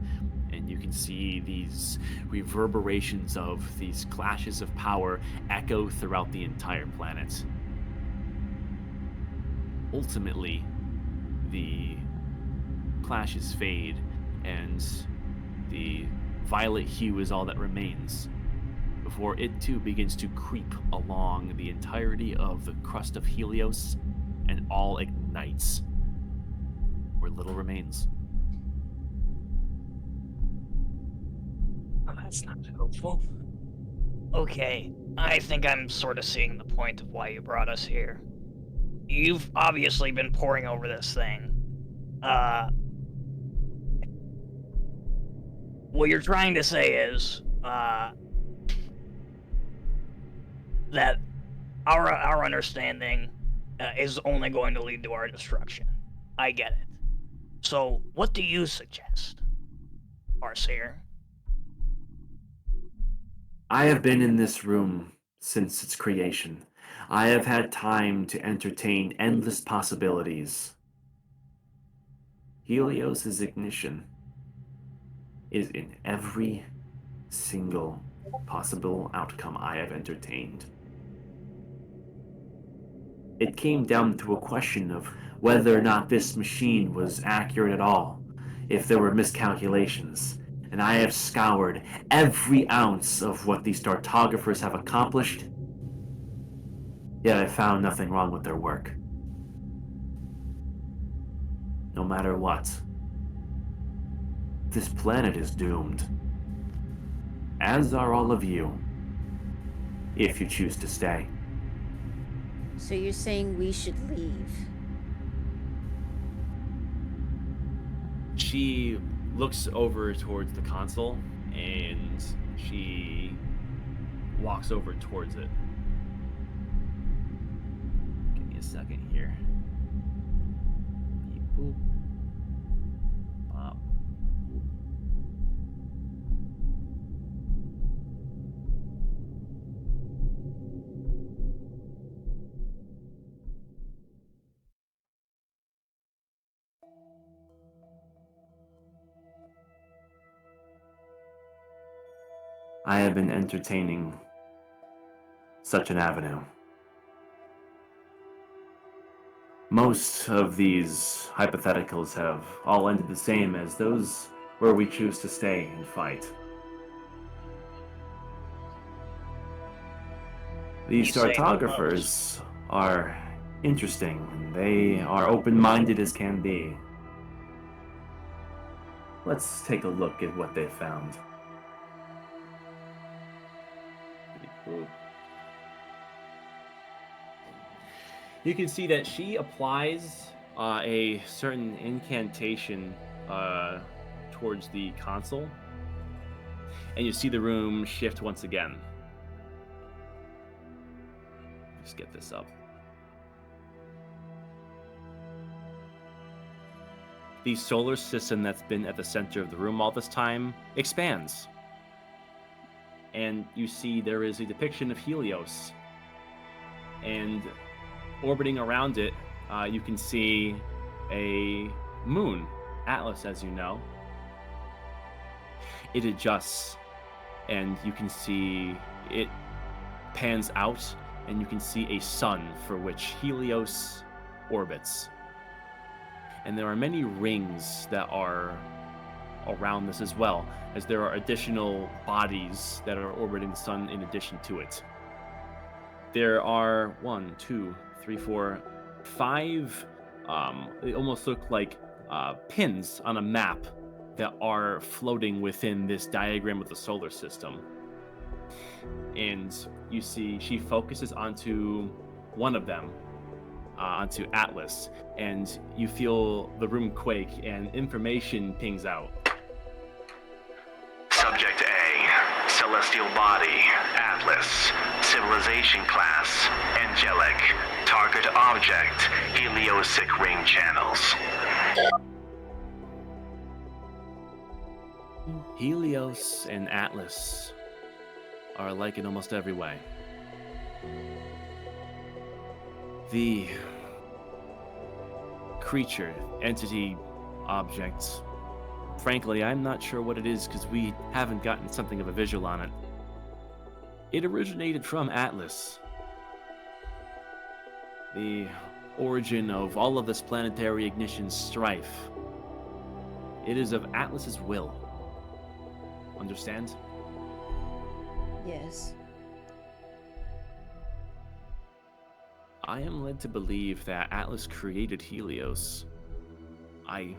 and you can see these reverberations of these clashes of power echo throughout the entire planet. Ultimately, the clashes fade, and the violet hue is all that remains, before it too begins to creep along the entirety of the crust of Helios, and all ignites, where little remains.
Oh, that's not helpful.
Okay, I think I'm sort of seeing the point of why you brought us here. You've obviously been poring over this thing. What you're trying to say is that our understanding is only going to lead to our destruction. I get it. So, what do you suggest, Arseer?
I have been in this room since its creation. I have had time to entertain endless possibilities. Helios's ignition is in every single possible outcome I have entertained. It came down to a question of whether or not this machine was accurate at all, if there were miscalculations, and I have scoured every ounce of what these cartographers have accomplished, yet I found nothing wrong with their work. No matter what, this planet is doomed. As are all of you, if you choose to stay.
So you're saying we should leave?
She looks over towards the console and she walks over towards it. Give me a second here. Beep, boop. Bop.
I have been entertaining such an avenue. Most of these hypotheticals have all ended the same as those where we choose to stay and fight. These
You say
cartographers are interesting, and they are open-minded as can be. Let's take a look at what they found.
You can see that she applies a certain incantation towards the console, and you see the room shift once again. Just get this up. The solar system that's been at the center of the room all this time expands. And you see there is a depiction of Helios. And orbiting around it, you can see a moon, Atlas, as you know. It adjusts, and you can see it pans out, and you can see a sun for which Helios orbits. And there are many rings that are around this as well, as there are additional bodies that are orbiting the sun in addition to it. There are 1, 2, 3, 4, 5, they almost look like pins on a map that are floating within this diagram of the solar system. And you see she focuses onto one of them, onto Atlas, and you feel the room quake and information pings out.
Subject A, celestial body, Atlas, civilization class, angelic, target object, heliosic ring channels.
Helios and Atlas are alike in almost every way. The creature, entity, object, frankly, I'm not sure what it is because we haven't gotten something of a visual on it. It originated from Atlas. The origin of all of this planetary ignition strife. It is of Atlas's will. Understand?
Yes.
I am led to believe that Atlas created Helios. I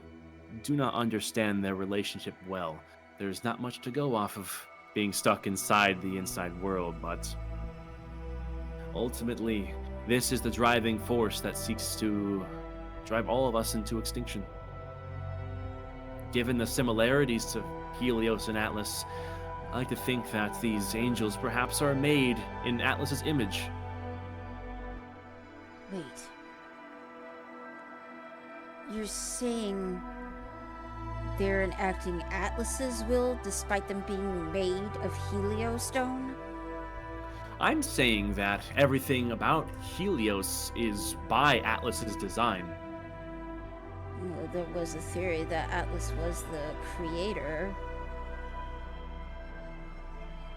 do not understand their relationship well. There's not much to go off of being stuck inside the inside world, but ultimately, this is the driving force that seeks to drive all of us into extinction. given the similarities to Helios and Atlas, I like to think that these angels perhaps are made in Atlas's image.
Wait. You're saying they're enacting Atlas's will despite them being made of Heliostone?
I'm saying that everything about Helios is by Atlas's design.
Well, there was a theory that Atlas was the creator.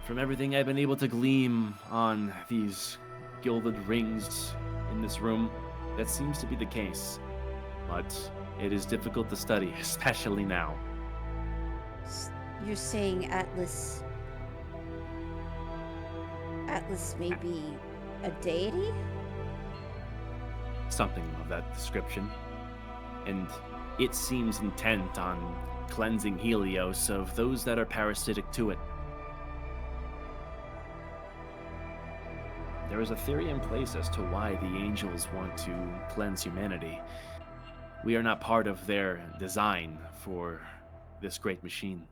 From everything I've been able to glean on these gilded rings in this room, that seems to be the case. But it is difficult to study, especially now.
You're saying Atlas may be a deity?
Something of that description. And it seems intent on cleansing Helios of those that are parasitic to it. There is a theory in place as to why the angels want to cleanse humanity. We are not part of their design for this great machine.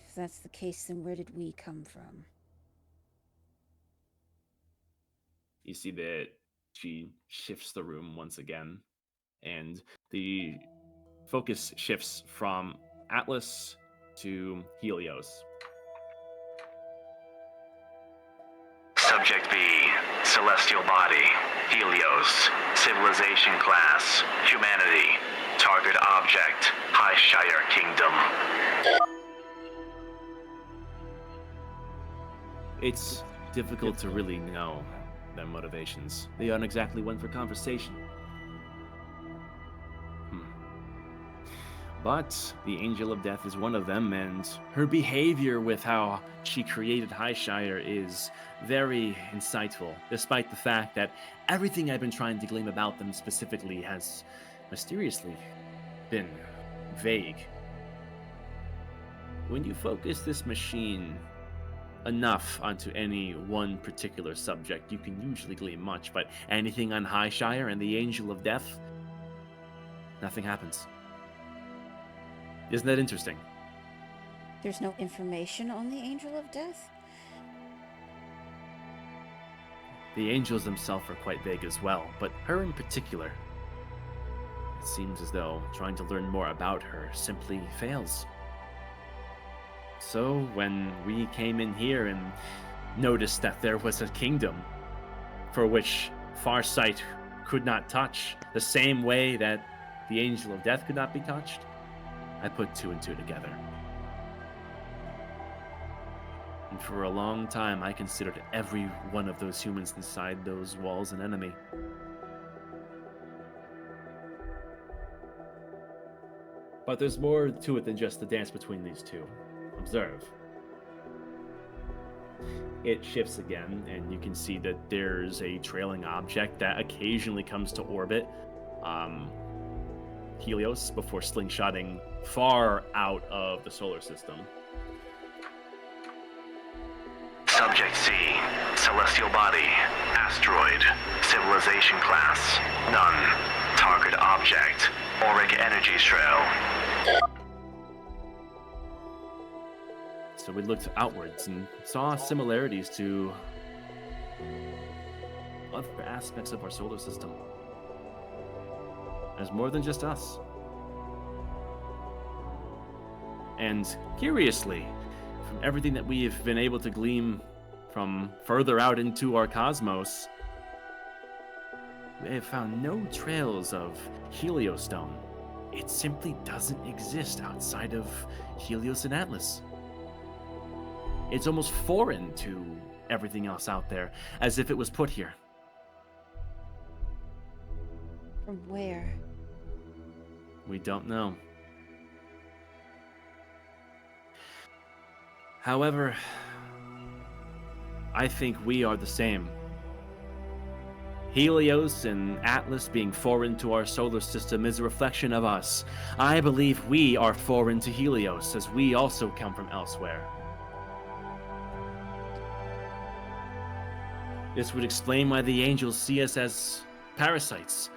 If that's the case, then where did we come from?
You see that she shifts the room once again, and the focus shifts from Atlas to Helios.
Subject B, celestial body, Helios, civilization class, humanity, target object, High Shire Kingdom.
It's difficult to really know their motivations. They aren't exactly one for conversation. But the Angel of Death is one of them, and her behavior with how she created Highshire is very insightful, despite the fact that everything I've been trying to glean about them specifically has mysteriously been vague. When you focus this machine enough onto any one particular subject, you can usually glean much, but anything on Highshire and the Angel of Death, nothing happens. Isn't that interesting?
There's no information on the Angel of Death?
The angels themselves are quite vague as well, but her in particular. It seems as though trying to learn more about her simply fails. So when we came in here and noticed that there was a kingdom for which Farsight could not touch, the same way that the Angel of Death could not be touched, I put two and two together. And for a long time, I considered every one of those humans inside those walls an enemy. But there's more to it than just the dance between these two. Observe. It shifts again, and you can see that there's a trailing object that occasionally comes to orbit Helios before slingshotting far out of the solar system.
Subject C, celestial body, asteroid, civilization class, none, target object, auric energy trail.
So we looked outwards and saw similarities to other aspects of our solar system. There's more than just us. And curiously, from everything that we have been able to glean from further out into our cosmos, we have found no trails of Heliostone. It simply doesn't exist outside of Helios and Atlas. It's almost foreign to everything else out there, as if it was put here.
From where?
We don't know. However, I think we are the same. Helios and Atlas being foreign to our solar system is a reflection of us. I believe we are foreign to Helios, as we also come from elsewhere. This would explain why the angels see us as parasites.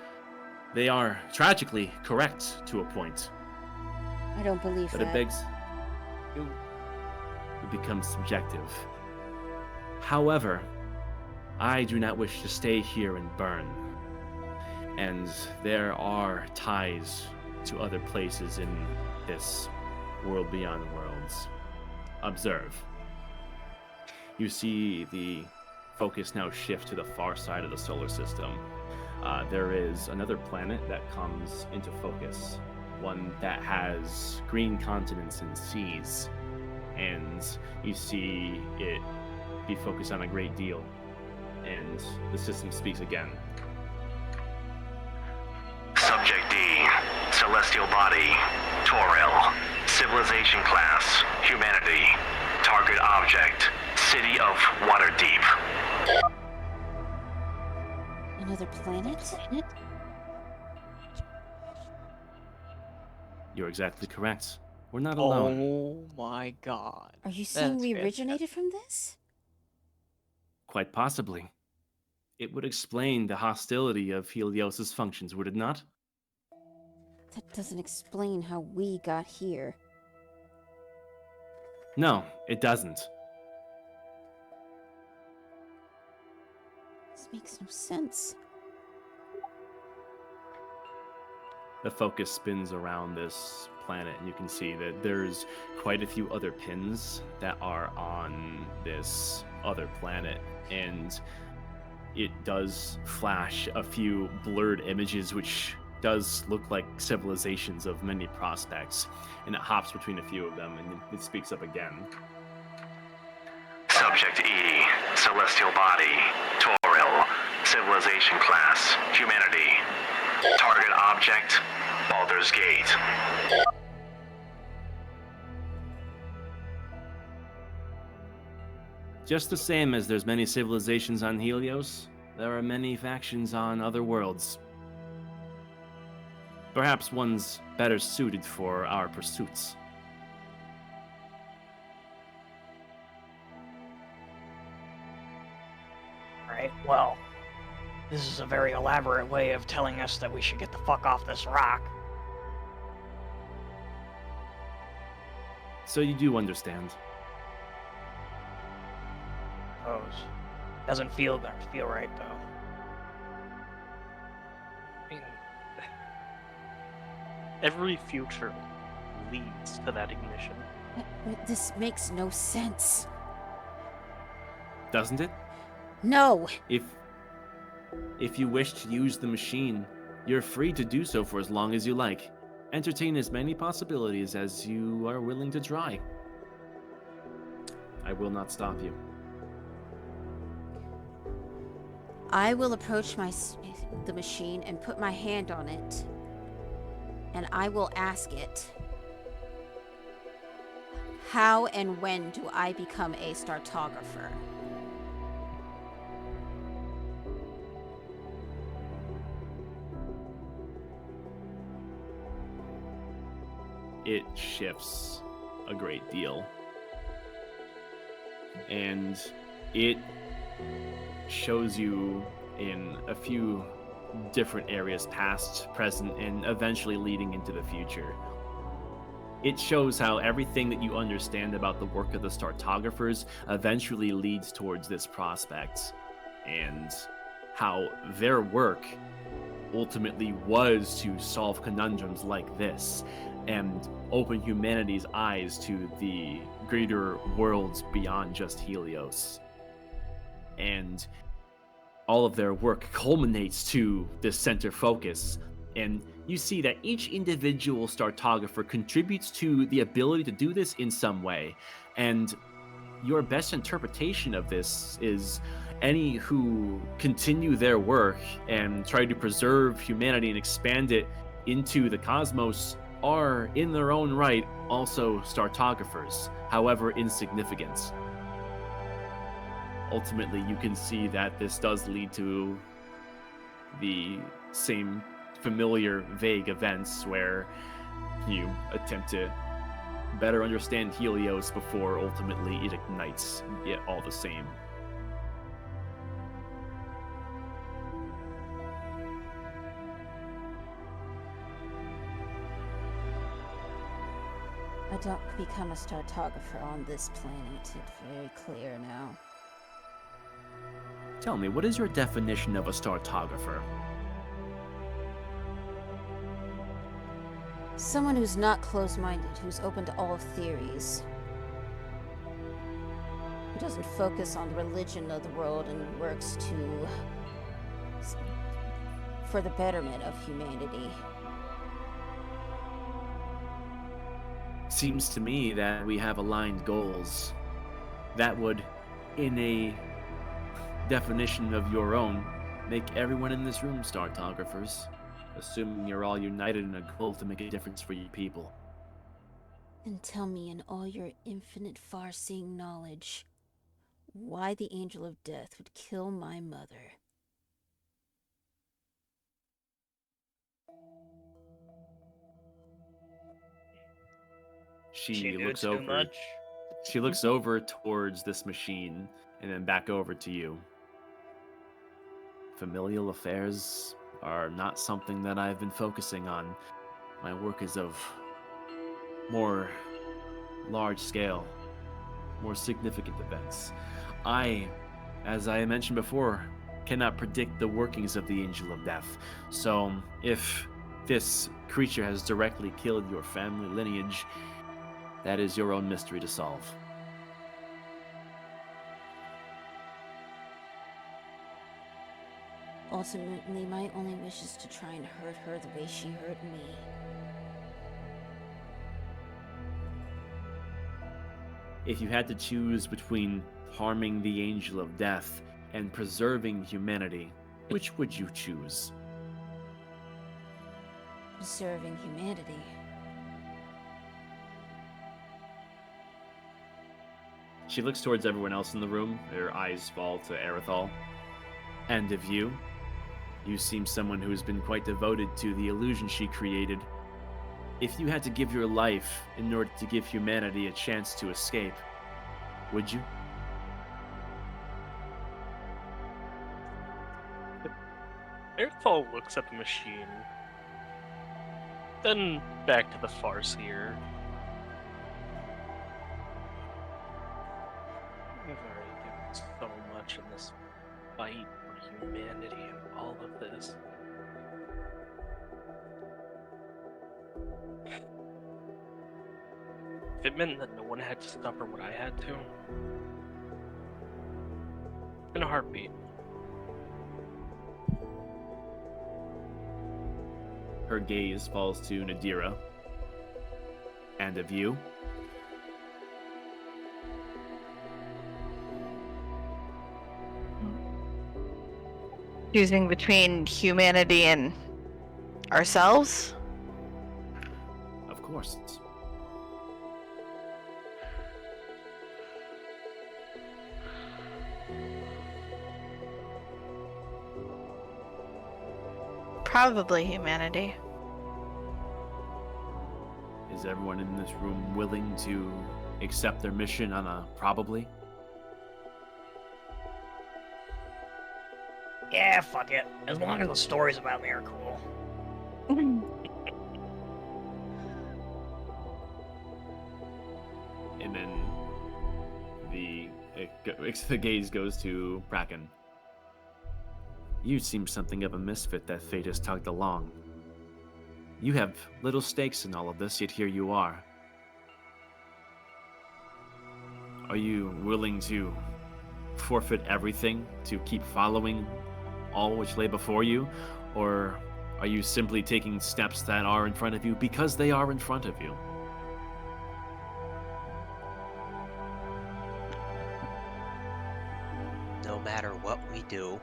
They are tragically correct to a point.
I don't believe
But
that.
it begs. It becomes subjective. However, I do not wish to stay here and burn. And there are ties to other places in this world beyond worlds. Observe. You see the focus now shift to the far side of the solar system. There is another planet that comes into focus, one that has green continents and seas, and you see it be focused on a great deal. And the system speaks again.
Subject D, celestial body, Toril, civilization class, humanity, target object, city of Waterdeep.
Another planet?
You're exactly correct. We're not alone.
Oh my god.
Are you saying
That's
we
fantastic.
originated from this?
Quite possibly. It would explain the hostility of Helios's functions, would it not?
That doesn't explain how we got here.
No, it doesn't.
This makes no sense.
The focus spins around this planet, and you can see that there's quite a few other pins that are on this other planet, and it does flash a few blurred images, which does look like civilizations of many prospects, and it hops between a few of them, and it speaks up again.
Subject E, celestial body, Toril, civilization class, humanity, target object, Baldur's Gate.
Just the same as there's many civilizations on Helios, there are many factions on other worlds. Perhaps one's better suited for our pursuits.
Right, well, this is a very elaborate way of telling us that we should get the fuck off this rock.
So you do understand.
Suppose. Doesn't feel right, though.
I mean, every future leads to that ignition.
This makes no sense.
Doesn't it?
No!
If you wish to use the machine, you're free to do so for as long as you like. Entertain as many possibilities as you are willing to try. I will not stop you.
I will approach the machine and put my hand on it, and I will ask it, how and when do I become a startographer?
It shifts a great deal. And it shows you in a few different areas, past, present, and eventually leading into the future. It shows how everything that you understand about the work of the Startographers eventually leads towards this prospect, and how their work ultimately was to solve conundrums like this and open humanity's eyes to the greater worlds beyond just Helios. And all of their work culminates to this center focus, and you see that each individual startographer contributes to the ability to do this in some way. And your best interpretation of this is any who continue their work and try to preserve humanity and expand it into the cosmos are, in their own right, also startographers, however insignificant. Ultimately, you can see that this does lead to the same familiar, vague events where you attempt to better understand Helios before ultimately it ignites, yet all the same.
I don't become a startographer on this planet. It's very clear now.
Tell me, what is your definition of a startographer?
Someone who's not closed-minded, who's open to all theories. Who doesn't focus on the religion of the world and works for the betterment of humanity.
Seems to me that we have aligned goals. That would, in a definition of your own, make everyone in this room startographers, assuming you're all united in a goal to make a difference for you people.
And tell me in all your infinite far-seeing knowledge, why the Angel of Death would kill my mother.
She
knew
looks
too
over.
much.
She looks over towards this machine and then back over to you. Familial affairs are not something that I've been focusing on. My work is of more large scale, more significant events. I, as I mentioned before, cannot predict the workings of the Angel of Death. So if this creature has directly killed your family lineage, that is your own mystery to solve.
Ultimately, my only wish is to try and hurt her the way she hurt me.
If you had to choose between harming the Angel of Death and preserving humanity, which would you choose?
Preserving humanity.
She looks towards everyone else in the room. Her eyes fall to Arethal. And of you, you seem someone who has been quite devoted to the illusion she created. If you had to give your life in order to give humanity a chance to escape, would you?
Airthal looks at the machine, then back to the Farseer. I've already given so much in this fight for humanity and all of this. If it meant that no one had to suffer what I had to, in a heartbeat.
Her gaze falls to Nadira. And of you?
Choosing between humanity and ourselves?
Of course.
Probably humanity.
Is everyone in this room willing to accept their mission on a probably?
Yeah, fuck it. As long as the stories about me are cool.
And then the gaze goes to Bracken. You seem something of a misfit that fate has tugged along. You have little stakes in all of this, yet here you are. Are you willing to forfeit everything to keep following all which lay before you? Or are you simply taking steps that are in front of you because they are in front of you?
No matter what we do,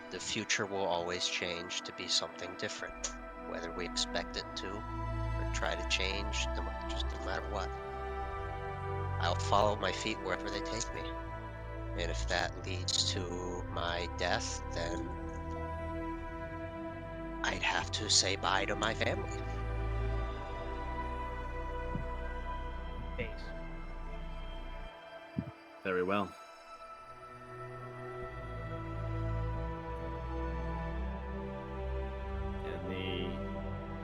the future will always change to be something different, whether we expect it to or try to change, just no matter what. I'll follow my feet wherever they take me. And if that leads to my death, then I'd have to say bye to my family.
Face.
Very well. And the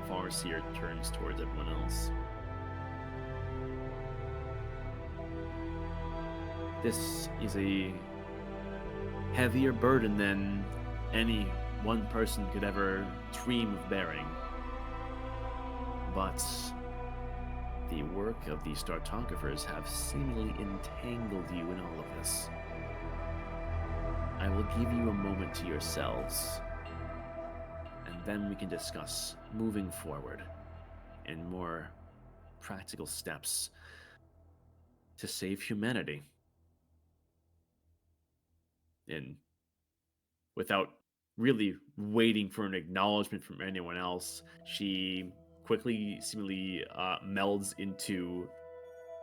Farseer turns towards everyone else. This is a heavier burden than any one person could ever dream of bearing. But the work of the Startographers have seemingly entangled you in all of this. I will give you a moment to yourselves, and then we can discuss moving forward and more practical steps to save humanity. And without really waiting for an acknowledgement from anyone else, she quickly, seemingly melds into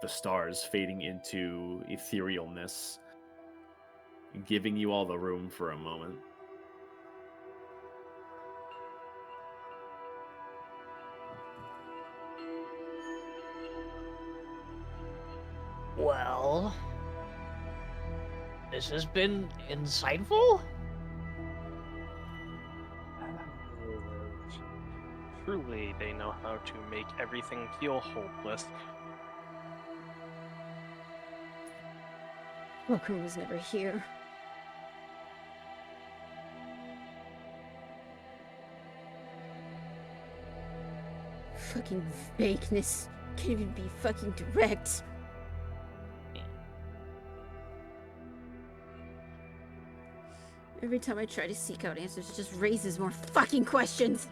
the stars, fading into etherealness, giving you all the room for a moment.
Well, this has been insightful.
Truly, they know how to make everything feel hopeless.
Fulcrum was never here. Fucking vagueness. Can't even be fucking direct. Every time I try to seek out answers, it just raises more fucking questions.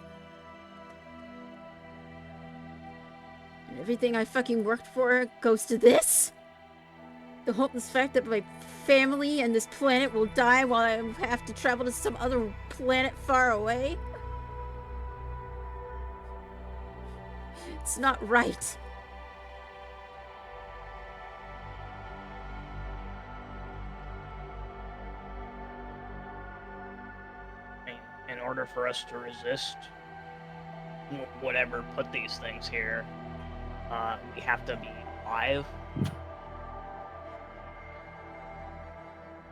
And everything I fucking worked for goes to this? The hopeless fact that my family and this planet will die while I have to travel to some other planet far away? It's not right.
In order for us to resist whatever put these things here, we have to be alive.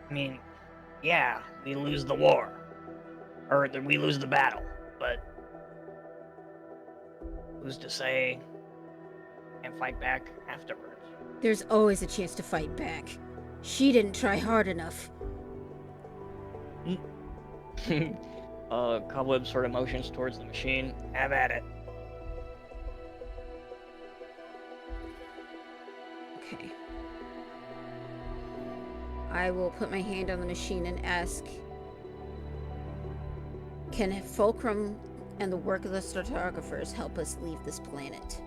I mean, yeah, we lose the war, or we lose the battle, but who's to say and fight back afterwards?
There's always a chance to fight back. She didn't try hard enough.
Cobweb sort of motions towards the machine.
Have at it.
Okay. I will put my hand on the machine and ask, can Fulcrum and the work of the Startographers help us leave this planet?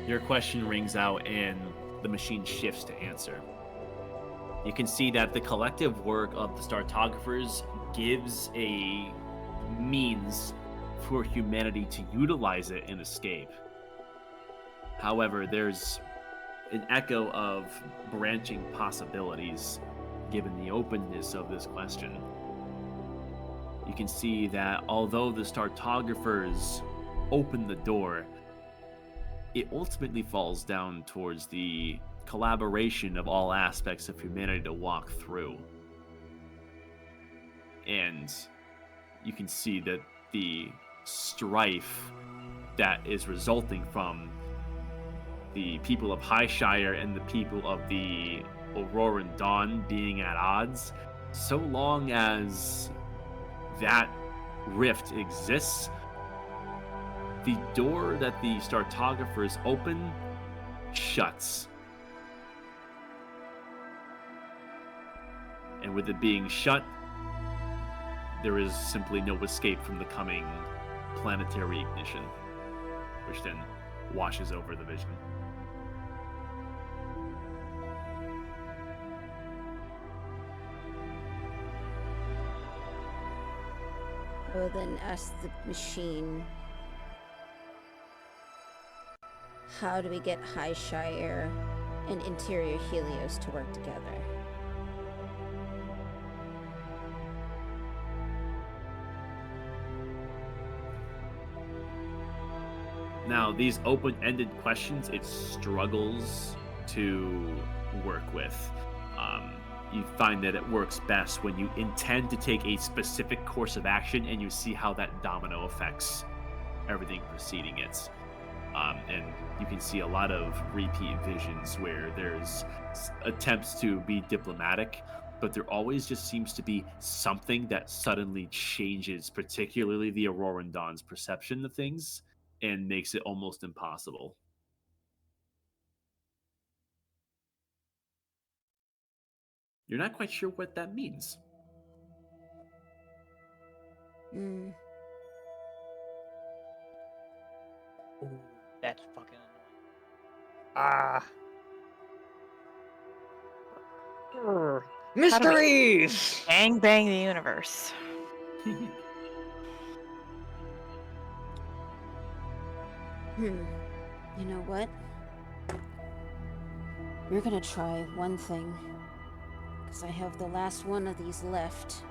Your question rings out and the machine shifts to answer. You can see that the collective work of the Startographers gives a means for humanity to utilize it and escape. However, there's an echo of branching possibilities given the openness of this question. You can see that although the Startographers open the door, it ultimately falls down towards the collaboration of all aspects of humanity to walk through. And you can see that the strife that is resulting from the people of Highshire and the people of the Auroran Dawn being at odds, so long as that rift exists, the door that the Startographers open shuts. And with it being shut, there is simply no escape from the coming planetary ignition, which then washes over the vision.
I will then ask the machine, how do we get Highshire and Interior Helios to work together?
Now, these open-ended questions, it struggles to work with. You find that it works best when you intend to take a specific course of action and you see how that domino affects everything preceding it. And you can see a lot of repeat visions where there's attempts to be diplomatic, but there always just seems to be something that suddenly changes, particularly the Auroran Dawn's perception of things, and makes it almost impossible. You're not quite sure what that means.
Hmm.
Ooh, that's fucking annoying. Ah. Grr.
How do we
Mysteries!
bang bang the universe?
You know what? We're gonna try one thing. Because I have the last one of these left.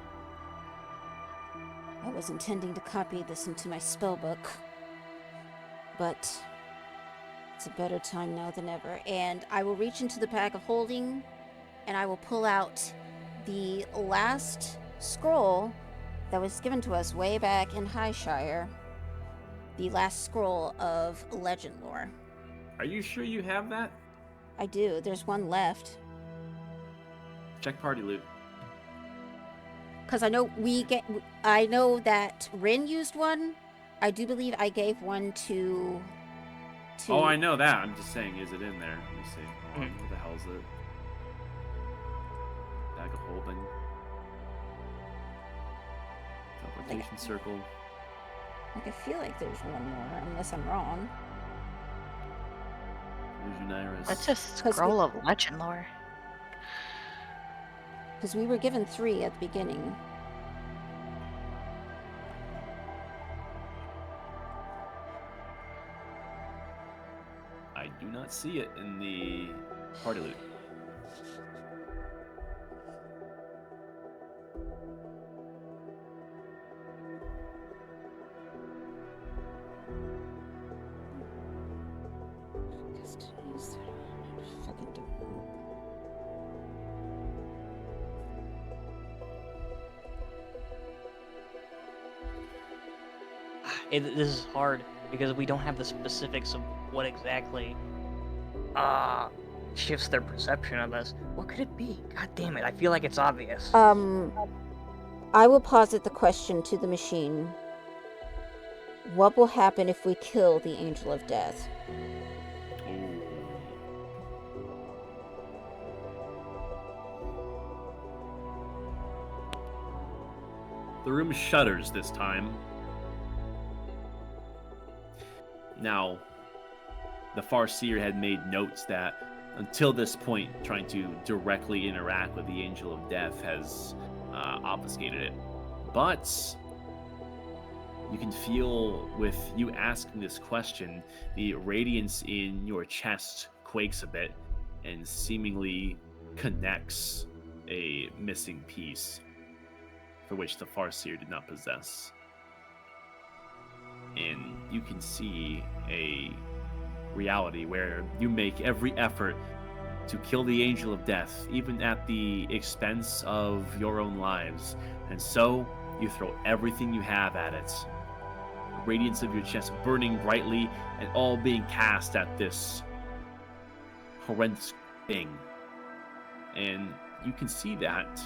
I was intending to copy this into my spellbook. But it's a better time now than ever. And I will reach into the bag of holding and I will pull out the last scroll that was given to us way back in Highshire. The last scroll of legend lore.
Are you sure you have that?
I do. There's one left.
Check party loot.
Because I know I know that Rin used one. I do believe I gave one to.
Oh, I know that. I'm just saying, is it in there? Let me see. What the hell is it? Bag of holding. Teleportation circle.
Like, I feel like there's one more, unless I'm wrong.
Vision iris.
What's a scroll of legend lore?
Because we were given 3 at the beginning.
I do not see it in the party loot.
This is hard because we don't have the specifics of what exactly shifts their perception of us. What could it be? God damn it! I feel like it's obvious.
I will posit the question to the machine. What will happen if we kill the Angel of Death?
The room shudders this time. Now, the Farseer had made notes that until this point, trying to directly interact with the Angel of Death has obfuscated it. But you can feel, with you asking this question, the radiance in your chest quakes a bit and seemingly connects a missing piece for which the Farseer did not possess. And you can see a reality where you make every effort to kill the Angel of Death, even at the expense of your own lives. And so, you throw everything you have at it. The radiance of your chest burning brightly and all being cast at this horrendous thing. And you can see that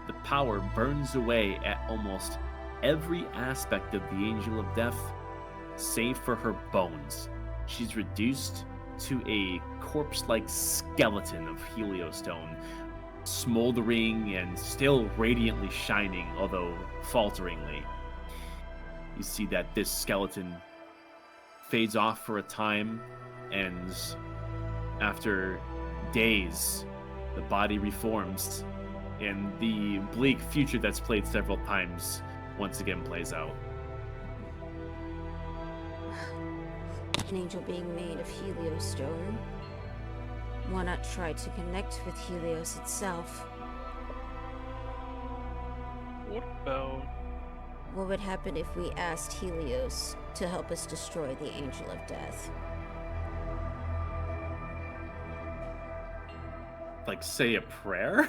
the power burns away at almost every aspect of the Angel of Death, save for her bones. She's reduced to a corpse-like skeleton of heliostone, smoldering and still radiantly shining, although falteringly. You see that this skeleton fades off for a time, and after days, the body reforms, and the bleak future that's played several times once again plays out.
An angel being made of heliostone. Why not try to connect with Helios itself?
What about...
What would happen if we asked Helios to help us destroy the Angel of Death?
Like, say a prayer?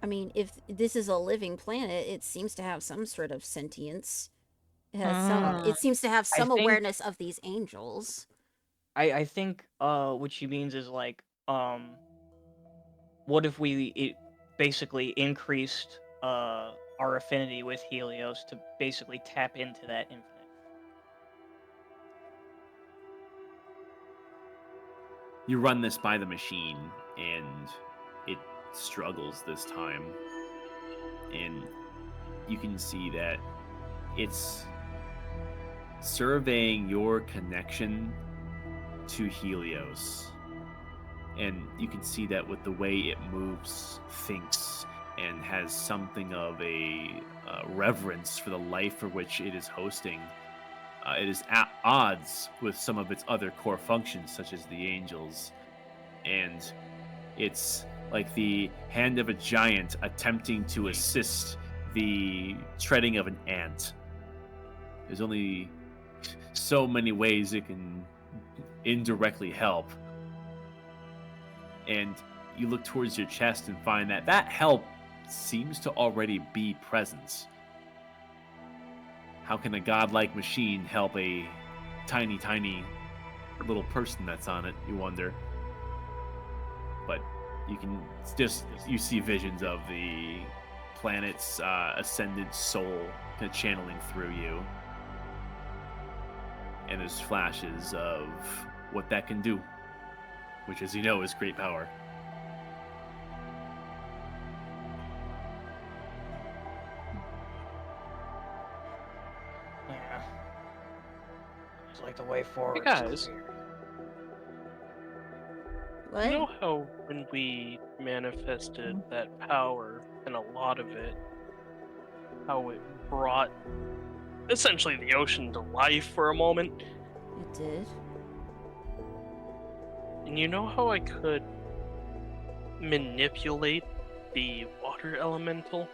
I mean, if this is a living planet, it seems to have some sort of sentience. It has some. It seems to have
I
some
think
awareness of these angels.
I think what she means is like what if we basically increased our affinity with Helios to basically tap into that infinite.
You run this by the machine, and it struggles this time. And you can see that it's surveying your connection to Helios. And you can see that with the way it moves, thinks, and has something of a reverence for the life for which it is hosting. It is at odds with some of its other core functions, such as the angels. And it's like the hand of a giant attempting to assist the treading of an ant. There's only so many ways it can indirectly help. And you look towards your chest and find that that help seems to already be present. How can a godlike machine help a tiny, tiny little person that's on it, you wonder? But you can just, you see visions of the planet's ascendant soul kind of channeling through you. And there's flashes of what that can do, which, as you know, is great power.
Yeah. It's like the way forward.
Hey guys,
What?
you know how when we manifested that power and a lot of it, how it brought essentially the ocean to life for a moment?
It did.
And you know how I could manipulate the water elemental?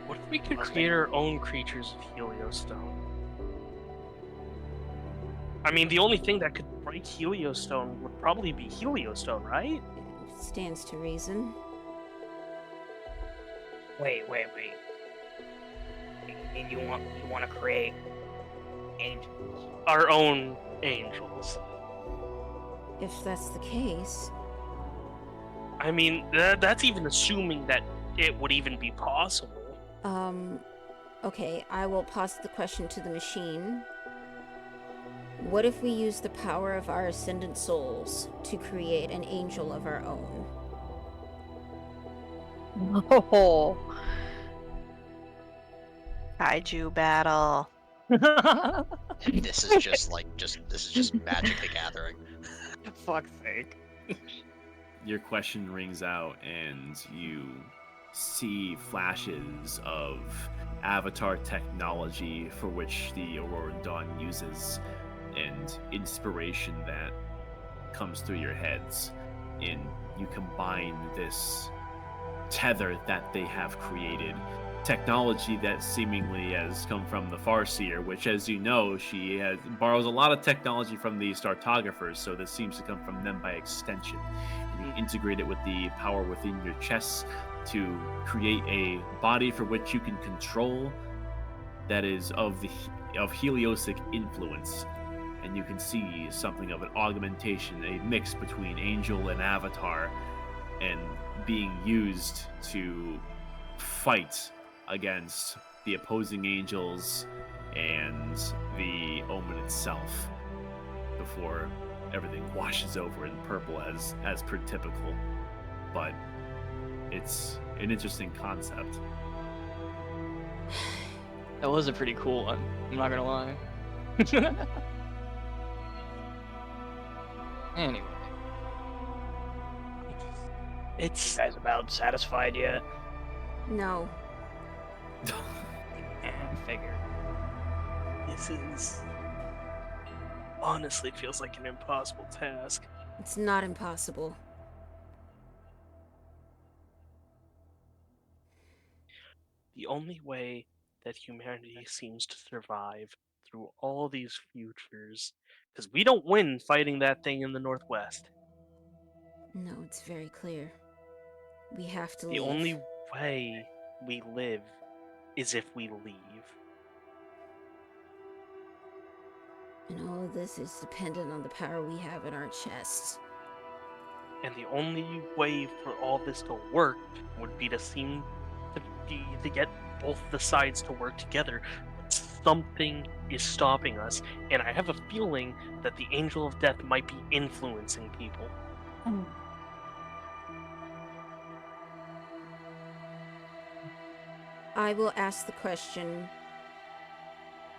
What if we could create our own creatures of Heliostone? I mean, the only thing that could break Heliostone would probably be Heliostone, right?
It stands to reason.
Wait. You mean you want to create angels?
Our own angels.
If that's the case.
I mean, that's even assuming that it would even be possible.
Okay, I will pose the question to the machine. What if we use the power of our ascendant souls to create an angel of our own?
Oh. Kaiju battle.
This is just Magic the Gathering.
Fuck's sake.
Your question rings out, and you see flashes of avatar technology for which the Auroran Dawn uses, and inspiration that comes through your heads. And you combine this tether that they have created, technology that seemingly has come from the Farseer, which, as you know, borrows a lot of technology from the Startographers, so this seems to come from them by extension. And you integrate it with the power within your chest to create a body for which you can control that is of heliosic influence. And you can see something of an augmentation, a mix between angel and avatar, and being used to fight against the opposing angels and the omen itself before everything washes over in purple as per typical. But it's an interesting concept.
That was a pretty cool one. I'm not gonna lie. Anyway,
It's
you guys about satisfied yet?
No.
Figured.
this is honestly feels like an impossible task.
It's not impossible.
The only way that humanity seems to survive through all these futures, because we don't win fighting that thing in the Northwest.
No, it's very clear. We have to
The
leave.
only way we live is if we leave.
And all of this is dependent on the power we have in our chests.
And the only way for all this to work would be to get both the sides to work together. But something is stopping us, and I have a feeling that the Angel of Death might be influencing people.
I will ask the question,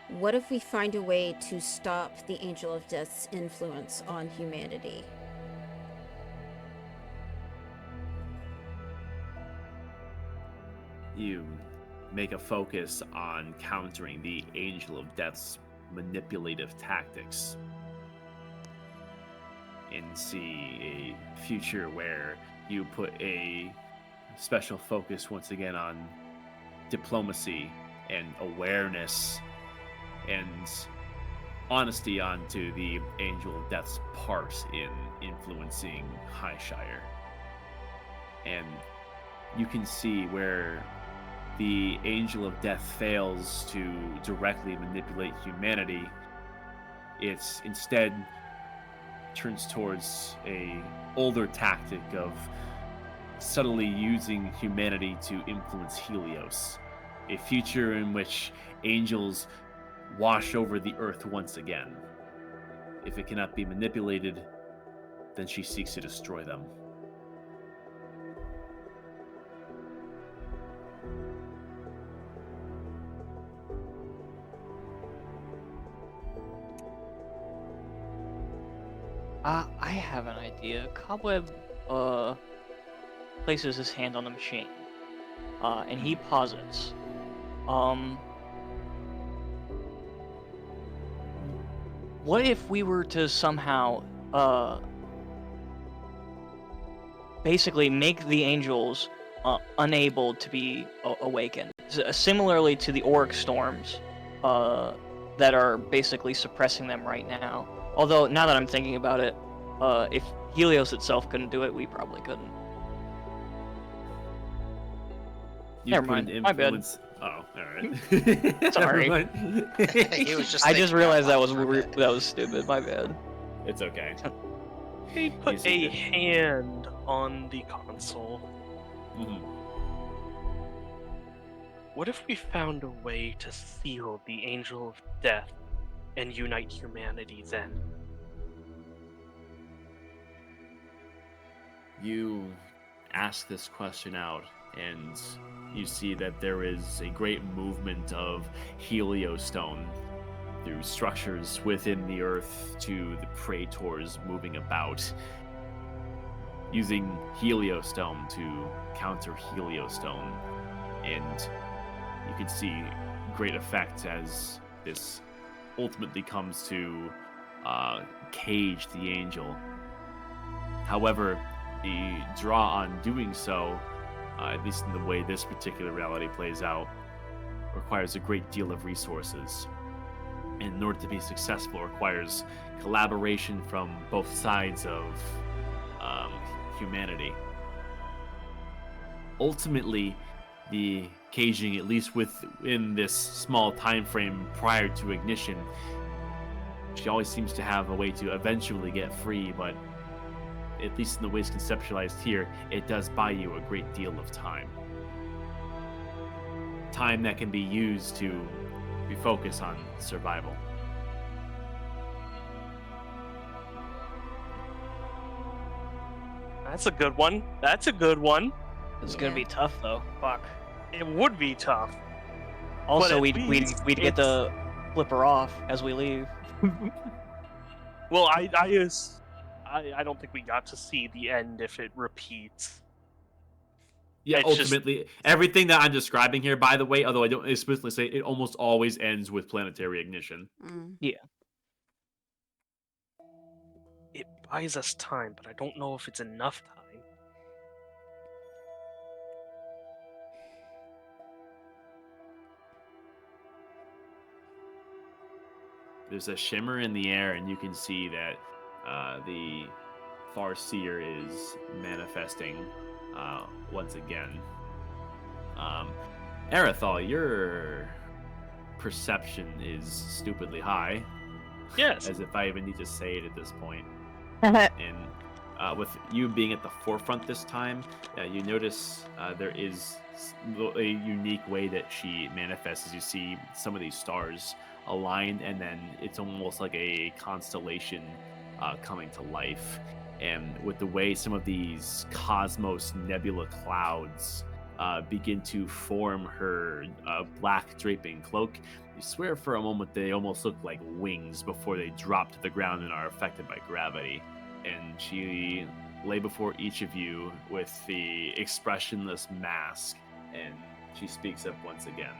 what if we find a way to stop the Angel of Death's influence on humanity?
You make a focus on countering the Angel of Death's manipulative tactics and see a future where you put a special focus once again on diplomacy and awareness and honesty onto the Angel of Death's part in influencing Highshire. And you can see where the Angel of Death fails to directly manipulate humanity. It instead turns towards a older tactic of subtly using humanity to influence Helios, a future in which angels wash over the earth once again. If it cannot be manipulated, then she seeks to destroy them.
I have an idea. Cobweb places his hand on the machine, and he posits. What if we were to somehow basically make the angels unable to be awakened, similarly to the Auric storms that are basically suppressing them right now? Although, now that I'm thinking about it, if Helios itself couldn't do it, we probably couldn't. Never mind. My bad.
Oh, all right.
Sorry.
He was just
I
thinking
just
out
realized that
loud
was
for a bit.
that was stupid. My bad.
It's okay.
They put a hand on the console.
Mhm.
What if we found a way to seal the Angel of Death and unite humanity then?
You ask this question out, and you see that there is a great movement of heliostone through structures within the earth to the praetors moving about, using heliostone to counter heliostone. And you can see great effect as this ultimately comes to cage the angel. However, the draw on doing so, at least in the way this particular reality plays out, requires a great deal of resources. And in order to be successful, requires collaboration from both sides of humanity. Ultimately, the caging, at least within this small time frame prior to ignition, she always seems to have a way to eventually get free, but at least in the ways conceptualized here, it does buy you a great deal of time. Time that can be used to refocus on survival.
That's a good one. That's a good one.
It's gonna be tough though. Fuck.
It would be tough.
Also,
at
we'd
least
get
it's-
to flip her off as we leave.
Well, I don't think we got to see the end if it repeats.
Yeah,
It's just-
ultimately, everything that I'm describing here, by the way, although I don't explicitly say, it almost always ends with planetary ignition.
Yeah.
It buys us time, but I don't know if it's enough time.
There's a shimmer in the air, and you can see that the Farseer is manifesting once again. Arathal, your perception is stupidly high.
Yes.
As if I even need to say it at this point. And with you being at the forefront this time, you notice there is a unique way that she manifests. As you see some of these stars aligned, and then it's almost like a constellation coming to life. And with the way some of these cosmos nebula clouds begin to form her black draping cloak, you swear for a moment they almost look like wings before they drop to the ground and are affected by gravity. And she lay before each of you with the expressionless mask, and she speaks up once again.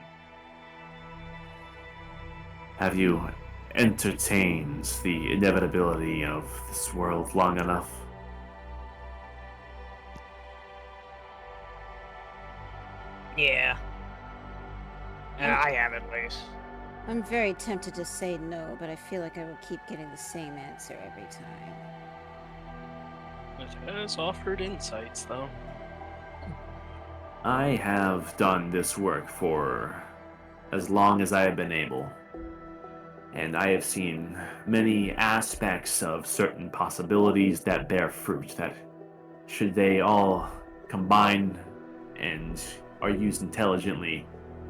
Have you entertained the inevitability of this world long enough?
Yeah. I have at least.
I'm very tempted to say no, but I feel like I will keep getting the same answer every time.
It has offered insights, though.
I have done this work for as long as I have been able, and I have seen many aspects of certain possibilities that bear fruit that, should they all combine and are used intelligently,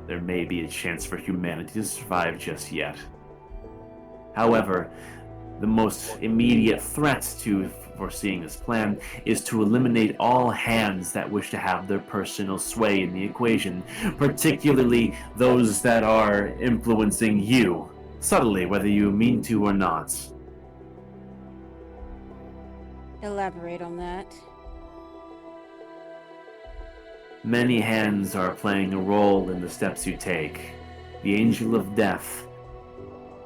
there may be a chance for humanity to survive just yet. However, the most immediate threat to foreseeing this plan is to eliminate all hands that wish to have their personal sway in the equation, particularly those that are influencing you, subtly, whether you mean to or not.
Elaborate on that.
Many hands are playing a role in the steps you take. The Angel of Death,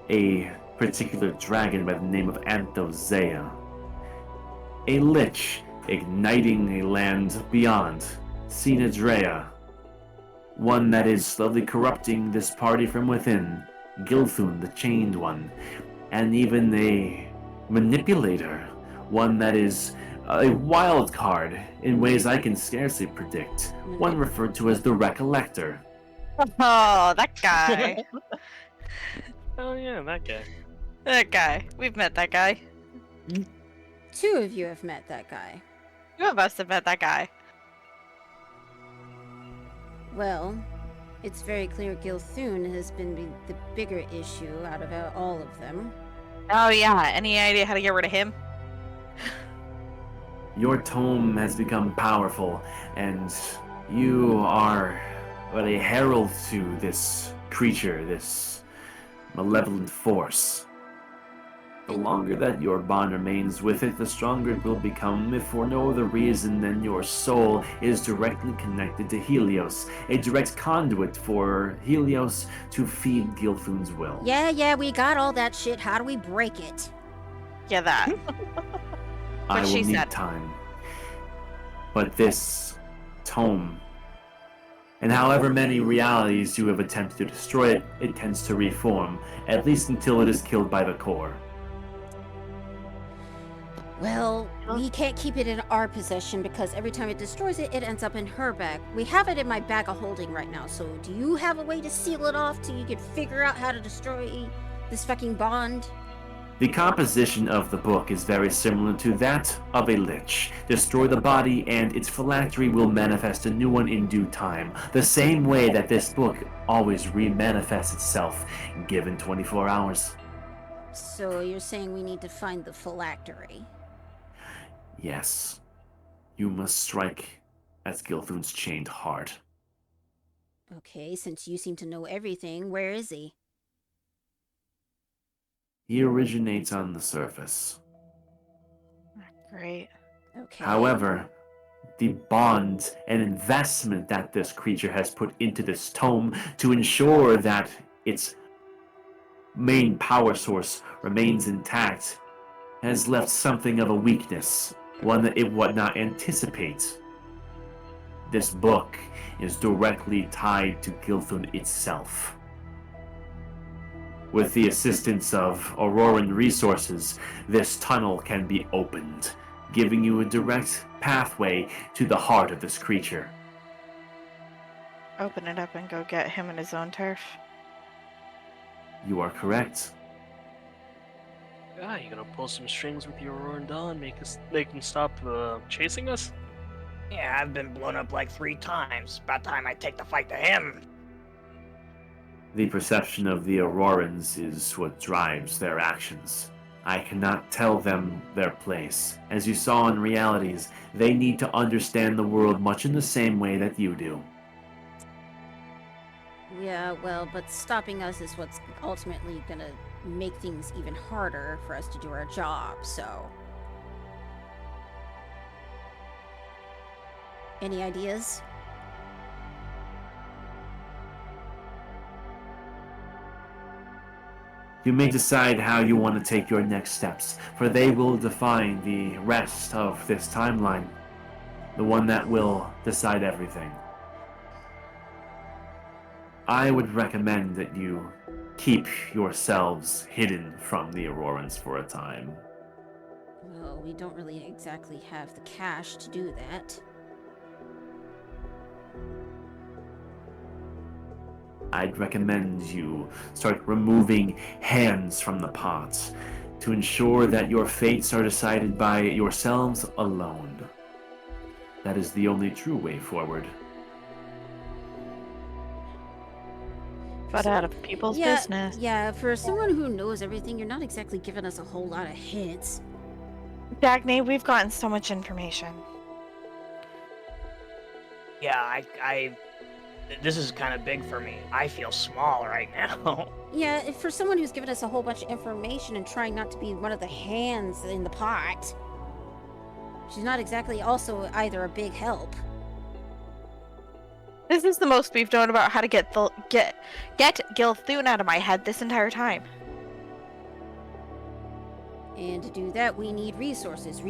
a particular dragon by the name of Anthozea, a lich igniting a land beyond, Sinadrea, one that is slowly corrupting this party from within, Gilthun the Chained One, and even a manipulator, one that is a wild card in ways I can scarcely predict, one referred to as the Recollector.
Oh, that guy.
Oh yeah, that guy.
That guy. We've met that guy.
Two of you have met that guy.
Two of us have met that guy.
Well, it's very clear Gilthun has been the bigger issue out of all of them.
Oh yeah, any idea how to get rid of him?
Your tome has become powerful, and you are but a herald to this creature, this malevolent force. The longer that your bond remains with it, the stronger it will become, if for no other reason than your soul is directly connected to Helios, a direct conduit for Helios to feed Gilthun's will.
Yeah, we got all that shit. How do we break it?
Yeah, that.
I will
she
need
said.
time. But this tome, and however many realities you have attempted to destroy it, it tends to reform, at least until it is killed by the core.
Well, we can't keep it in our possession because every time it destroys it, it ends up in her bag. We have it in my bag of holding right now, so do you have a way to seal it off till you can figure out how to destroy this fucking bond?
The composition of the book is very similar to that of a lich. Destroy the body and its phylactery will manifest a new one in due time, the same way that this book always re-manifests itself given 24 hours.
So you're saying we need to find the phylactery?
Yes. You must strike at Gilthun's chained heart.
Okay, since you seem to know everything, where is he?
He originates on the surface.
Great.
Okay.
However, the bond and investment that this creature has put into this tome to ensure that its main power source remains intact has left something of a weakness, one that it would not anticipate. This book is directly tied to Gilthun itself. With the assistance of Auroran resources, this tunnel can be opened, giving you a direct pathway to the heart of this creature.
open it up and go get him and his own turf.
You are correct.
Ah, you gonna pull some strings with your Auroran Dawn, make him stop chasing us?
Yeah, I've been blown up like 3 times. About time I take the fight to him.
The perception of the Aurorans is what drives their actions. I cannot tell them their place. As you saw in realities, they need to understand the world much in the same way that you do.
Yeah, well, but stopping us is what's ultimately gonna make things even harder for us to do our job, so. Any ideas?
You may decide how you want to take your next steps, for they will define the rest of this timeline. The one that will decide everything. I would recommend that you keep yourselves hidden from the Aurorans for a time.
Well, we don't really exactly have the cash to do that.
I'd recommend you start removing hands from the pot to ensure that your fates are decided by yourselves alone. That is the only true way forward.
But out of people's business.
Yeah, for someone who knows everything, you're not exactly giving us a whole lot of hints.
Dagny, we've gotten so much information.
Yeah, this is kind of big for me. I feel small right now.
Yeah, for someone who's given us a whole bunch of information and trying not to be one of the hands in the pot, she's not exactly also either a big help.
This is the most we've known about how to get Gilthune out of my head this entire time.
And to do that, we need resources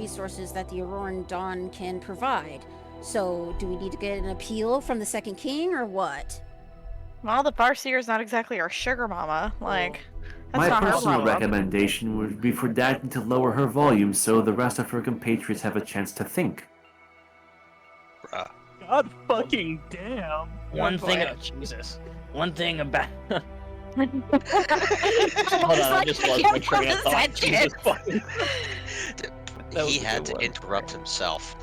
that the Auroran Dawn can provide. So, do we need to get an appeal from the Second King, or what?
Well, the Farseer's not exactly our sugar mama. Like, that's
My
not her
personal
problem.
recommendation would be for Dagny to lower her volume so the rest of her compatriots have a chance to think.
Bruh.
God fucking damn.
One thing about
Hold on, I just lost my train of thought. Jesus fucking. That was
He
a
had
good
to
one.
interrupt himself.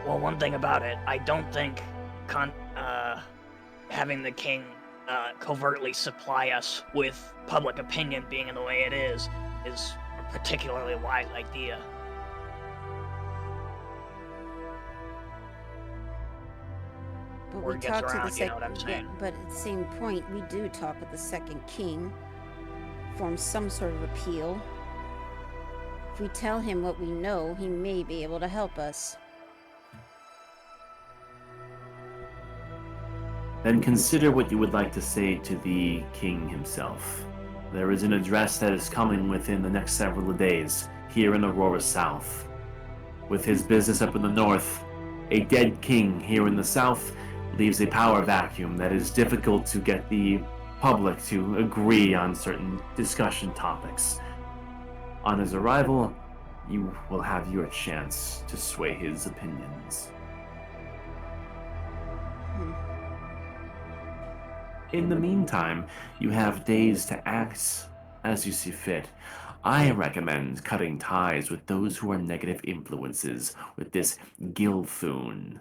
Well, one thing about it, I don't think having the king covertly supply us with public opinion being in the way it is a particularly wise idea.
But
Word
we
gets
talk to
around,
the
you know what I'm saying?
but at the same point, we do talk with the Second King, form some sort of appeal. If we tell him what we know, he may be able to help us.
Then consider what you would like to say to the king himself. There is an address that is coming within the next several days, here in Aurora South. With his business up in the north, a dead king here in the south leaves a power vacuum that is difficult to get the public to agree on certain discussion topics. On his arrival, you will have your chance to sway his opinions. In the meantime, you have days to act as you see fit. I recommend cutting ties with those who are negative influences with this Gilthune.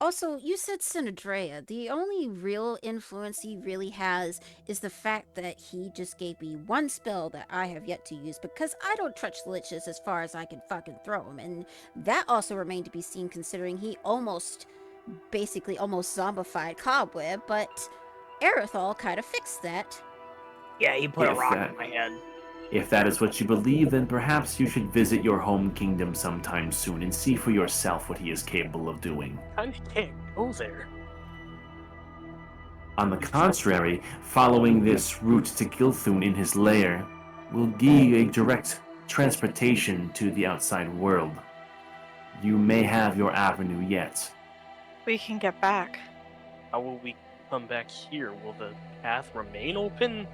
Also, you said Sinadrea. The only real influence he really has is the fact that he just gave me one spell that I have yet to use because I don't trust liches as far as I can fucking throw him. And that also remained to be seen considering he basically almost zombified Cobweb, but Aerithal kind of fixed that.
Yeah, he put a
If
rock
that-
in my head.
If that is what you believe, then perhaps you should visit your home kingdom sometime soon and see for yourself what he is capable of doing.
I can't go there.
On the contrary, following this route to Gilthune in his lair will give you a direct transportation to the outside world. You may have your avenue yet.
We can get back.
How will we come back here? Will the path remain open?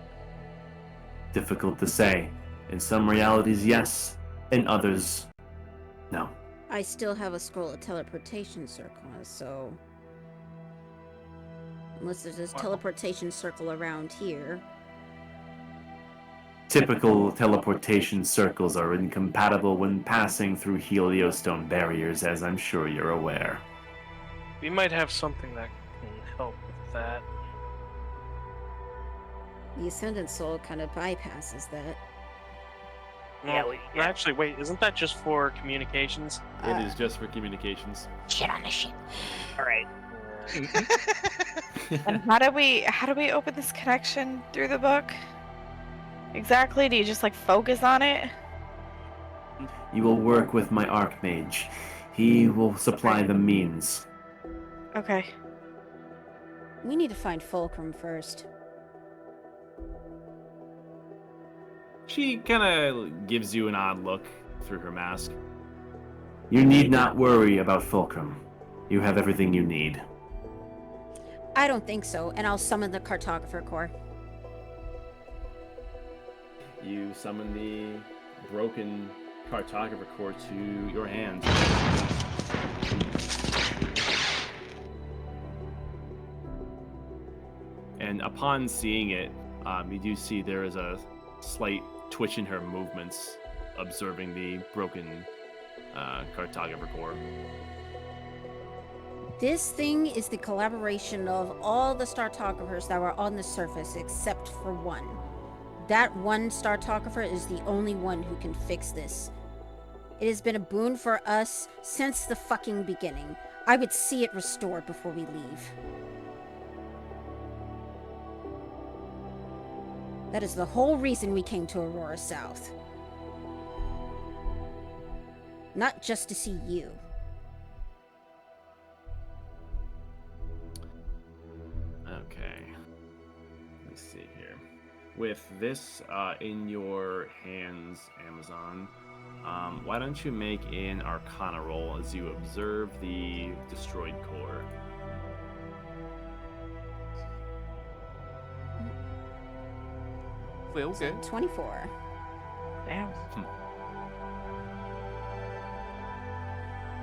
Difficult to say. In some realities, yes. In others, no.
I still have a scroll of teleportation circle, so unless there's a teleportation circle around here.
Typical teleportation circles are incompatible when passing through heliostone barriers, as I'm sure you're aware.
We might have something that can help with that.
The Ascendant Soul kind of bypasses that.
Yeah,
Well, actually, wait, isn't that just for communications?
It is just for communications.
Shit on the ship.
All right.
And how do we open this connection through the book? Exactly? Do you just like focus on it?
You will work with my Archmage. He will supply the means.
Okay.
We need to find Fulcrum first.
She kind of gives you an odd look through her mask.
You need not worry about Fulcrum. You have everything you need.
I don't think so, and I'll summon the Cartographer Corps.
You summon the broken cartographer core to your hand. And upon seeing it, you do see there is a slight twitch in her movements, observing the broken cartographer core.
This thing is the collaboration of all the Startographers that were on the surface except for one. That one Startographer is the only one who can fix this. It has been a boon for us since the fucking beginning. I would see it restored before we leave. That is the whole reason we came to Aurora South. Not just to see you.
Okay. Let's see here. With this in your hands, Amazon, why don't you make an Arcana roll as you observe the destroyed core?
Well, okay.
24.
Damn.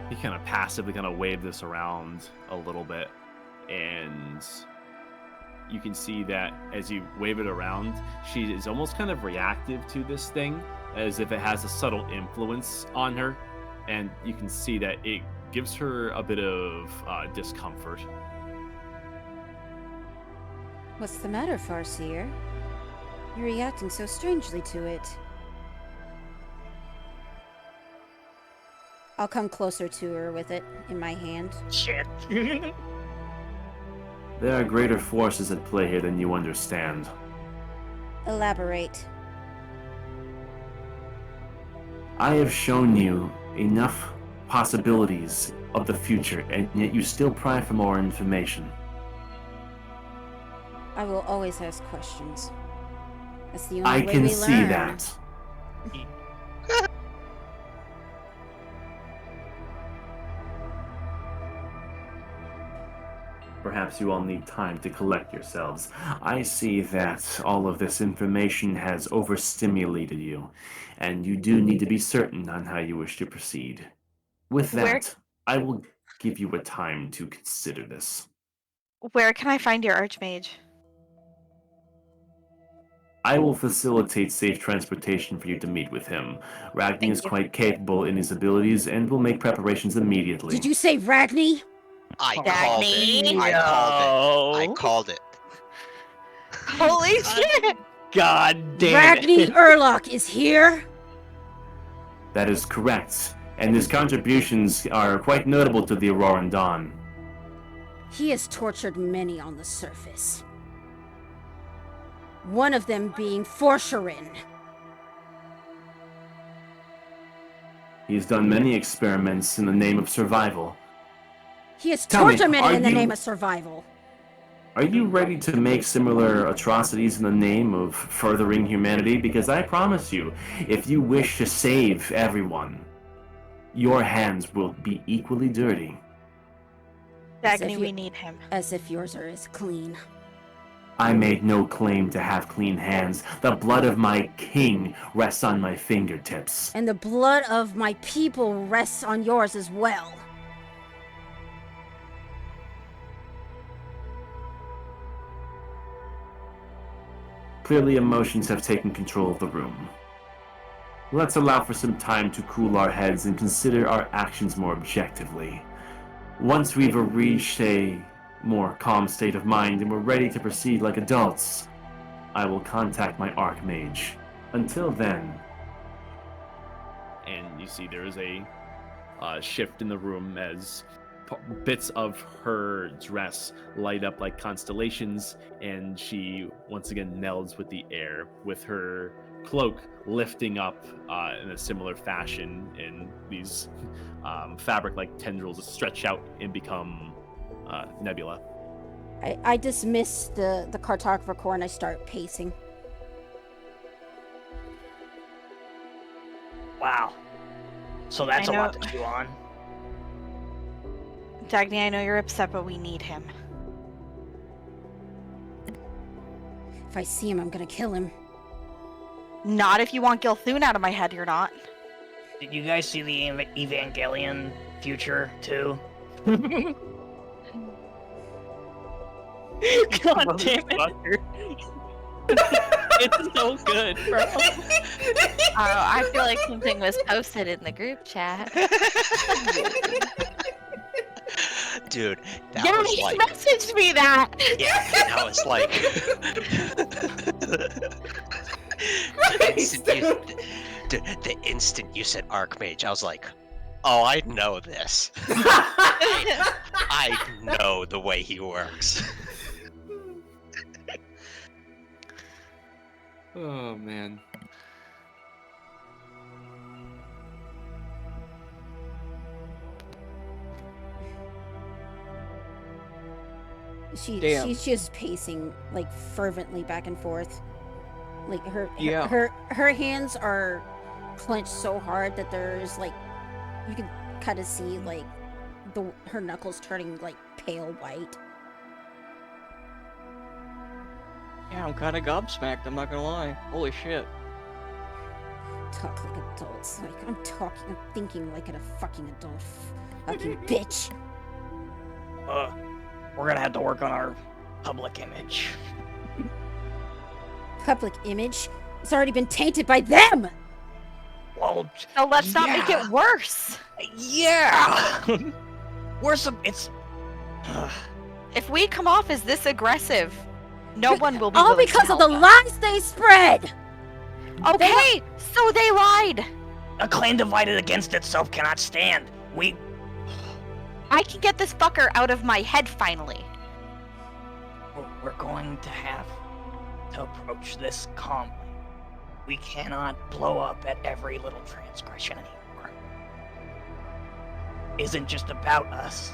You kind of passively kind of wave this around a little bit, and you can see that as you wave it around, she is almost kind of reactive to this thing, as if it has a subtle influence on her, and you can see that it gives her a bit of discomfort.
What's the matter, Farseer? You're reacting so strangely to it. I'll come closer to her with it in my hand.
Shit.
There are greater forces at play here than you understand.
Elaborate.
I have shown you enough possibilities of the future, and yet you still pry for more information.
I will always ask questions. That's the only
I
way
can
we
see
learn.
that. Perhaps you all need time to collect yourselves. I see that all of this information has overstimulated you, and you do need to be certain on how you wish to proceed. With that, I will give you a time to consider this.
Where can I find your Archmage?
I will facilitate safe transportation for you to meet with him. Ragni is quite capable in his abilities and will make preparations immediately.
Did you say Ragni?
I called it.
Dagny.
I called it.
Holy shit!
God damn
Ragni
it.
Urlock is here?
That is correct, and his contributions are quite notable to the Auroran Dawn.
He has tortured many on the surface. One of them being Forsharin.
He's done many experiments in the name of survival.
He has
Tell me,
tortured many
are
in the
you-
name of survival.
Are you ready to make similar atrocities in the name of furthering humanity? Because I promise you, if you wish to save everyone, your hands will be equally dirty.
As if
Dagny,
you-
we need him.
As if yours are as clean.
I made no claim to have clean hands. The blood of my king rests on my fingertips.
And the blood of my people rests on yours as well.
Clearly, emotions have taken control of the room. Let's allow for some time to cool our heads and consider our actions more objectively. Once we've reached a more calm state of mind and we're ready to proceed like adults, I will contact my Archmage. Until then...
And you see there is a shift in the room as bits of her dress light up like constellations, and she once again melds with the air, with her cloak lifting up in a similar fashion, and these fabric-like tendrils stretch out and become nebula.
I dismiss the cartographer core and I start pacing.
Wow. So that's a
I know.
lot to chew on.
Dagny, I know you're upset, but we need him.
If I see him, I'm gonna kill him.
Not if you want Gilthune out of my head, you're not.
Did you guys see the Evangelion future too?
God damn it. It's so good, bro.
I feel like something was posted in the group chat.
Dude, that
Yeah,
was
he
like...
messaged me that.
Yeah, that was like... the instant you said Archmage, I was like, oh, I know this. I know the way he works.
Oh man.
Damn.
She's just pacing like fervently back and forth. Like
Yeah.
her hands are clenched so hard that there's like you can kind of see like her knuckles turning like pale white.
Yeah, I'm kind of gobsmacked, I'm not gonna lie. Holy shit.
Talk like adults. Like I'm thinking like a fucking adult. Fucking bitch.
We're gonna have to work on our public image.
Public image? It's already been tainted by them!
Well,
So let's not make
yeah.
it worse.
Yeah. We're some. It's.
If we come off as this aggressive, no one will be
All
willing to
because of the
help us.
lies they spread!
Okay, so they lied.
A clan divided against itself cannot stand.
I can get this fucker out of my head finally.
We're going to have to approach this calmly. We cannot blow up at every little transgression anymore. Isn't just about us.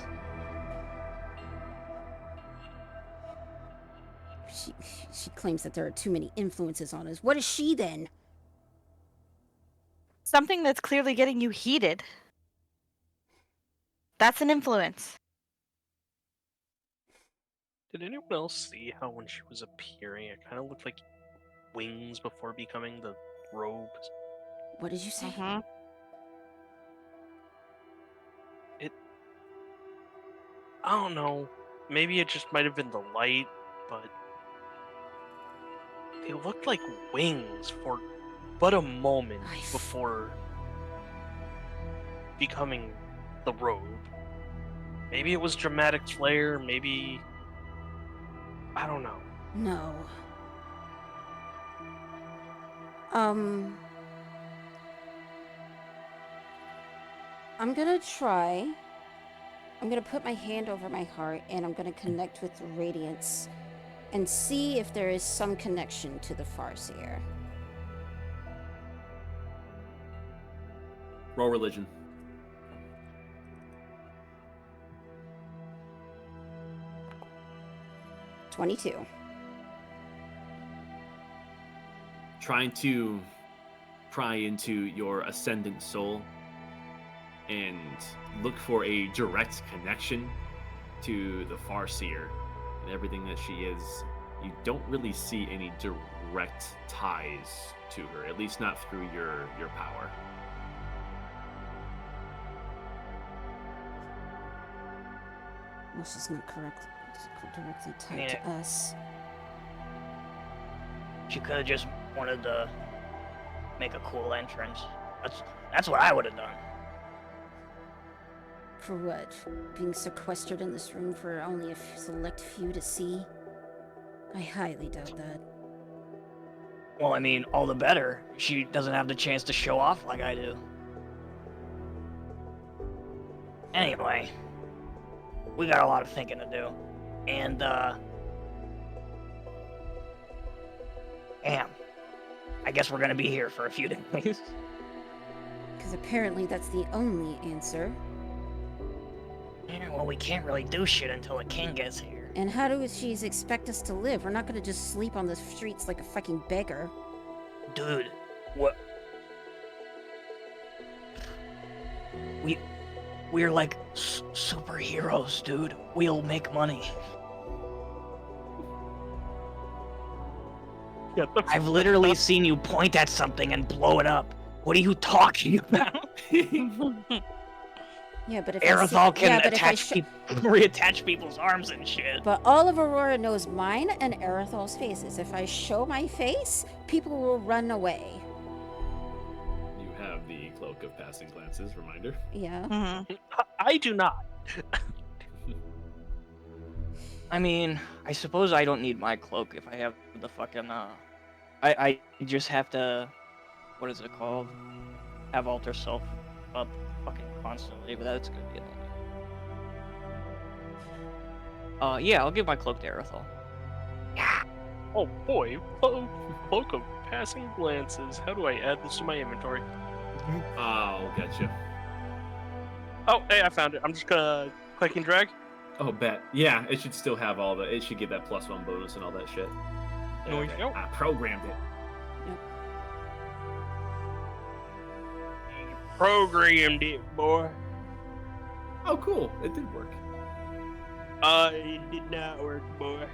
She claims that there are too many influences on us. What is she then?
Something that's clearly getting you heated. That's an influence.
Did anyone else see how when she was appearing, it kind of looked like wings before becoming the robes?
What did you say?
I don't know. Maybe it just might have been the light, but they looked like wings for but a moment before becoming the robe. Maybe it was dramatic flair, maybe... I don't know.
No. I'm gonna try. I'm gonna put my hand over my heart and I'm gonna connect with the radiance and see if there is some connection to the Farseer.
Roll religion.
$22.
Trying to pry into your ascendant soul and look for a direct connection to the Farseer and everything that she is. you don't really see any direct ties to her, at least not through your power.
Well, she's not directly tied
mean,
to us.
She could have just wanted to make a cool entrance. That's what I would have done.
For what? Being sequestered in this room for only a select few to see? I highly doubt that.
Well, I mean, all the better. She doesn't have the chance to show off like I do. Anyway, we got a lot of thinking to do. And, damn. I guess we're gonna be here for a few days.
Because apparently that's the only answer.
Yeah, well, we can't really do shit until the king gets here.
And how do she expect us to live? We're not gonna just sleep on the streets like a fucking beggar.
Dude, what? We're like superheroes, dude. We'll make money. I've literally seen you point at something and blow it up. What are you talking about?
Yeah, but if
Aerosol can
but
reattach people's arms and shit.
But all of Aurora knows mine and Aerothol's faces. If I show my face, people will run away.
You have the cloak of passing glances, reminder.
Yeah.
Mm-hmm.
I do not.
I mean, I suppose I don't need my cloak if I have the fucking, I just have to, what is it called? Have alter self up fucking constantly, but that's gonna be annoying. Yeah, I'll give my cloak to Aerithal.
Oh boy, cloak of passing glances. How do I add this to my inventory?
I'll get you.
Oh, hey, I found it. I'm just gonna click and drag.
Oh, bet. Yeah, it should still have all the. It should give that +1 bonus and all that shit.
No,
Okay.
no.
I programmed it.
Programmed it, boy.
Oh, cool. It did work.
It did not work, boy.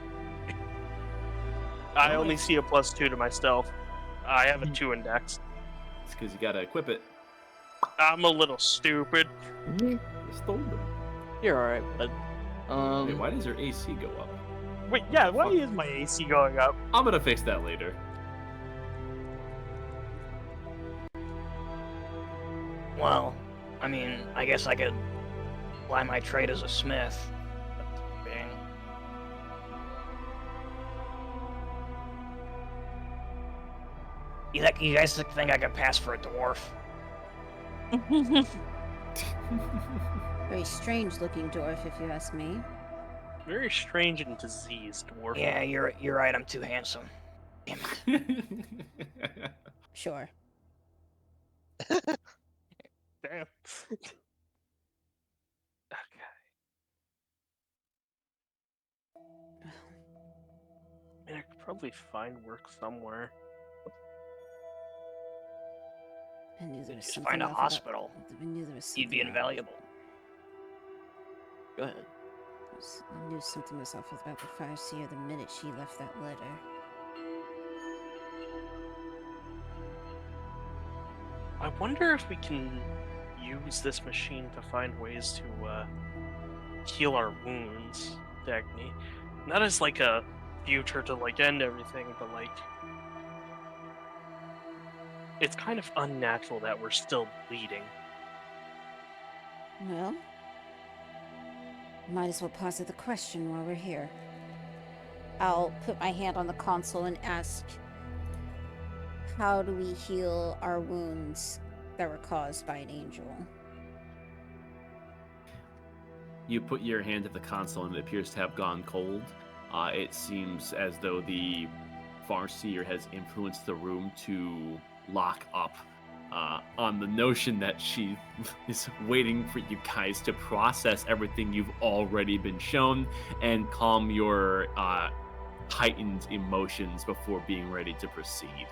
I only see a +2 to my stealth. I have a 2 index.
It's because you gotta equip it.
I'm a little stupid.
You stole it.
You're alright, but,
Wait, why does your AC go up?
Wait, yeah, why is my AC going up?
I'm gonna fix that later.
Well, I mean, I guess I could ply my trade as a smith. Bang. You guys think I could pass for a dwarf?
Very strange looking dwarf, if you ask me.
Very strange and diseased dwarf.
Yeah, you're right. I'm too handsome. Damn it.
Sure.
Damn. I mean, I could probably find work somewhere.
I knew there was
Just
something
find a
off about-
hospital.
I knew there was
You'd be
something off.
invaluable.
go ahead.
I knew something was off about the fire seer the minute she left that letter.
I wonder if we can use this machine to find ways to heal our wounds, Dagny. Not as like a future to like end everything, but like it's kind of unnatural that we're still bleeding.
Well, might as well posit the question while we're here. I'll put my hand on the console and ask, how do we heal our wounds that were caused by an angel?
You put your hand at the console and it appears to have gone cold. It seems as though the Farseer has influenced the room to lock up on the notion that she is waiting for you guys to process everything you've already been shown and calm your heightened emotions before being ready to proceed.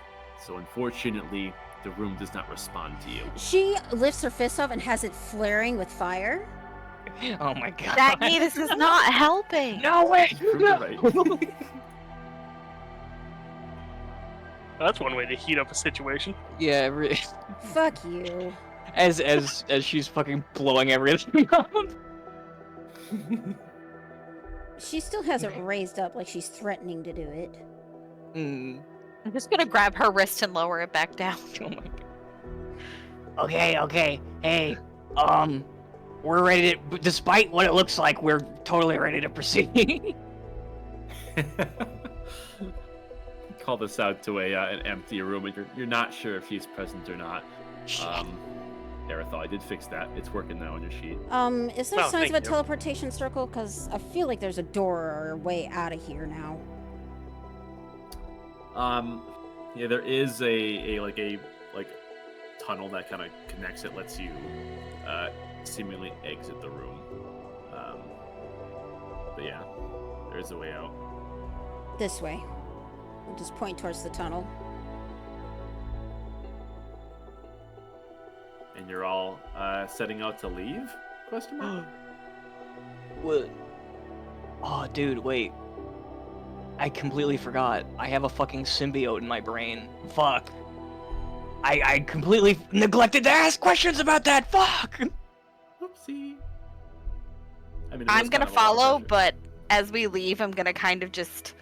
So unfortunately, the room does not respond to you.
She lifts her fist up and has it flaring with fire.
Oh my god.
Dagny, this is not helping.
No way!
You're right.
That's one way to heat up a situation.
Yeah,
Fuck you.
as she's fucking blowing everything up.
She still has it raised up like she's threatening to do it.
Mm.
I'm just gonna grab her wrist and lower it back down.
Oh my god.
Okay. Hey, we're ready to. Despite what it looks like, we're totally ready to proceed.
Call this out to an empty room, and you're not sure if he's present or not. Arathal, I did fix that. It's working now on your sheet.
Is there
Oh,
signs
thank
of a
you.
teleportation circle? Because I feel like there's a door or a way out of here now.
Yeah, there is a tunnel that kind of connects it, lets you seemingly exit the room. But yeah, there is a way out.
This way. We'll just point towards the tunnel.
And you're all setting out to leave? Question mark.
What? Oh, dude, wait. I completely forgot. I have a fucking symbiote in my brain. Fuck.
I completely neglected to ask questions about that. Fuck.
Oopsie. I mean,
I'm gonna follow, but as we leave, I'm gonna kind of just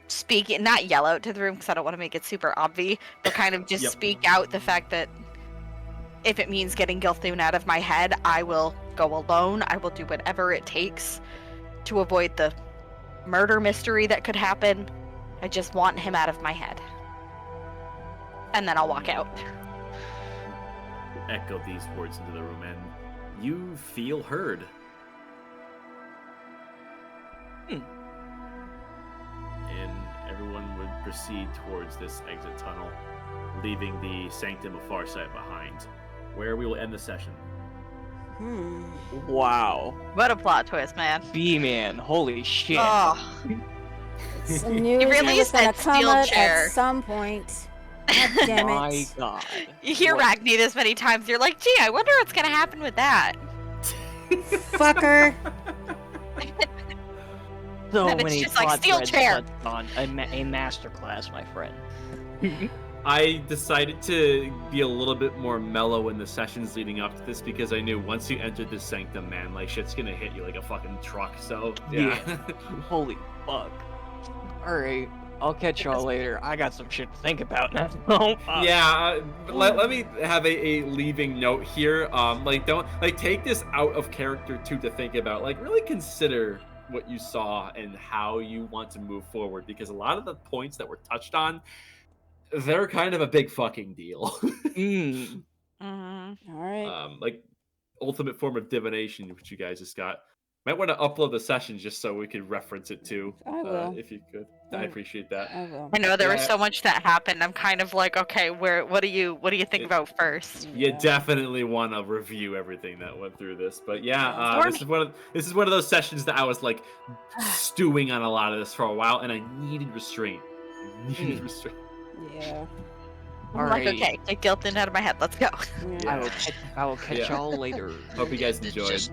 speak it, not yell out to the room because I don't want to make it super obvious, but kind of just
Yep.
speak out the fact that if it means getting Gilthune out of my head, I will go alone. I will do whatever it takes to avoid the murder mystery that could happen. I just want him out of my head. And then I'll walk out.
Echo these words into the room, and you feel heard. And everyone would proceed towards this exit tunnel, leaving the Sanctum of Farsight behind, where we will end the session.
Wow.
What a plot twist, man.
B-man, holy shit.
Oh,
I knew
He
his
really
name was gonna
said
come
steel
out
chair.
at some point. God damn
My
it.
god.
you hear
What?
Ragni this many times, you're like, gee, I wonder what's gonna happen with that.
Fucker.
So
And it's
many
just like
plot
steel
threads
chair.
touched on a masterclass, my friend.
I decided to be a little bit more mellow in the sessions leading up to this because I knew once you entered this sanctum, man, like shit's gonna hit you like a fucking truck. So yeah.
Holy fuck. Alright, I'll catch y'all later. I got some shit to think about now. Fuck.
Yeah, let me have a leaving note here. Don't take this out of character too to think about. Like, really consider what you saw and how you want to move forward, because a lot of the points that were touched on, they're kind of a big fucking deal.
Mm.
All right.
Like ultimate form of divination, which you guys just got. Might want to upload the session just so we could reference it too.
I will.
If you could. I appreciate that.
I will.
I know there was
Yeah.
so much that happened. I'm kind of like, okay, what do you think about first?
You definitely want to review everything that went through this, but yeah,
Stormy.
this is one of those sessions that I was like stewing on a lot of this for a while, and I needed restraint. Restraint.
Yeah.
I'm like,
Alrighty.
okay, get Gilton out of my head. Let's go.
Yeah.
I will catch
Yeah.
y'all later.
Hope you guys
It's
enjoyed.
just